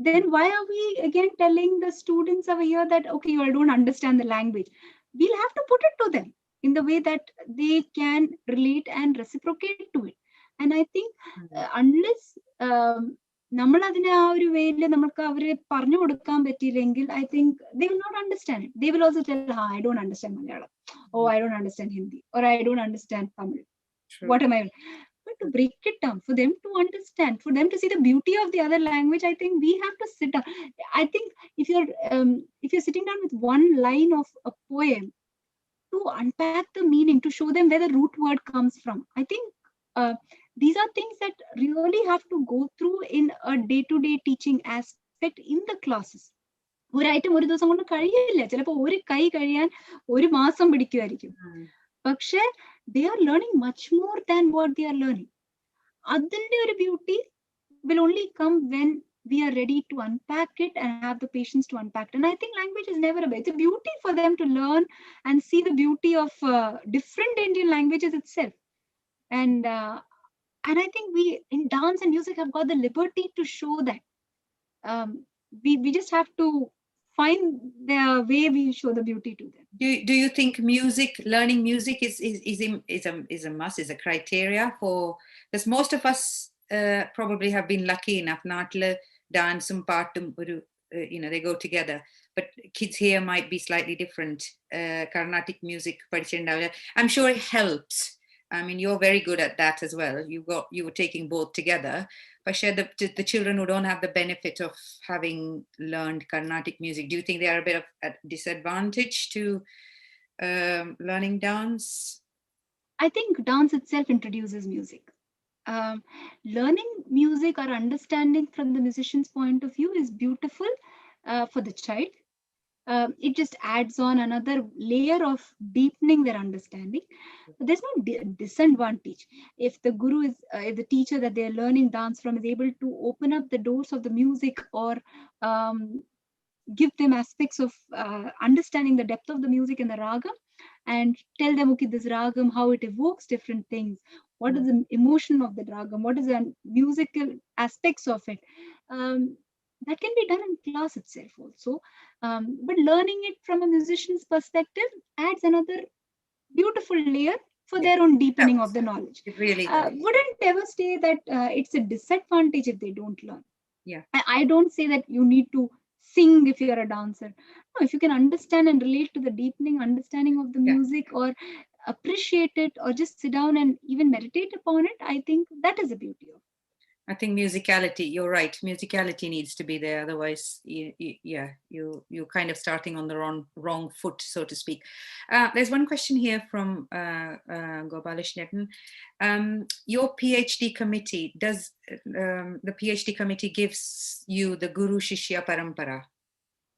Then why are we again telling the students over here that okay, you don't understand the language? We'll have to put it to them in the way that they can relate and reciprocate to it. And I think unless നമ്മൾ അതിനെ ആ ഒരു വേയിൽ നമുക്ക് അവരെ പറഞ്ഞു കൊടുക്കാൻ പറ്റിയില്ലെങ്കിൽ I think they will not understand it. They will also tell, I don't understand Malayalam. Oh, I don't understand Hindi. Or I don't understand Tamil. True. What am I? But to break it down, for them to understand, for them to see the beauty of the other language, I think we have to sit down. I think if you're sitting down with one line of a poem, to unpack the meaning, to show them where the root word comes from, I think these are things that really have to go through in a day-to-day teaching aspect in the classes. ഒരു item ഒരു ദിവസം കൊണ്ട് കഴിയില്ല, ചിലപ്പോൾ ഒരു കൈ കഴിയാൻ ഒരു മാസം പിടിക്കുമായിരിക്കും. പക്ഷെ they are learning much more than what they are learning. അതിന്റെ ഒരു beauty will only come when we are ready to unpack it and have the patience to unpack it. And I think language is never it's a beauty for them to learn and see the beauty of different Indian languages itself. And I think we in dance and music have got the liberty to show that. We just have to find the way we show the beauty to them. Do you think learning music is a must, is a criteria for, because most of us probably have been lucky enough, naatla dance and paatum they go together. but kids here might be slightly different. Carnatic music, I'm sure it helps. I mean, you're very good at that as well. You were taking both together. But share the children who don't have the benefit of having learned Carnatic music, do you think they are a bit of a disadvantage to learning dance? I think dance itself introduces music. Learning music or understanding from the musician's point of view is beautiful for the child. It just adds on another layer of deepening their understanding. But there's no disadvantage. If the guru is, if the teacher that they're learning dance from is able to open up the doors of the music or give them aspects of understanding the depth of the music and the ragam, and tell them, okay, this ragam, how it evokes different things. What is the emotion of the ragam? What is the musical aspects of it? That can be done in class itself also. But learning it from a musician's perspective adds another beautiful layer for their own deepening of the knowledge. It really wouldn't ever say that it's a disadvantage if they don't learn. Yeah. I don't say that you need to sing if you're a dancer. No, if you can understand and relate to the deepening understanding of the music or appreciate it or just sit down and even meditate upon it, I think that is the beauty of it. I think musicality, you're right, musicality needs to be there. Otherwise, you're kind of starting on the wrong foot, so to speak. There's one question here from Gopalish Netan. Your PhD committee, does the PhD committee gives you the Guru Shishya Parampara?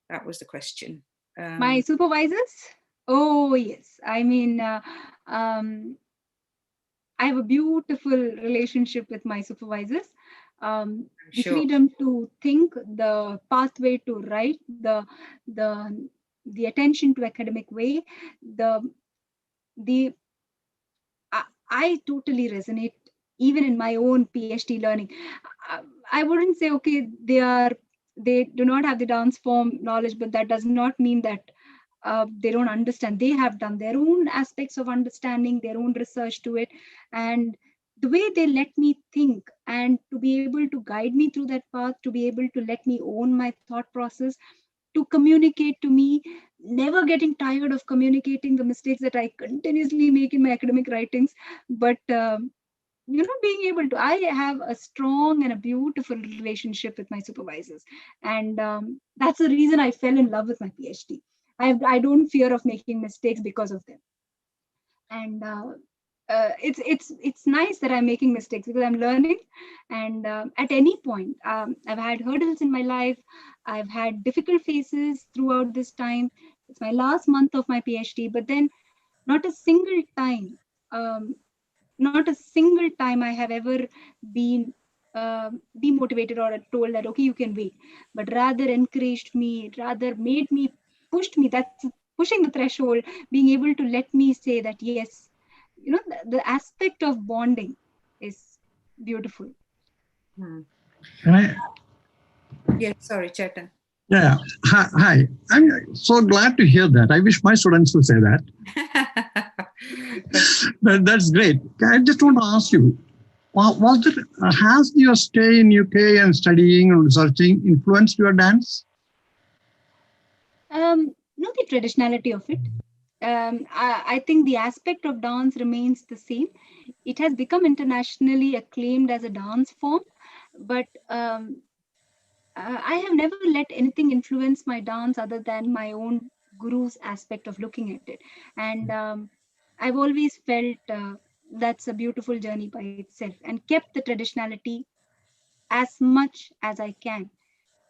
That was the question. My supervisors? Oh, yes. I mean, I have a beautiful relationship with my supervisors. The freedom to think, the pathway to write, the attention to academic way, I totally resonate even in my own PhD learning. I wouldn't say, okay, they do not have the dance form knowledge, but that does not mean that they don't understand. They have done their own aspects of understanding, their own research to it. And the way they let me think and to be able to guide me through that path, to be able to let me own my thought process, to communicate to me, never getting tired of communicating the mistakes that I continuously make in my academic writings, but being able to, I have a strong and a beautiful relationship with my supervisors. And that's the reason I fell in love with my PhD. I don't fear of making mistakes because of them. And it's nice that I'm making mistakes because I'm learning. And at any point, I've had hurdles in my life. I've had difficult phases throughout this time. It's my last month of my PhD, but then not a single time I have ever been demotivated or told that, okay, you can wait, but rather encouraged me, rather made me, pushed me. That's pushing the threshold, being able to let me say that, yes, the aspect of bonding is beautiful. Can I? Yes, sorry, Chetan. Yeah, hi. I'm so glad to hear that. I wish my students would say that. That's great. I just want to ask you, has your stay in UK and studying and researching influenced your dance? Not the traditionality of it. I think the aspect of dance remains the same. It has become internationally acclaimed as a dance form, but I have never let anything influence my dance other than my own guru's aspect of looking at it. And I've always felt that's a beautiful journey by itself, and kept the traditionality as much as I can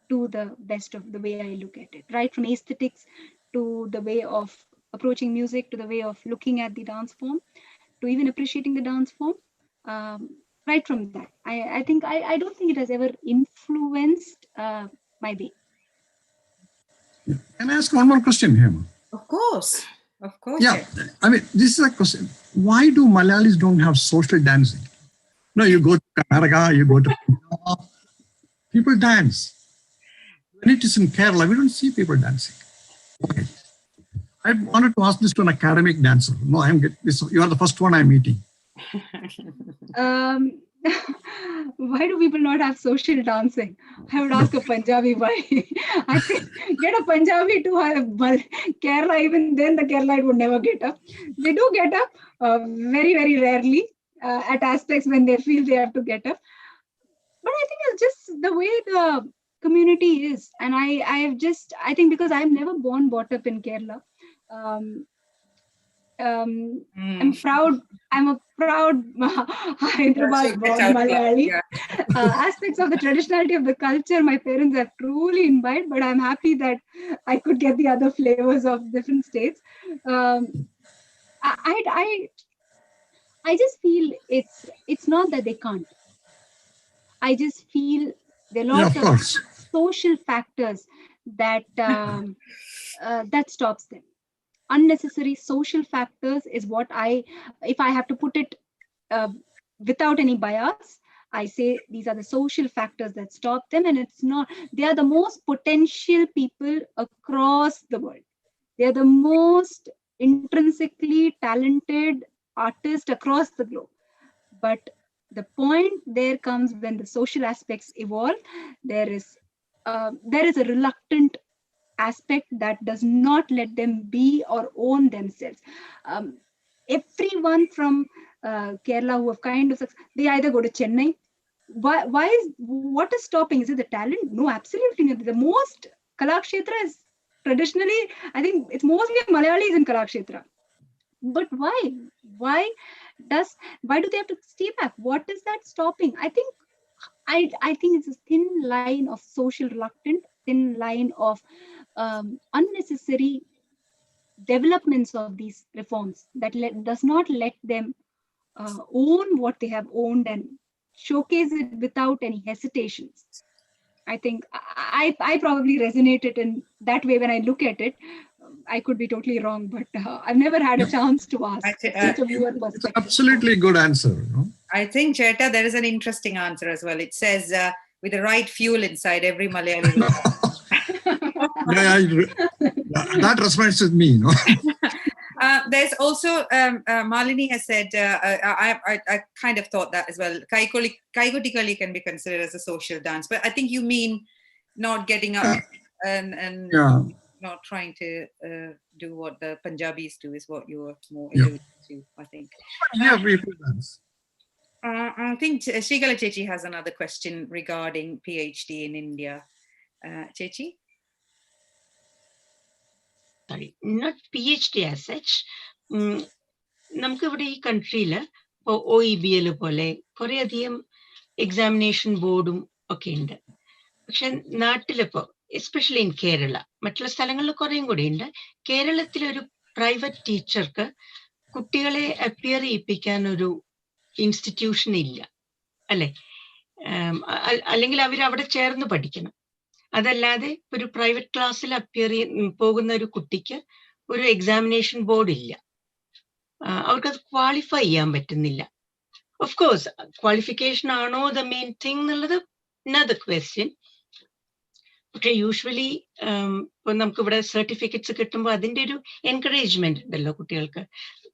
to the best of the way I look at it, right from aesthetics to the way of approaching music, to the way of looking at the dance form, to even appreciating the dance form. Right from that, I think I don't think it has ever influenced my way. Can I ask one more question, Hema? Of course. Yeah, I mean, this is a question. Why do Malayalis don't have social dancing? No, you go to Karnataka, you go to Punjab, people dance. When it is in Kerala, we don't see people dancing. Okay. I wanted to ask this to an academic dancer. No, you are the first one I'm meeting. why do people not have social dancing? I would ask a Punjabi why. I think get a Punjabi to have Kerala, even then the Keralite would never get up. They do get up very, very rarely at aspects when they feel they have to get up. But I think it's just the way the community is. And I think because I'm never brought up in Kerala, I'm a proud Hyderabad born Malayali. Aspects of the traditionality of the culture my parents have truly imbibed, but I'm happy that I could get the other flavors of different states. I just feel it's not that they can't. I just feel there are lots of social factors that that stops them. Unnecessary social factors is what if I have to put it without any bias, I say these are the social factors that stop them, and it's not, they are the most potential people across the world. They are the most intrinsically talented artists across the globe. But the point there comes when the social aspects evolve, there is a reluctant aspect that does not let them be or own themselves. Everyone from Kerala who have kind of, they either go to Chennai. What is stopping? Is it the talent? No, absolutely not. The most Kalakshetra is traditionally, I think it's mostly Malayalis in Kalakshetra. But why? Why do they have to stay back? What is that stopping? I think it's a thin line of social reluctance, thin line of unnecessary developments of these reforms that does not let them own what they have owned and showcase it without any hesitations. I think I probably resonated in that way when I look at it. I could be totally wrong, but I've never had a chance to ask. Just a viewer perspective. Absolutely good answer. No? I think, Cheta, there is an interesting answer as well. It says, with the right fuel inside, every Malayali will. That resonates with me. No? There's also, Malini has said, I kind of thought that as well. Kaikotikali can be considered as a social dance, but I think you mean not getting up and not trying to do what the Punjabis do is what you were more alluding to, I think. Yeah, we dance. I think Srigala Chechi has another question regarding PhD in India. Chechi? Sorry, not PhD as such. നമുക്ക് ഇവിടെ ഈ കൺട്രിയില് ഇപ്പോൾ OEBL പോലെ കുറേയധികം examination ബോർഡും ഒക്കെ ഉണ്ട്. പക്ഷെ നാട്ടിലിപ്പോ എസ്പെഷ്യലി ഇൻ കേരള, മറ്റുള്ള സ്ഥലങ്ങളിൽ കുറേയും കൂടി ഉണ്ട്. കേരളത്തിലൊരു പ്രൈവറ്റ് ടീച്ചർക്ക് കുട്ടികളെ അപ്പിയർ ചെയ്യിപ്പിക്കാൻ ഒരു ഇൻസ്റ്റിറ്റ്യൂഷൻ ഇല്ല, അല്ലെ? അല്ലെങ്കിൽ അവർ അവിടെ ചേർന്ന് പഠിക്കണം. അതല്ലാതെ ഒരു പ്രൈവറ്റ് ക്ലാസ്സിൽ അപ്പിയർ പോകുന്ന ഒരു കുട്ടിക്ക് ഒരു എക്സാമിനേഷൻ ബോർഡ് ഇല്ല. അവർക്കത് ക്വാളിഫൈ ചെയ്യാൻ പറ്റുന്നില്ല. ഓഫ് കോഴ്സ് ക്വാളിഫിക്കേഷൻ ആണോ ദ മെയിൻ തിങ് എന്നുള്ളത് another question. പക്ഷെ യൂഷ്വലി ഇപ്പൊ നമുക്ക് ഇവിടെ സർട്ടിഫിക്കറ്റ്സ് കിട്ടുമ്പോൾ അതിന്റെ ഒരു എൻകറേജ്മെന്റ് ഉണ്ടല്ലോ കുട്ടികൾക്ക്.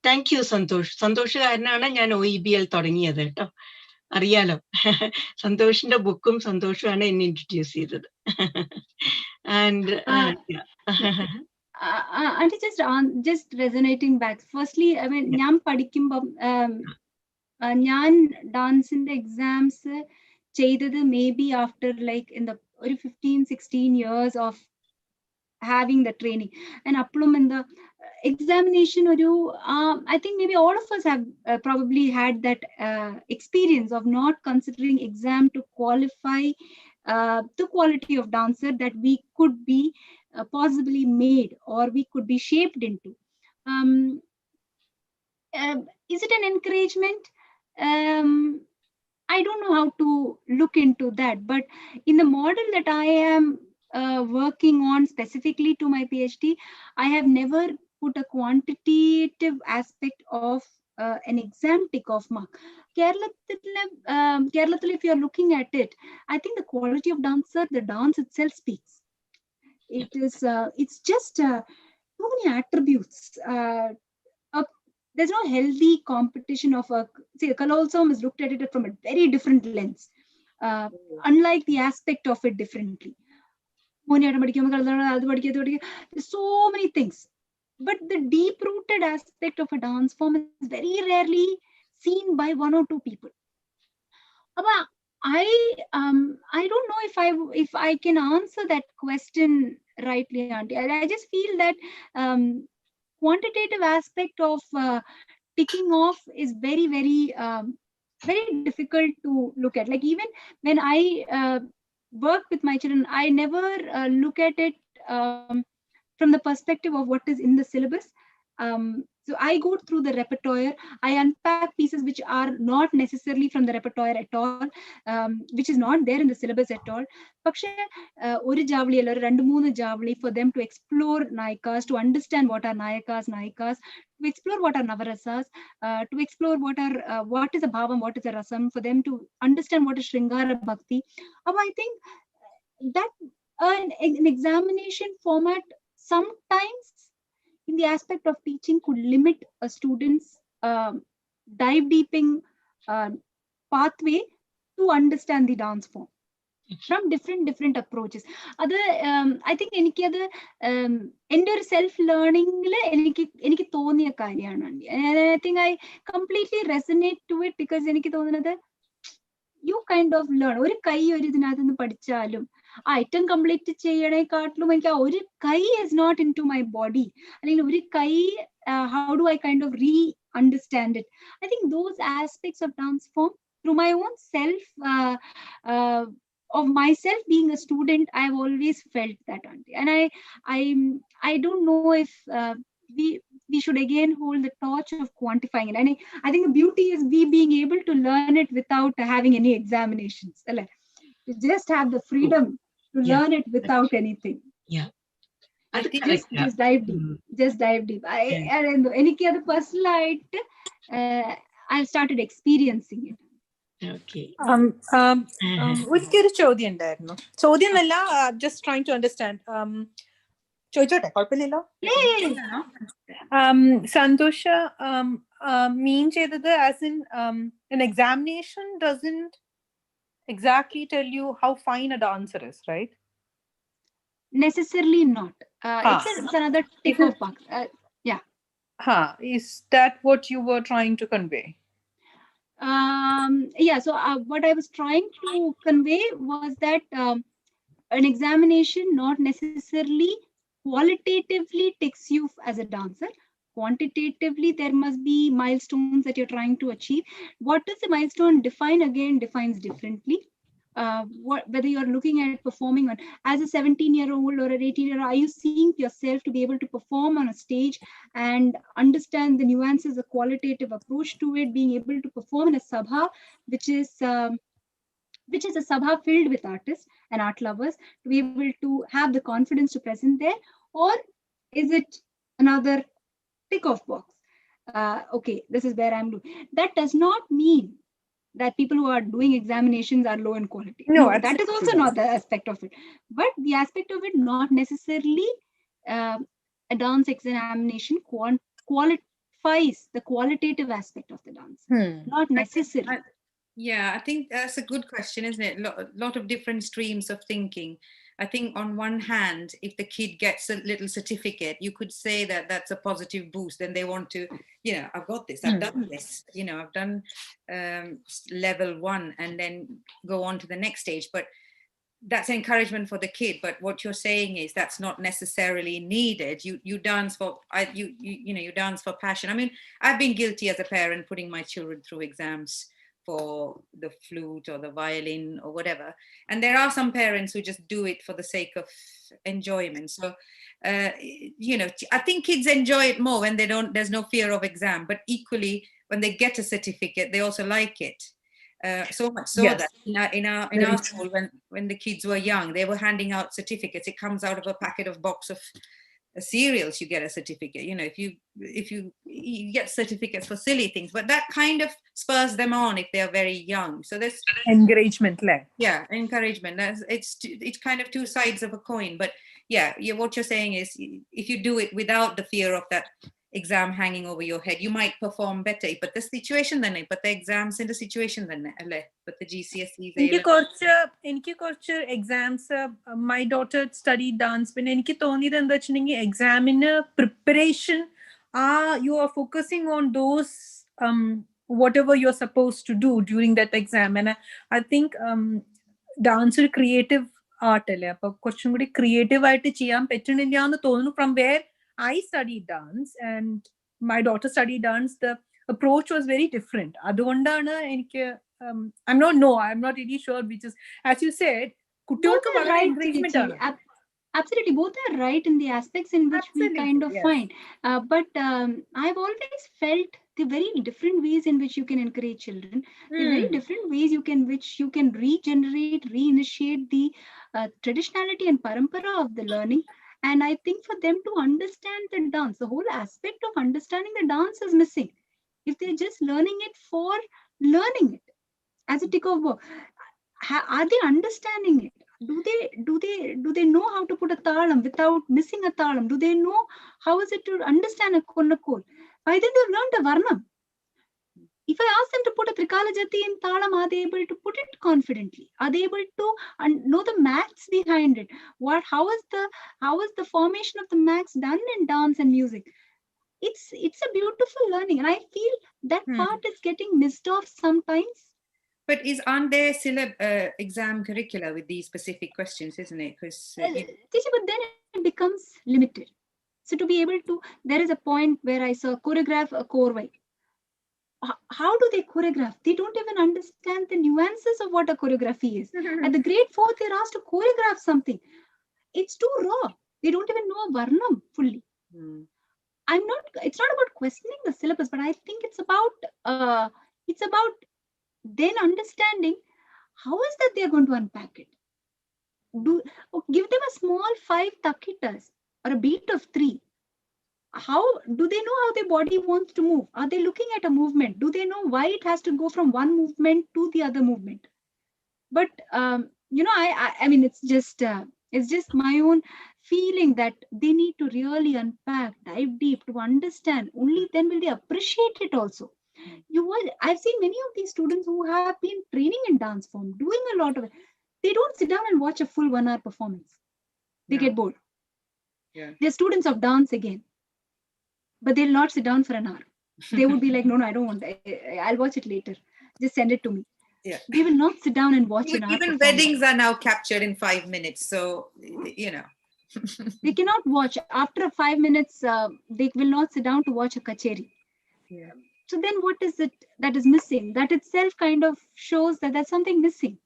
Thank you Santosh. സന്തോഷ് കാരനാണ് ഞാൻ OEBL തുടങ്ങിയത് കേട്ടോ. അറിയാലോ, സന്തോഷിന്റെ ബുക്കും സന്തോഷമാണ് എന്നെ ഇൻട്രൊഡ്യൂസ് ചെയ്തത്. And just resonating back. Firstly, I mean, ഞാൻ പഠിക്കുമ്പം ഞാൻ ഡാൻസിന്റെ എക്സാംസ് ചെയ്തത് maybe after like in the 15-16 years of having the training, and appalum in the examination I think maybe all of us have probably had that experience of not considering exam to qualify the quality of dancer that we could be possibly made or we could be shaped into. Is it an encouragement? I don't know how to look into that, but in the model that I am working on specifically to my PhD, I have never put a quantitative aspect of an exam tick-off mark. Kerala, if you're looking at it, I think the quality of dancer, the dance itself speaks. It is, it's just too many attributes. There's no healthy competition of see, Kalolsam is looked at it from a very different lens. unlike the aspect of it differently. There's so many things. But the deep-rooted aspect of a dance form is very rarely seen by one or two people. I don't know if I can answer that question rightly, Auntie. I just feel that quantitative aspect of ticking off is very, very, very difficult to look at. Like even when I work with my children, I never look at it from the perspective of what is in the syllabus. So I go through the repertoire, I unpack pieces which are not necessarily from the repertoire at all, which is not there in the syllabus at all. പക്ഷേ ഒരു ജാവളി അല്ല ഒരു 2-3 ജാവളി for them to explore nayikas, to understand what are nayikas, to explore what are navarasas, to explore what is a bhavam, what is a rasam, for them to understand what is Shringara Bhakti. I think that an examination format sometimes in the aspect of teaching could limit a student's dive deeping pathway to understand the dance form from different approaches. I think എനിക്ക് അത് എൻ്റെ ഒരു self ലേണിംഗിൽ എനിക്ക് തോന്നിയ കാര്യമാണ്. I think I completely resonate to it because എനിക്ക് തോന്നുന്നത് you kind of learn. ഒരു കൈ ഒരു ഇതിനകത്ത് നിന്ന് പഠിച്ചാലും ആ ഐറ്റം കംപ്ലീറ്റ് ചെയ്യണേക്കാട്ടിലും എനിക്ക് ആ ഒരു കൈ is not into my body. അല്ലെങ്കിൽ ഒരു കൈ how do I kind of re-understand it? I think those aspects of dance form through my own self, of myself being a student, I've always felt that, Auntie. And I don't know if we should again hold the torch of quantifying it. And I think the beauty is we being able to learn it without having any examinations. To just have the freedom to learn it without anything. Yeah. Just dive deep. Just dive deep. എനിക്ക് അത് പേഴ്സണലായിട്ട് I started experiencing it. ഒരിക്കലൊരു ചോദ്യം ഉണ്ടായിരുന്നു. ചോദ്യം എന്നല്ല, just trying to understand. ചോദിച്ചോട്ടെ? കുഴപ്പമില്ലല്ലോ. സന്തോഷ് മീൻ ചെയ്തത് as in an examination doesn't exactly tell you how fine a dancer is, right? Necessarily not. It's another tick of box. Yeah. Is that what you were trying to convey? Yeah, so what I was trying to convey was that an examination not necessarily qualitatively ticks you as a dancer. Quantitatively, there must be milestones that you're trying to achieve. What does the milestone define? Again, defines differently. Whether you're looking at performing on as a 17-year-old or an 18-year-old, are you seeing yourself to be able to perform on a stage and understand the nuances, the qualitative approach to it, being able to perform in a sabha, which is a sabha filled with artists and art lovers, to be able to have the confidence to present there? Or is it another tick off box? Okay, this is where I'm doing. That does not mean that people who are doing examinations are low in quality. No, that is also not the aspect of it. But the aspect of it, not necessarily a dance examination qualifies the qualitative aspect of the dance. Not necessarily. Yeah, I think that's a good question, isn't it? Lot of different streams of thinking. I think on one hand, if the kid gets a little certificate, you could say that that's a positive boost. Then they want to, I've got this, I've done this, I've done level 1 and then go on to the next stage. But that's encouragement for the kid. But what you're saying is that's not necessarily needed. You dance for, you dance for passion. I mean, I've been guilty as a parent putting my children through exams for the flute or the violin or whatever, and there are some parents who just do it for the sake of enjoyment. So I think kids enjoy it more when there's no fear of exam, but equally when they get a certificate they also like it. So much so that in our school, when the kids were young, they were handing out certificates. It comes out of a packet of box of cereals, you get a certificate. If you get certificates for silly things, but that kind of spurs them on if they are very young. So there's encouragement. Encouragement. It's kind of two sides of a coin. But what you're saying is, if you do it without the fear of that exam hanging over your head, you might perform better. But the situation then, but the exams in the situation then, but the GCSEs. എനിക്ക് കുറച്ച് exams my daughter study dance പിന്നെ എനിക്ക് തോന്നിയത് എന്താ വെച്ചിട്ടുണ്ടെങ്കിൽ എക്സാമിന് preparation you are focusing on those whatever you're supposed to do during that exam, and I think dance ഒരു creative art അല്ലേ, അപ്പൊ കുറച്ചും കൂടി ക്രിയേറ്റീവ് ആയിട്ട് ചെയ്യാൻ പറ്റണില്ല എന്ന് തോന്നുന്നു. From where I studied dance and my daughter studied dance, the approach was very different. അതുകൊണ്ടാണ് എനിക്ക് I'm not really sure, which is, as you said, കുട്ടികൾക്ക് വളരെ encouragement ആണ്. Absolutely, both are right in the aspects in which we kind of find. But I've always felt the very different ways in which you can encourage children, the very different ways which you can regenerate, reinitiate the traditionality and parampara of the learning. And I think for them to understand the dance, the whole aspect of understanding the dance is missing. If they're just learning it for learning it as a tick of box, are they understanding it? Do they know how to put a talam without missing a talam? Do they know how is it to understand a konnakol? By then they've learned a varnam. If I ask them to put a trikala jati in talam, are they able to put it confidently? Are they able to know the maths behind it? How is the formation of the maths done in dance and music? It's a beautiful learning, and I feel that part is getting missed off sometimes. But aren't there still exam curricula with these specific questions, isn't it? Because but then it becomes limited. So to be able to, there is a point where I saw choreograph a korvai. How do they choreograph? They don't even understand the nuances of what a choreography is. At the grade 4, they're asked to choreograph something. It's too raw. They don't even know a varnam fully. It's not about questioning the syllabus, but I think it's about then understanding how is that they're going to unpack it. Give them a small 5 takitas or a beat of 3. How do they know how their body wants to move? Are they looking at a movement? Do they know why it has to go from one movement to the other movement? But I mean, it's just my own feeling that they need to really unpack, dive deep to understand. Only then will they appreciate it also. I've seen many of these students who have been training in dance form, doing a lot of it. They don't sit down and watch a full 1 hour performance. They get bored. They're students of dance again, but they'll not sit down for an hour. They would be like, no, I don't want that. I'll watch it later. Just send it to me. They will not sit down and watch an hour. Even weddings are now captured in 5 minutes. So, they cannot watch. After 5 minutes, they will not sit down to watch a kacheri. So then what is it that is missing? That itself kind of shows that there's something missing.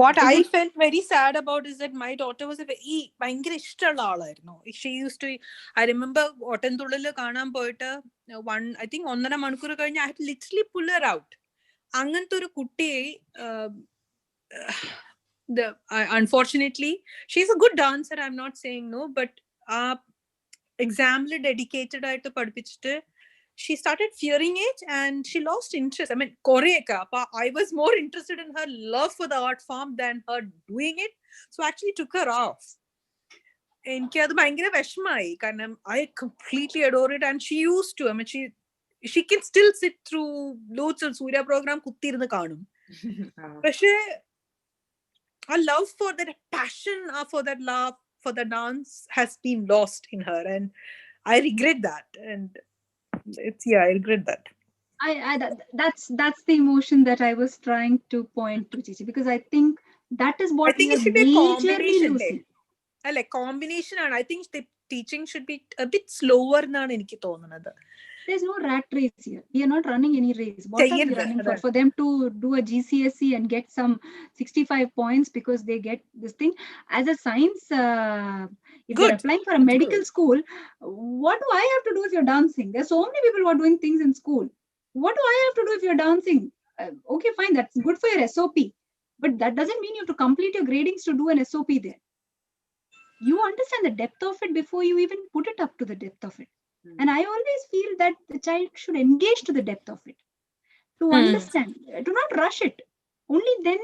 What I felt very sad about is that my daughter was a very ഭയങ്കര ഇഷ്ടമുള്ള ആളായിരുന്നു. She used to, I remember ഓട്ടൻതുള്ളില് കാണാൻ പോയിട്ട് I think 1.5 മണിക്കൂർ കഴിഞ്ഞ് I had literally pull her out. അങ്ങനത്തെ ഒരു കുട്ടിയെ unfortunately, she's a good dancer, I'm not saying no, but examly dedicated ആയിട്ട് പഠിപ്പിച്ചിട്ട് she started fearing it and she lost interest. I mean, I was more interested in her love for the art form than her doing it. So I actually took her off. എനിക്ക് അത് ഭയങ്കര വിഷമായി, കാരണം I completely adore it, and she used to. I mean, she can still sit through loads of Surya program കുത്തിയിരുന്ന് കാണും. പക്ഷേ a love for that, passion for that love for the dance has been lost in her, and I regret that. And I regret that. That's the emotion that I was trying to point to, Chichi, because I think that is what I think it should be a combination. Like combination, and I think the teaching should be a bit slower എന്നാണ് എനിക്ക് തോന്നുന്നത്. There's no rat race here. We are not running any race. What are we running for? For them to do a GCSE and get some 65 points because they get this thing. As a science, if you're applying for a medical school, what do I have to do if you're dancing? There's so many people who are doing things in school. What do I have to do if you're dancing? Okay, fine. That's good for your SOP. But that doesn't mean you have to complete your gradings to do an SOP there. You understand the depth of it before you even put it up to the depth of it. And I always feel that the child should engage to the depth of it, to understand, do not rush it. Only then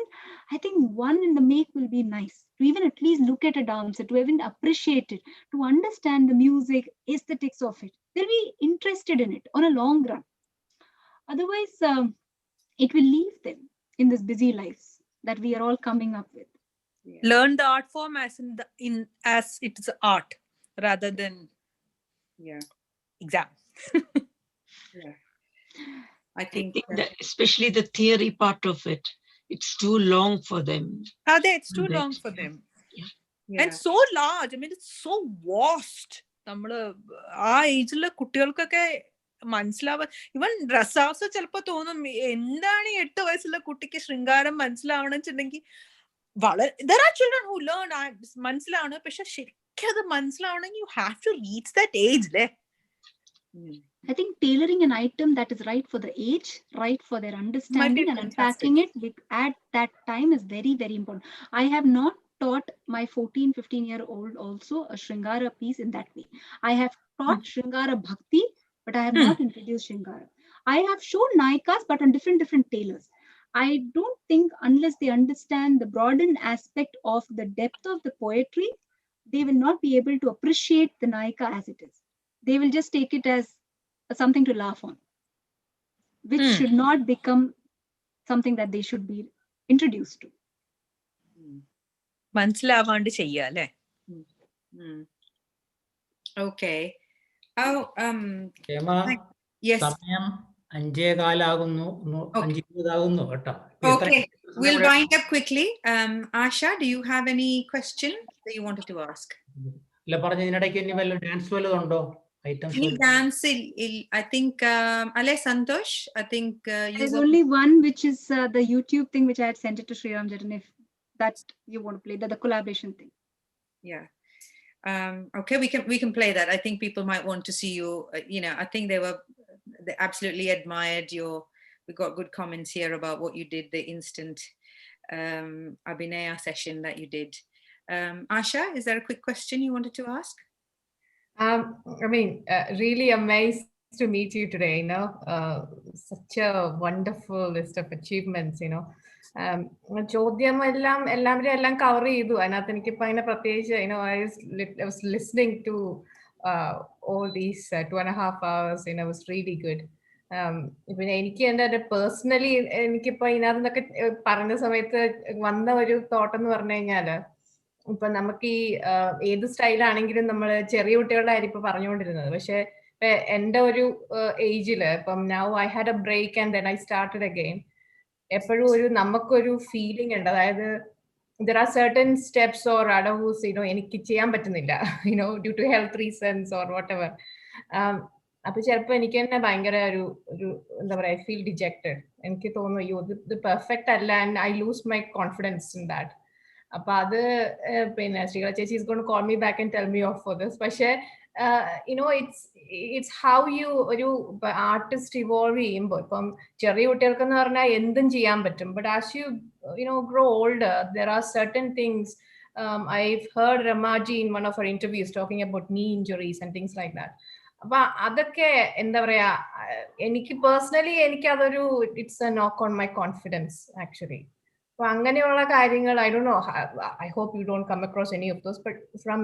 I think one in the make will be nice. To even at least look at a dancer, to even appreciate it, to understand the music, aesthetics of it. They'll be interested in it on a long run. Otherwise, it will leave them in this busy lives that we are all coming up with. Learn the art form as as it's art rather than exam. I think that especially the theory part of it, it's too long for them. It's too long for them. And so large. I mean, it's so vast. ആ ഏജിലെ കുട്ടികൾക്കൊക്കെ മനസ്സിലാവാൻ ഇവൻ ഡ്രസ്സാസ് ചിലപ്പോ തോന്നും എന്താണ് 8 വയസ്സുള്ള കുട്ടിക്ക് ശൃംഗാരം മനസ്സിലാവണം വെച്ചിട്ടുണ്ടെങ്കിൽ വളരെ there are children who learn മനസ്സിലാവണം പക്ഷെ ശരിക്കും അത് മനസ്സിലാവണമെങ്കിൽ you have to reach that age അല്ലേ. I think tailoring an item that is right for the age, right for their understanding and unpacking it at that time is very, very important. I have not taught my 14-15-year-old also a Shringara piece in that way. I have taught Shringara Bhakti, but I have not introduced Shringara. I have shown Nayikas, but on different tailors. I don't think unless they understand the broadened aspect of the depth of the poetry, they will not be able to appreciate the Nayika as it is. They will just take it as something to laugh on, which should not become something that they should be introduced to. മനസ്സിലാവാണ്ട് ചെയ്യാ അല്ലേ. Okay. Yes. സമയം 5:15 5:20 കേട്ടോ. Okay, we'll wind up quickly. Asha, do you have any question that you wanted to ask? ഇല്ല പറഞ്ഞതിനിടയ്ക്ക് ഇനി വല്ല dance വല്ലതും ഉണ്ടോ? Dance, I think, Ale Santosh, I think there's only one, which is the YouTube thing, which I had sent it to Sriram Jaran, if that you want to play, the collaboration thing. Yeah. Okay, we can play that. I think people might want to see you. I think they absolutely admired we got good comments here about what you did, the instant Abhinaya session that you did. Asha, is there a quick question you wanted to ask? I mean, really amazed to meet you today, such a wonderful list of achievements, ചോദ്യം എല്ലാവരും cover ചെയ്തു. അതിനകത്ത് എനിക്കിപ്പോ അതിനെ പ്രത്യേകിച്ച് I was listening to all these 2.5 hours, it was really good. പിന്നെ എനിക്ക് എൻ്റെ പേഴ്സണലി എനിക്കിപ്പോ ഇതിനകത്ത് നിന്നൊക്കെ പറഞ്ഞ സമയത്ത് വന്ന ഒരു തോട്ടം എന്ന് പറഞ്ഞു കഴിഞ്ഞാല് ഇപ്പൊ നമുക്ക് ഈ ഏത് സ്റ്റൈലാണെങ്കിലും നമ്മൾ ചെറിയ കുട്ടികളുടെ കാര്യം ഇപ്പൊ പറഞ്ഞുകൊണ്ടിരുന്നത്. പക്ഷെ എന്റെ ഒരു ഏജില് ഇപ്പം now I had a break and then I started again. എപ്പോഴും നമുക്കൊരു ഫീലിംഗ് ഉണ്ട്, അതായത് there are certain steps or adavus എനിക്ക് ചെയ്യാൻ പറ്റുന്നില്ല due to health reasons or whatever. അപ്പൊ ചിലപ്പോ എനിക്ക് തന്നെ ഭയങ്കര ഒരു എന്താ പറയാ, ഐ ഫീൽ ഡിജക്റ്റഡ്. എനിക്ക് തോന്നുന്നു ഇത് പെർഫെക്റ്റ് അല്ല and I lose my confidence in that. അപ്പൊ അത് പിന്നെ ശ്രീകല ചേച്ചി is gone to call me back and tell me off for this. പക്ഷെ ഇറ്റ്സ് ഹൗ യു ഒരു ആർട്ടിസ്റ്റ് ഇവോൾവ് ചെയ്യുമ്പോൾ ഇപ്പം ചെറിയ കുട്ടികൾക്കെന്ന് പറഞ്ഞാൽ എന്തും ചെയ്യാൻ പറ്റും. But as you grow older, there are certain things. I've heard Ramaji in one of her interviews talking about knee injuries and things like that. അപ്പൊ അതൊക്കെ എന്താ പറയാ, എനിക്ക് പേഴ്സണലി എനിക്ക് അതൊരു it's a knock on my confidence actually. അപ്പൊ അങ്ങനെയുള്ള കാര്യങ്ങൾ I don't know, I hope you don't come across any of those, but from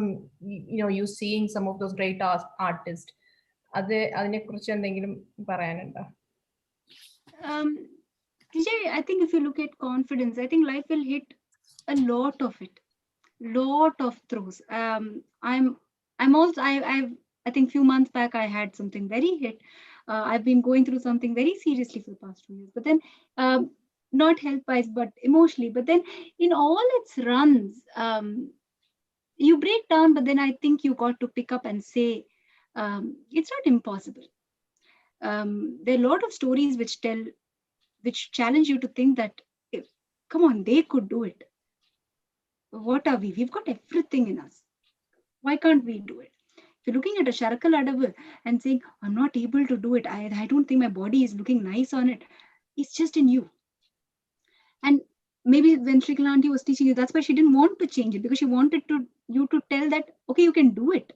you seeing some of those great artist, അതിനെ കുറിച്ച് എന്തെങ്കിലും പറയാനുണ്ടോ? Vijay, I think if you look at confidence, I think life will hit a lot of it, lot of throws. I'm also I think few months back I had something very hit. I've been going through something very seriously for the past 2 years, but then not health-wise, but emotionally. But then in all its runs, you break down, but then I think you got to pick up and say, it's not impossible. There are a lot of stories which challenge you to think that, come on, they could do it. What are we? We've got everything in us. Why can't we do it? If you're looking at a Sharakal Adavu and saying, I'm not able to do it, I don't think my body is looking nice on it, it's just in you. And maybe when Shrikala Aunty was teaching you, that's why she didn't want to change it, because she wanted you to tell that, okay, you can do it.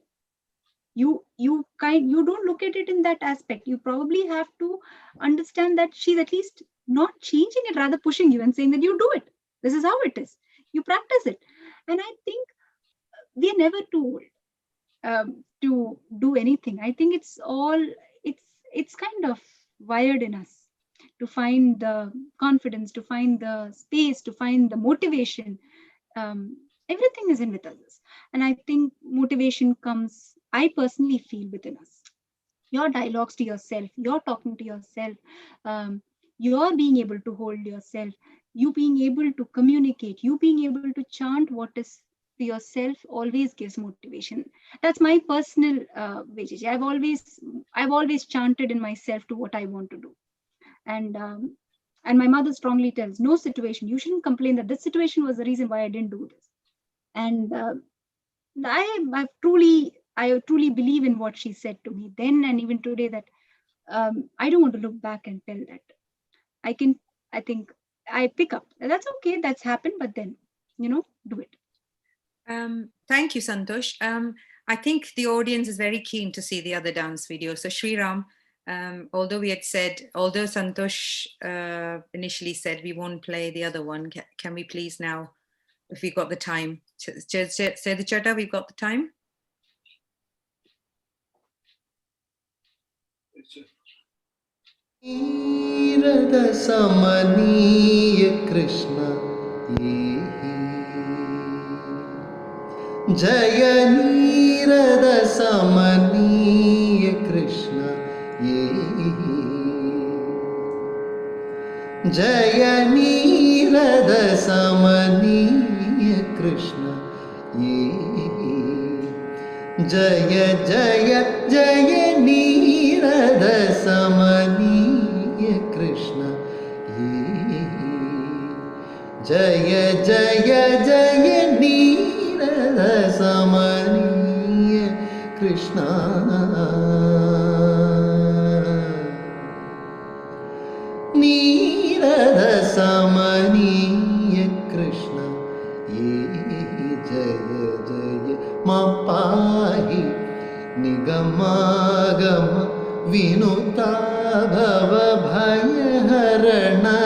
you don't look at it in that aspect. You probably have to understand that she's at least not changing it, rather pushing you and saying that you do it. This is how it is. You practice it. And I think we are never too old to do anything. I think it's kind of wired in us to find the confidence, to find the space, to find the motivation. Everything is in with us. And I think motivation comes, I personally feel, within us. Your dialogues to yourself, you're talking to yourself, you're being able to hold yourself, you being able to communicate, you being able to chant what is to yourself always gives motivation. That's my personal Vijay. I've always chanted in myself to what I want to do. And my mother strongly tells, no situation, you shouldn't complain that this situation was the reason why I didn't do this. And I truly believe in what she said to me then and even today, that I don't want to look back and tell that. I think I pick up. That's okay, that's happened, but then, do it. Thank you, Santosh. I think the audience is very keen to see the other dance video. So Sriram, although Santosh initially said we won't play the other one, can we please now, if we've got the time, say the chatter, we've got the time. Nirada samaniya Krishna Jaya Nirada samaniya Krishna Jaya Nirada samaniya Krishna Jaya Jaya Jaya Nirada samaniya Krishna Jaya Jaya Jaya Nirada samaniya Krishna Nirada samaniya Krishna Jaya Jaya Mapahi Nigamagama Vinuta Bhava Bhayaharana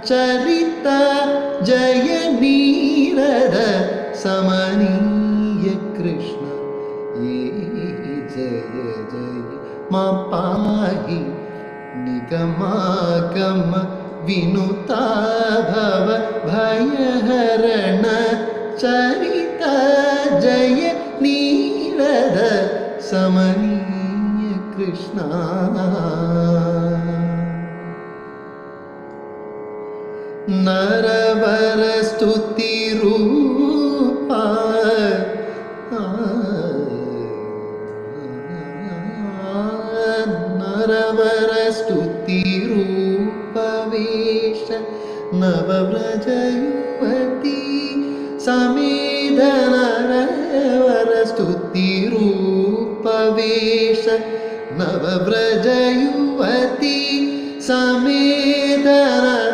Charita Jaya Nirada samaniya Krishna Jaya Jaya Mapahi Nigamagama Vinuta Bhava Bhayaharana Charita Jaya Nirada samaniya Krishna Naravara Stuti Rupa Naravara Stuti Rupa Vesha Navabraja Yuvati Samedha Naravara Stuti Rupa Vesha Navabraja Yuvati Samedha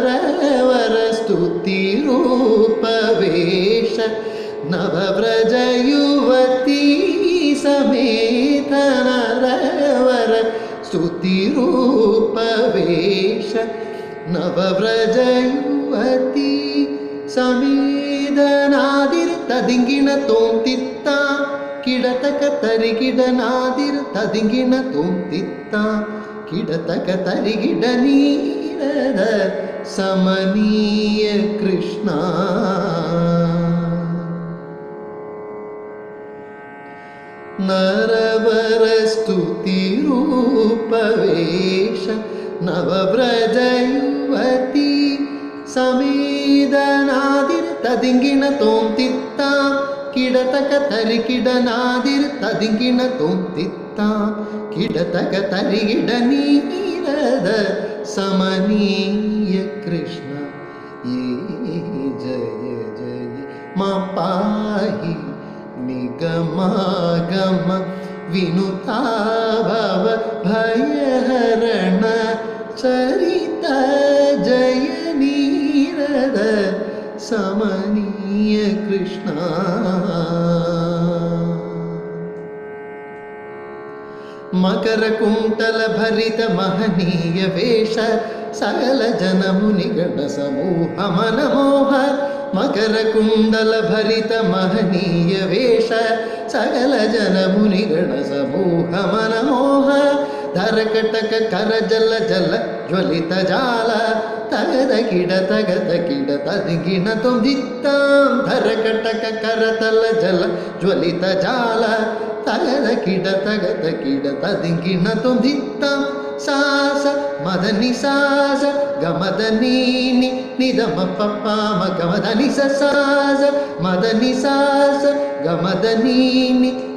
Naravara Stuti Rupa Vesha Navabraja Yuvati Samedha Naravara Stuti Rupa Vesha Navabraja Yuvati Samedha Nadir Tadingina Tom Titta Kidataka Tarigida Nadir Tadingina Tom Titta Kidataka Tarigida Nirada samaniya Krishna Naravara Stuti Rupa Vesha Navabraja Yuvati Samedha Nadir Tadingina Tom Titta Kidataka Tarigida Nadir Tadingina Tom Titta Kidataka Tarigida Nirada samaniya Krishna Jaya Jaya Mapahi Nigamagama Vinuta Bhava Bhayaharana Charita Jaya Nirada samaniya Krishna मकरकुण्टल भरित महनीय वेश सकल जनमुनिगण समूह मनमोह मकरकुण्डल भरित महनीय वेश सकल जनमुनिगण समूह मनमोह धरकटक करजल जल ज्वलित जाल तगद kid तदिगिण तुंदित्तां धरकटक करतल जल ज्वलित जाल तगद किड तदिगिण तुंदित्तां सास मदनि सास गमदनी निदम पप्पाम गमदनि सास मदनि सास गमदनी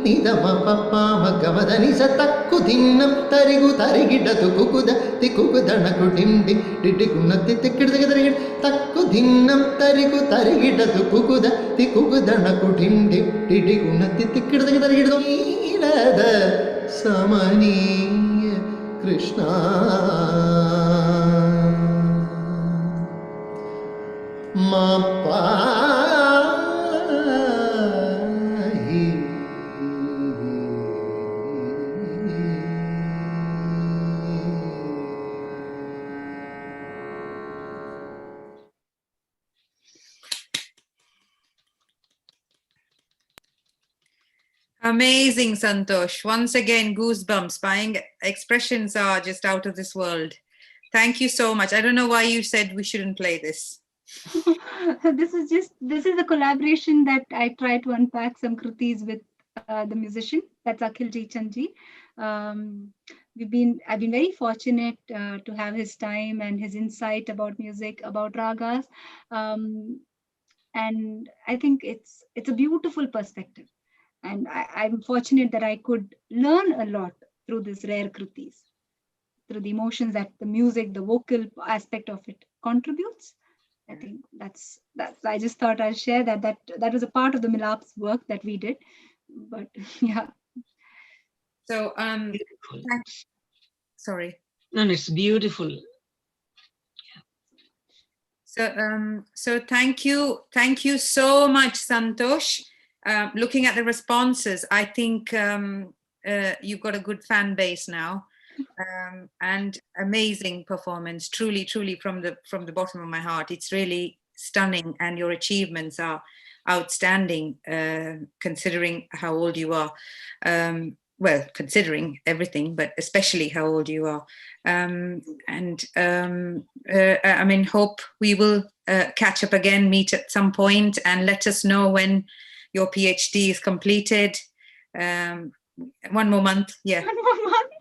निदम पप्पाम गमदनि स तक्कु दिन्नं तरिगु तरिगिड तुकुकुद तिकुकुदण कुडिंडि डिडिगुण तिक्किड तरिगिड तक्कु दिन्नं तरिगु तरिगिड तुकुकुद तिकुकुदण कुडिंडि डिडिगुण तिक्किड तरिगिड नीलद समनीय कृष्णा मप्पा Amazing, Santosh. Once again, goosebumps. My expressions are just out of this world. Thank you so much. I don't know why you said we shouldn't play this. This is a collaboration that I try to unpack some kritis with the musician. That's Akhil Ji Chandji. I've been very fortunate to have his time and his insight about music, about ragas, and I think it's a beautiful perspective. And I'm fortunate that I could learn a lot through this rare kritis, through the emotions that the music, the vocal aspect of it contributes. I think that's. I just thought I'll share that was a part of the Milap's work that we did. But yeah. So sorry. No, it's beautiful. So thank you so much, Santosh. Looking at the responses, I think you've got a good fan base now, and amazing performance. Truly, from the bottom of my heart, it's really stunning, and your achievements are outstanding, considering how old you are. Well, considering everything, but especially how old you are. I mean, hope we will catch up again, meet at some point, and let us know when your PhD is completed. 1 more month, yeah. 1 more month.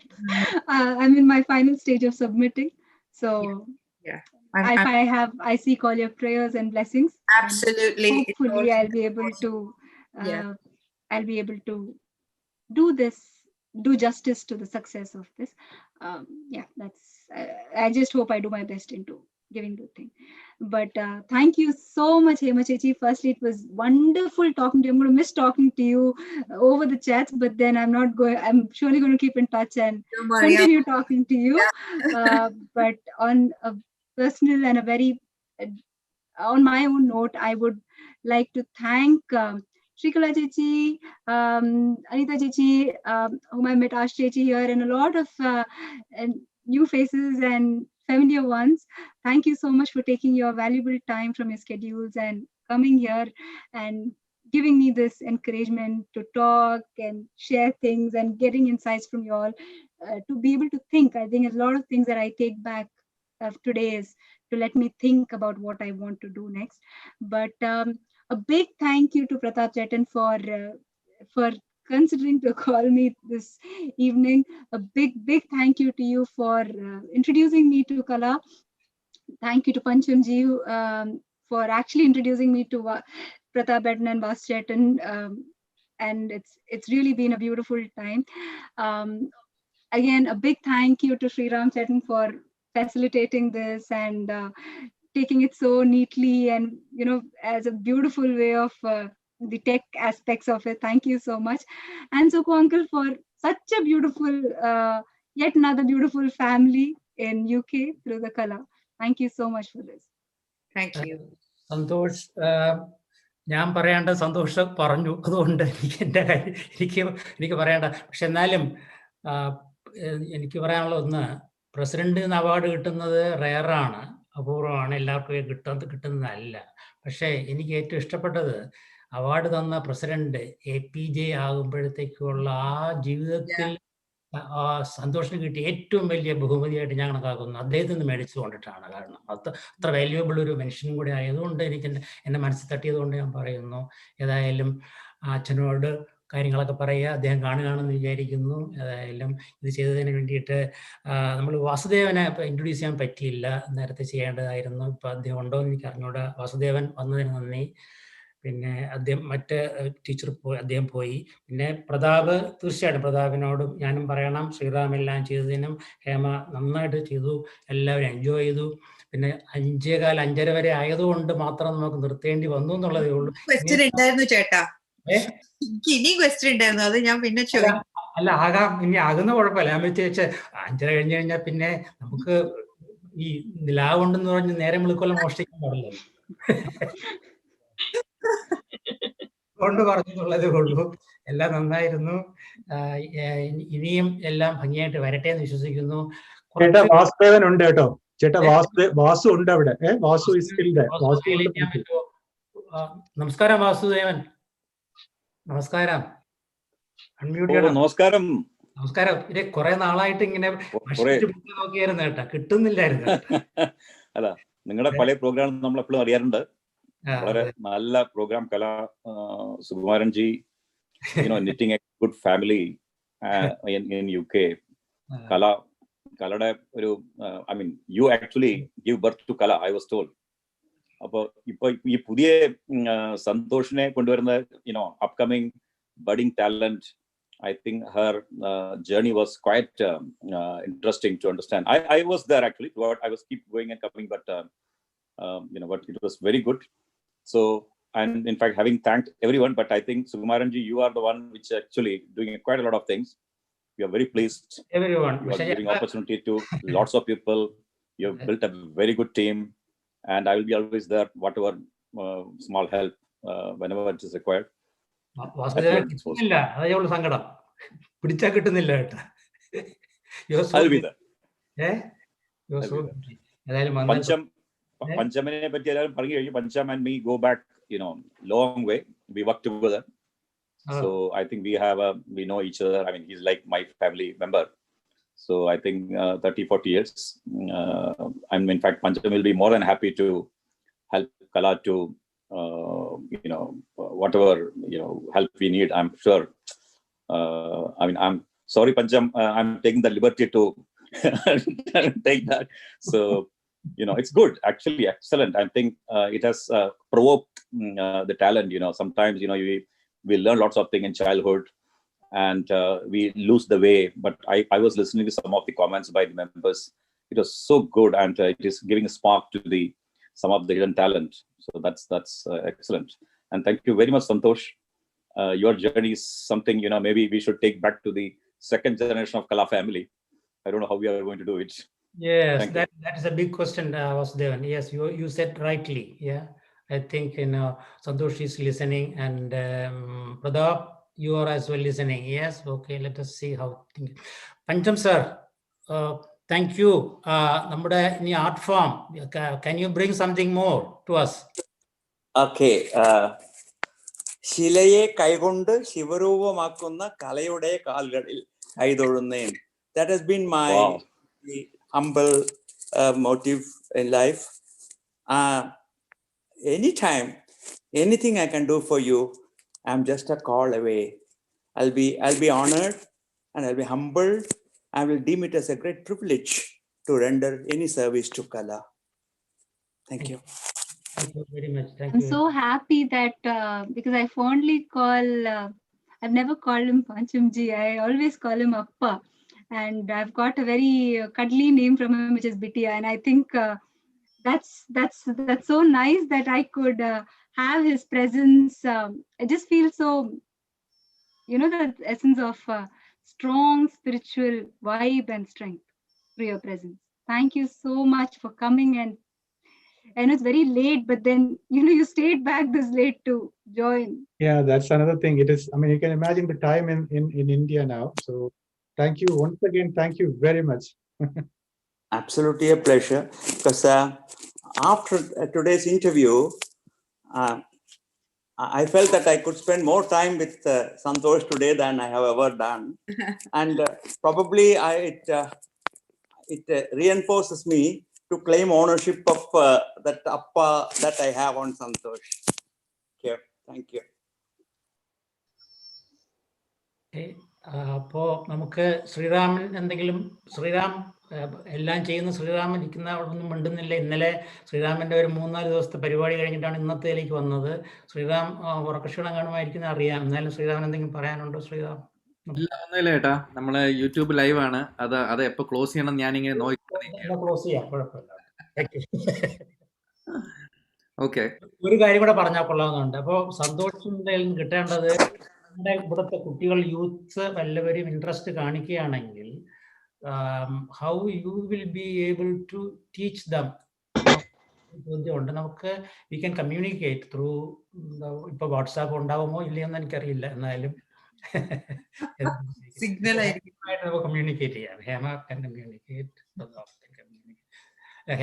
I'm in my final stage of submitting. So yeah. I seek all your prayers and blessings. Absolutely. And hopefully I'll be able to do justice to the success of this. I just hope I do my best into giving good thing. But thank you so much, Hema Chechi. Firstly, it was wonderful talking to you. I'm going to miss talking to you over the chats, but then I'm surely going to keep in touch and continue talking to you. But on a personal and on my own note, I would like to thank Shrikala Chechi, Anita Chechi, whom I met Ash Chechi here, and a lot of new faces and familiar ones. Thank you so much for taking your valuable time from your schedules and coming here and giving me this encouragement to talk and share things and getting insights from you all to be able to think. I think a lot of things that I take back today is to let me think about what I want to do next. But a big thank you to Pratap Chetan for considering to call me this evening. A big thank you to you for introducing me to Kala. Thank you to Pancham Ji for actually introducing me to Pratap Chetan and Vas Chetan. And it's really been a beautiful time. Again, a big thank you to Sriram Chetan for facilitating this and taking it so neatly and as a beautiful way of the tech aspects of it. Thank you so much. And Suku uncle for such a beautiful yet another beautiful family in UK through the Kala. Thank you so much for this. Thank you. Santosh, ഞാൻ പറയേണ്ട സന്തോഷം പറഞ്ഞു, അതുകൊണ്ട് എനിക്ക് പറയേണ്ട. പക്ഷെ എന്നാലും എനിക്ക് പറയാനുള്ള ഒന്ന്, പ്രസിഡന്റിന് അവാർഡ് കിട്ടുന്നത് റെയറാണ്, അപൂർവമാണ്, എല്ലാവർക്കും കിട്ടുന്നതല്ല. പക്ഷേ എനിക്ക് ഏറ്റവും ഇഷ്ടപ്പെട്ടത് അവാർഡ് തന്ന പ്രസിഡന്റ് APJ ആകുമ്പോഴത്തേക്കുള്ള ആ ജീവിതത്തിൽ സന്തോഷം കിട്ടിയ ഏറ്റവും വലിയ ബഹുമതിയായിട്ട് ഞാൻ കണക്കാക്കുന്നു. അദ്ദേഹത്തിൽ നിന്ന് മേടിച്ചു കൊണ്ടിട്ടാണ്. കാരണം അത്ര വാല്യുവബിൾ ഒരു മനുഷ്യനും കൂടെ ആയതുകൊണ്ട് എനിക്ക് എൻ്റെ മനസ്സിൽ തട്ടിയതുകൊണ്ട് ഞാൻ പറയുന്നു. ഏതായാലും അച്ഛനോട് കാര്യങ്ങളൊക്കെ പറയുക, അദ്ദേഹം കാണുകയാണെന്ന് വിചാരിക്കുന്നു. ഏതായാലും ഇത് ചെയ്തതിന് വേണ്ടിയിട്ട് നമ്മൾ വാസുദേവനെ ഇൻട്രൊഡ്യൂസ് ചെയ്യാൻ പറ്റിയില്ല, നേരത്തെ ചെയ്യേണ്ടതായിരുന്നു. ഇപ്പം അദ്ദേഹം ഉണ്ടോ എന്ന് എനിക്ക് അറിഞ്ഞൂടാ. വാസുദേവൻ വന്നതിന് നന്ദി. പിന്നെ അദ്ദേഹം മറ്റ് ടീച്ചർ അദ്ദേഹം പോയി. പിന്നെ പ്രതാപ്, തീർച്ചയായിട്ടും പ്രതാപിനോടും ഞാനും പറയണം, ശ്രീറാം എല്ലാം ചെയ്തതിനും. ഹേമ നന്നായിട്ട് ചെയ്തു, എല്ലാവരും എൻജോയ് ചെയ്തു. പിന്നെ 5:15, 5:30 വരെ ആയതുകൊണ്ട് മാത്രം നമുക്ക് നിർത്തേണ്ടി വന്നു എന്നുള്ളതേ ഉള്ളൂ. ക്വസ്റ്റ്യൻ ഉണ്ടായിരുന്നു ചേട്ടാ, ഇനിയും ക്വസ്റ്റ്യൻ ഉണ്ടായിരുന്നു, അത് ഞാൻ പിന്നെ ചോദിക്കും. അല്ല, ഇനി ആകുന്ന കുഴപ്പമില്ല. ഞാൻ വെച്ചാൽ 5:30 കഴിഞ്ഞു കഴിഞ്ഞാൽ പിന്നെ നമുക്ക് ഈ നിലാവുണ്ടെന്ന് പറഞ്ഞ് നേരെ വിളിക്കൊല്ലം മോഷ്ടിക്കാൻ പാടില്ല. കൊണ്ട് പറഞ്ഞുള്ളതേ ഉള്ളൂ. എല്ലാം നന്നായിരുന്നു. ഇനിയും എല്ലാം ഭംഗിയായിട്ട് വരട്ടെ എന്ന് വിശ്വസിക്കുന്നു. ചേട്ടാ വാസുദേവൻ ഉണ്ട് കേട്ടോ. ചേട്ടാ വാസു ഉണ്ട് അവിടെ. Vasu is still there. നമസ്കാരം വാസുദേവൻ. നമസ്കാരം. അൺമ്യൂട്ട് ചെയ്യണം. നമസ്കാരം. നമസ്കാരം. ഇത് കുറെ നാളായിട്ട് ഇങ്ങനെ നോക്കിയായിരുന്നു കേട്ടാ, കിട്ടുന്നില്ലായിരുന്നു. അല്ല, നിങ്ങളുടെ പല പ്രോഗ്രാം നമ്മൾ എപ്പോഴും അറിയാറുണ്ട്. വളരെ നല്ല പ്രോഗ്രാം. കല, Sukumaran G, knitting a good family in UK. കലയുടെ ഒരു you actually give birth to Kala, I was told. അപ്പോൾ ഇപ്പൊ ഈ പുതിയ സന്തോഷിനെ കൊണ്ടുവരുന്ന upcoming budding talent, I think her journey was quite interesting to understand. I was there actually. I was keep going and coming, but but it was very good. So, and in fact, having thanked everyone, but I think Sukumaran ji, you are the one which actually doing quite a lot of things. We are very pleased. Everyone. You are giving opportunity to lots of people. You have built a very good team, and I will be always there, whatever small help, whenever it is required. കിട്ടുന്നില്ല, അതേയുള്ള സങ്കടം. പിടിച്ചാ കിട്ടുന്നില്ല കേട്ടാ. I'll be there. Panchamine പറ്റി എല്ലാവരും പറഞ്ഞു കഴിഞ്ഞു. Pancham and me go back, long way. We work together. So I think we know each other. I mean, he's like my family member. So I think 30-40 years. In fact, Pancham will be more than happy to help Kala to, whatever, help we need. I'm sure. I'm sorry, Pancham. I'm taking the liberty to take that. So, it's good, actually, excellent. I think it has provoked the talent. Sometimes, we learn lots of things in childhood and we lose the way. But I was listening to some of the comments by the members. It was so good, and it is giving a spark to some of the hidden talent. So that's excellent. And thank you very much, Santosh. Your journey is something, maybe we should take back to the second generation of Kala family. I don't know how we are going to do it. Yes, that is a big question, Vasudevan. Yes, you said rightly. Yeah, I think Santosh is listening, and Pradap, you are as well listening. Yes, okay. Let us see how. Pancham sir, thank you. നമ്മുടെ ഇനി art form. Can you bring something more to us? Okay. ശിലയെ കൈകൊണ്ട് ശിവരൂപമാക്കുന്ന കലയുടെ കാലുകളിൽ കൈതൊഴുന്നേൻ. That has been my humble motive in life. Anytime, anything I can do for you, I'm just a call away. I'll be honored and I'll be humbled. I will deem it as a great privilege to render any service to Kala. Thank you. Thank you very much. I'm so happy that because I fondly call, I've never called him Panchamji. I always call him Appa. And I've got a very cuddly name from him, which is Bittiya. And I think that's so nice that I could have his presence. I just feel so, the essence of strong spiritual vibe and strength through your presence. Thank you so much for coming. And I know it's very late, but then, you stayed back this late to join. Yeah, that's another thing. It is, you can imagine the time in India now. So Thank you once again. Thank you very much. Absolutely a pleasure. Because after today's interview, I felt that I could spend more time with Santosh today than I have ever done. And probably it reinforces me to claim ownership of that appa that I have on Santosh. Okay, thank you. അപ്പോൾ നമുക്ക് ശ്രീറാമൻ എന്തെങ്കിലും ശ്രീറാം എല്ലാം ചെയ്യുന്ന ശ്രീറാമൻ ഇരിക്കുന്ന അവിടെ ഒന്നും മിണ്ടുന്നില്ല. ഇന്നലെ ശ്രീറാമൻ്റെ ഒരു 3-4 ദിവസത്തെ പരിപാടി കഴിഞ്ഞിട്ടാണ് ഇന്നത്തേലേക്ക് വന്നത്. ശ്രീറാം ഉറക്കക്ഷീണം കാണുമായിരിക്കുന്ന അറിയാം. എന്നാലും ശ്രീറാമൻ എന്തെങ്കിലും പറയാനുണ്ടോ? ശ്രീറാം ഇല്ല, ഒന്നുമില്ല ഏട്ടാ. നമ്മള് യൂട്യൂബ് ലൈവ് ആണ്. അത് എപ്പോ ക്ലോസ് ചെയ്യണം ഞാനിങ്ങനെ നോക്കി. ക്ലോസ് ചെയ്യാം, കുഴപ്പമില്ല. ഓക്കെ, ഒരു കാര്യം കൂടെ പറഞ്ഞാൽ കൊള്ളാവുന്നുണ്ട്. അപ്പോൾ സന്തോഷിന്റെ നിന്ന് കിട്ടേണ്ടത് നമ്മുടെ ഇവിടുത്തെ കുട്ടികൾ യൂത്ത് വല്ലവരും ഇൻട്രസ്റ്റ് കാണിക്കുകയാണെങ്കിൽ how you will be able to teach them ചോദ്യമുണ്ട്. നമുക്ക് വി ക്യാൻ കമ്മ്യൂണിക്കേറ്റ് ത്രൂ, ഇപ്പൊ വാട്സാപ്പ് ഉണ്ടാവുമോ ഇല്ലയെന്ന് എനിക്കറിയില്ല, എന്നാലും സിഗ്നൽ നമുക്ക് കമ്മ്യൂണിക്കേറ്റ് ചെയ്യാം. Hema can communicate.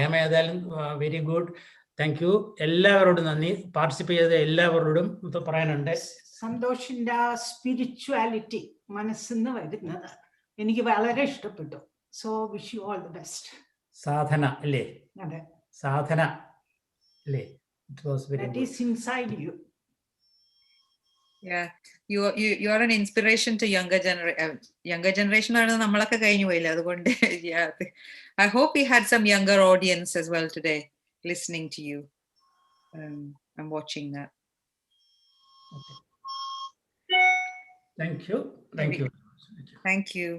ഹേമ ഏതായാലും വെരി ഗുഡ്, താങ്ക് യു. എല്ലാവരോടും നന്ദി. പാർട്ടിസിപ്പേറ്റ് ചെയ്ത എല്ലാവരോടും പറയാനുണ്ട്. സന്തോഷിന്റെ ആ സ്പിരിച്വാലിറ്റി മനസ്സിന്ന് വരുന്നത് എനിക്ക് വളരെ ഇഷ്ടപ്പെട്ടു. So wish you all the best. Sadhana അല്ലേ? അതെ, സാധന അല്ലേ? It was very that is inside you. Yeah, you are an inspiration to younger generation. ആണ് നമ്മളൊക്കെ കഴിഞ്ഞു പോയില്ല, അതുകൊണ്ട് yeah, I hope we had some younger audience as well today listening to you. I'm watching that. Thank you. Thank you.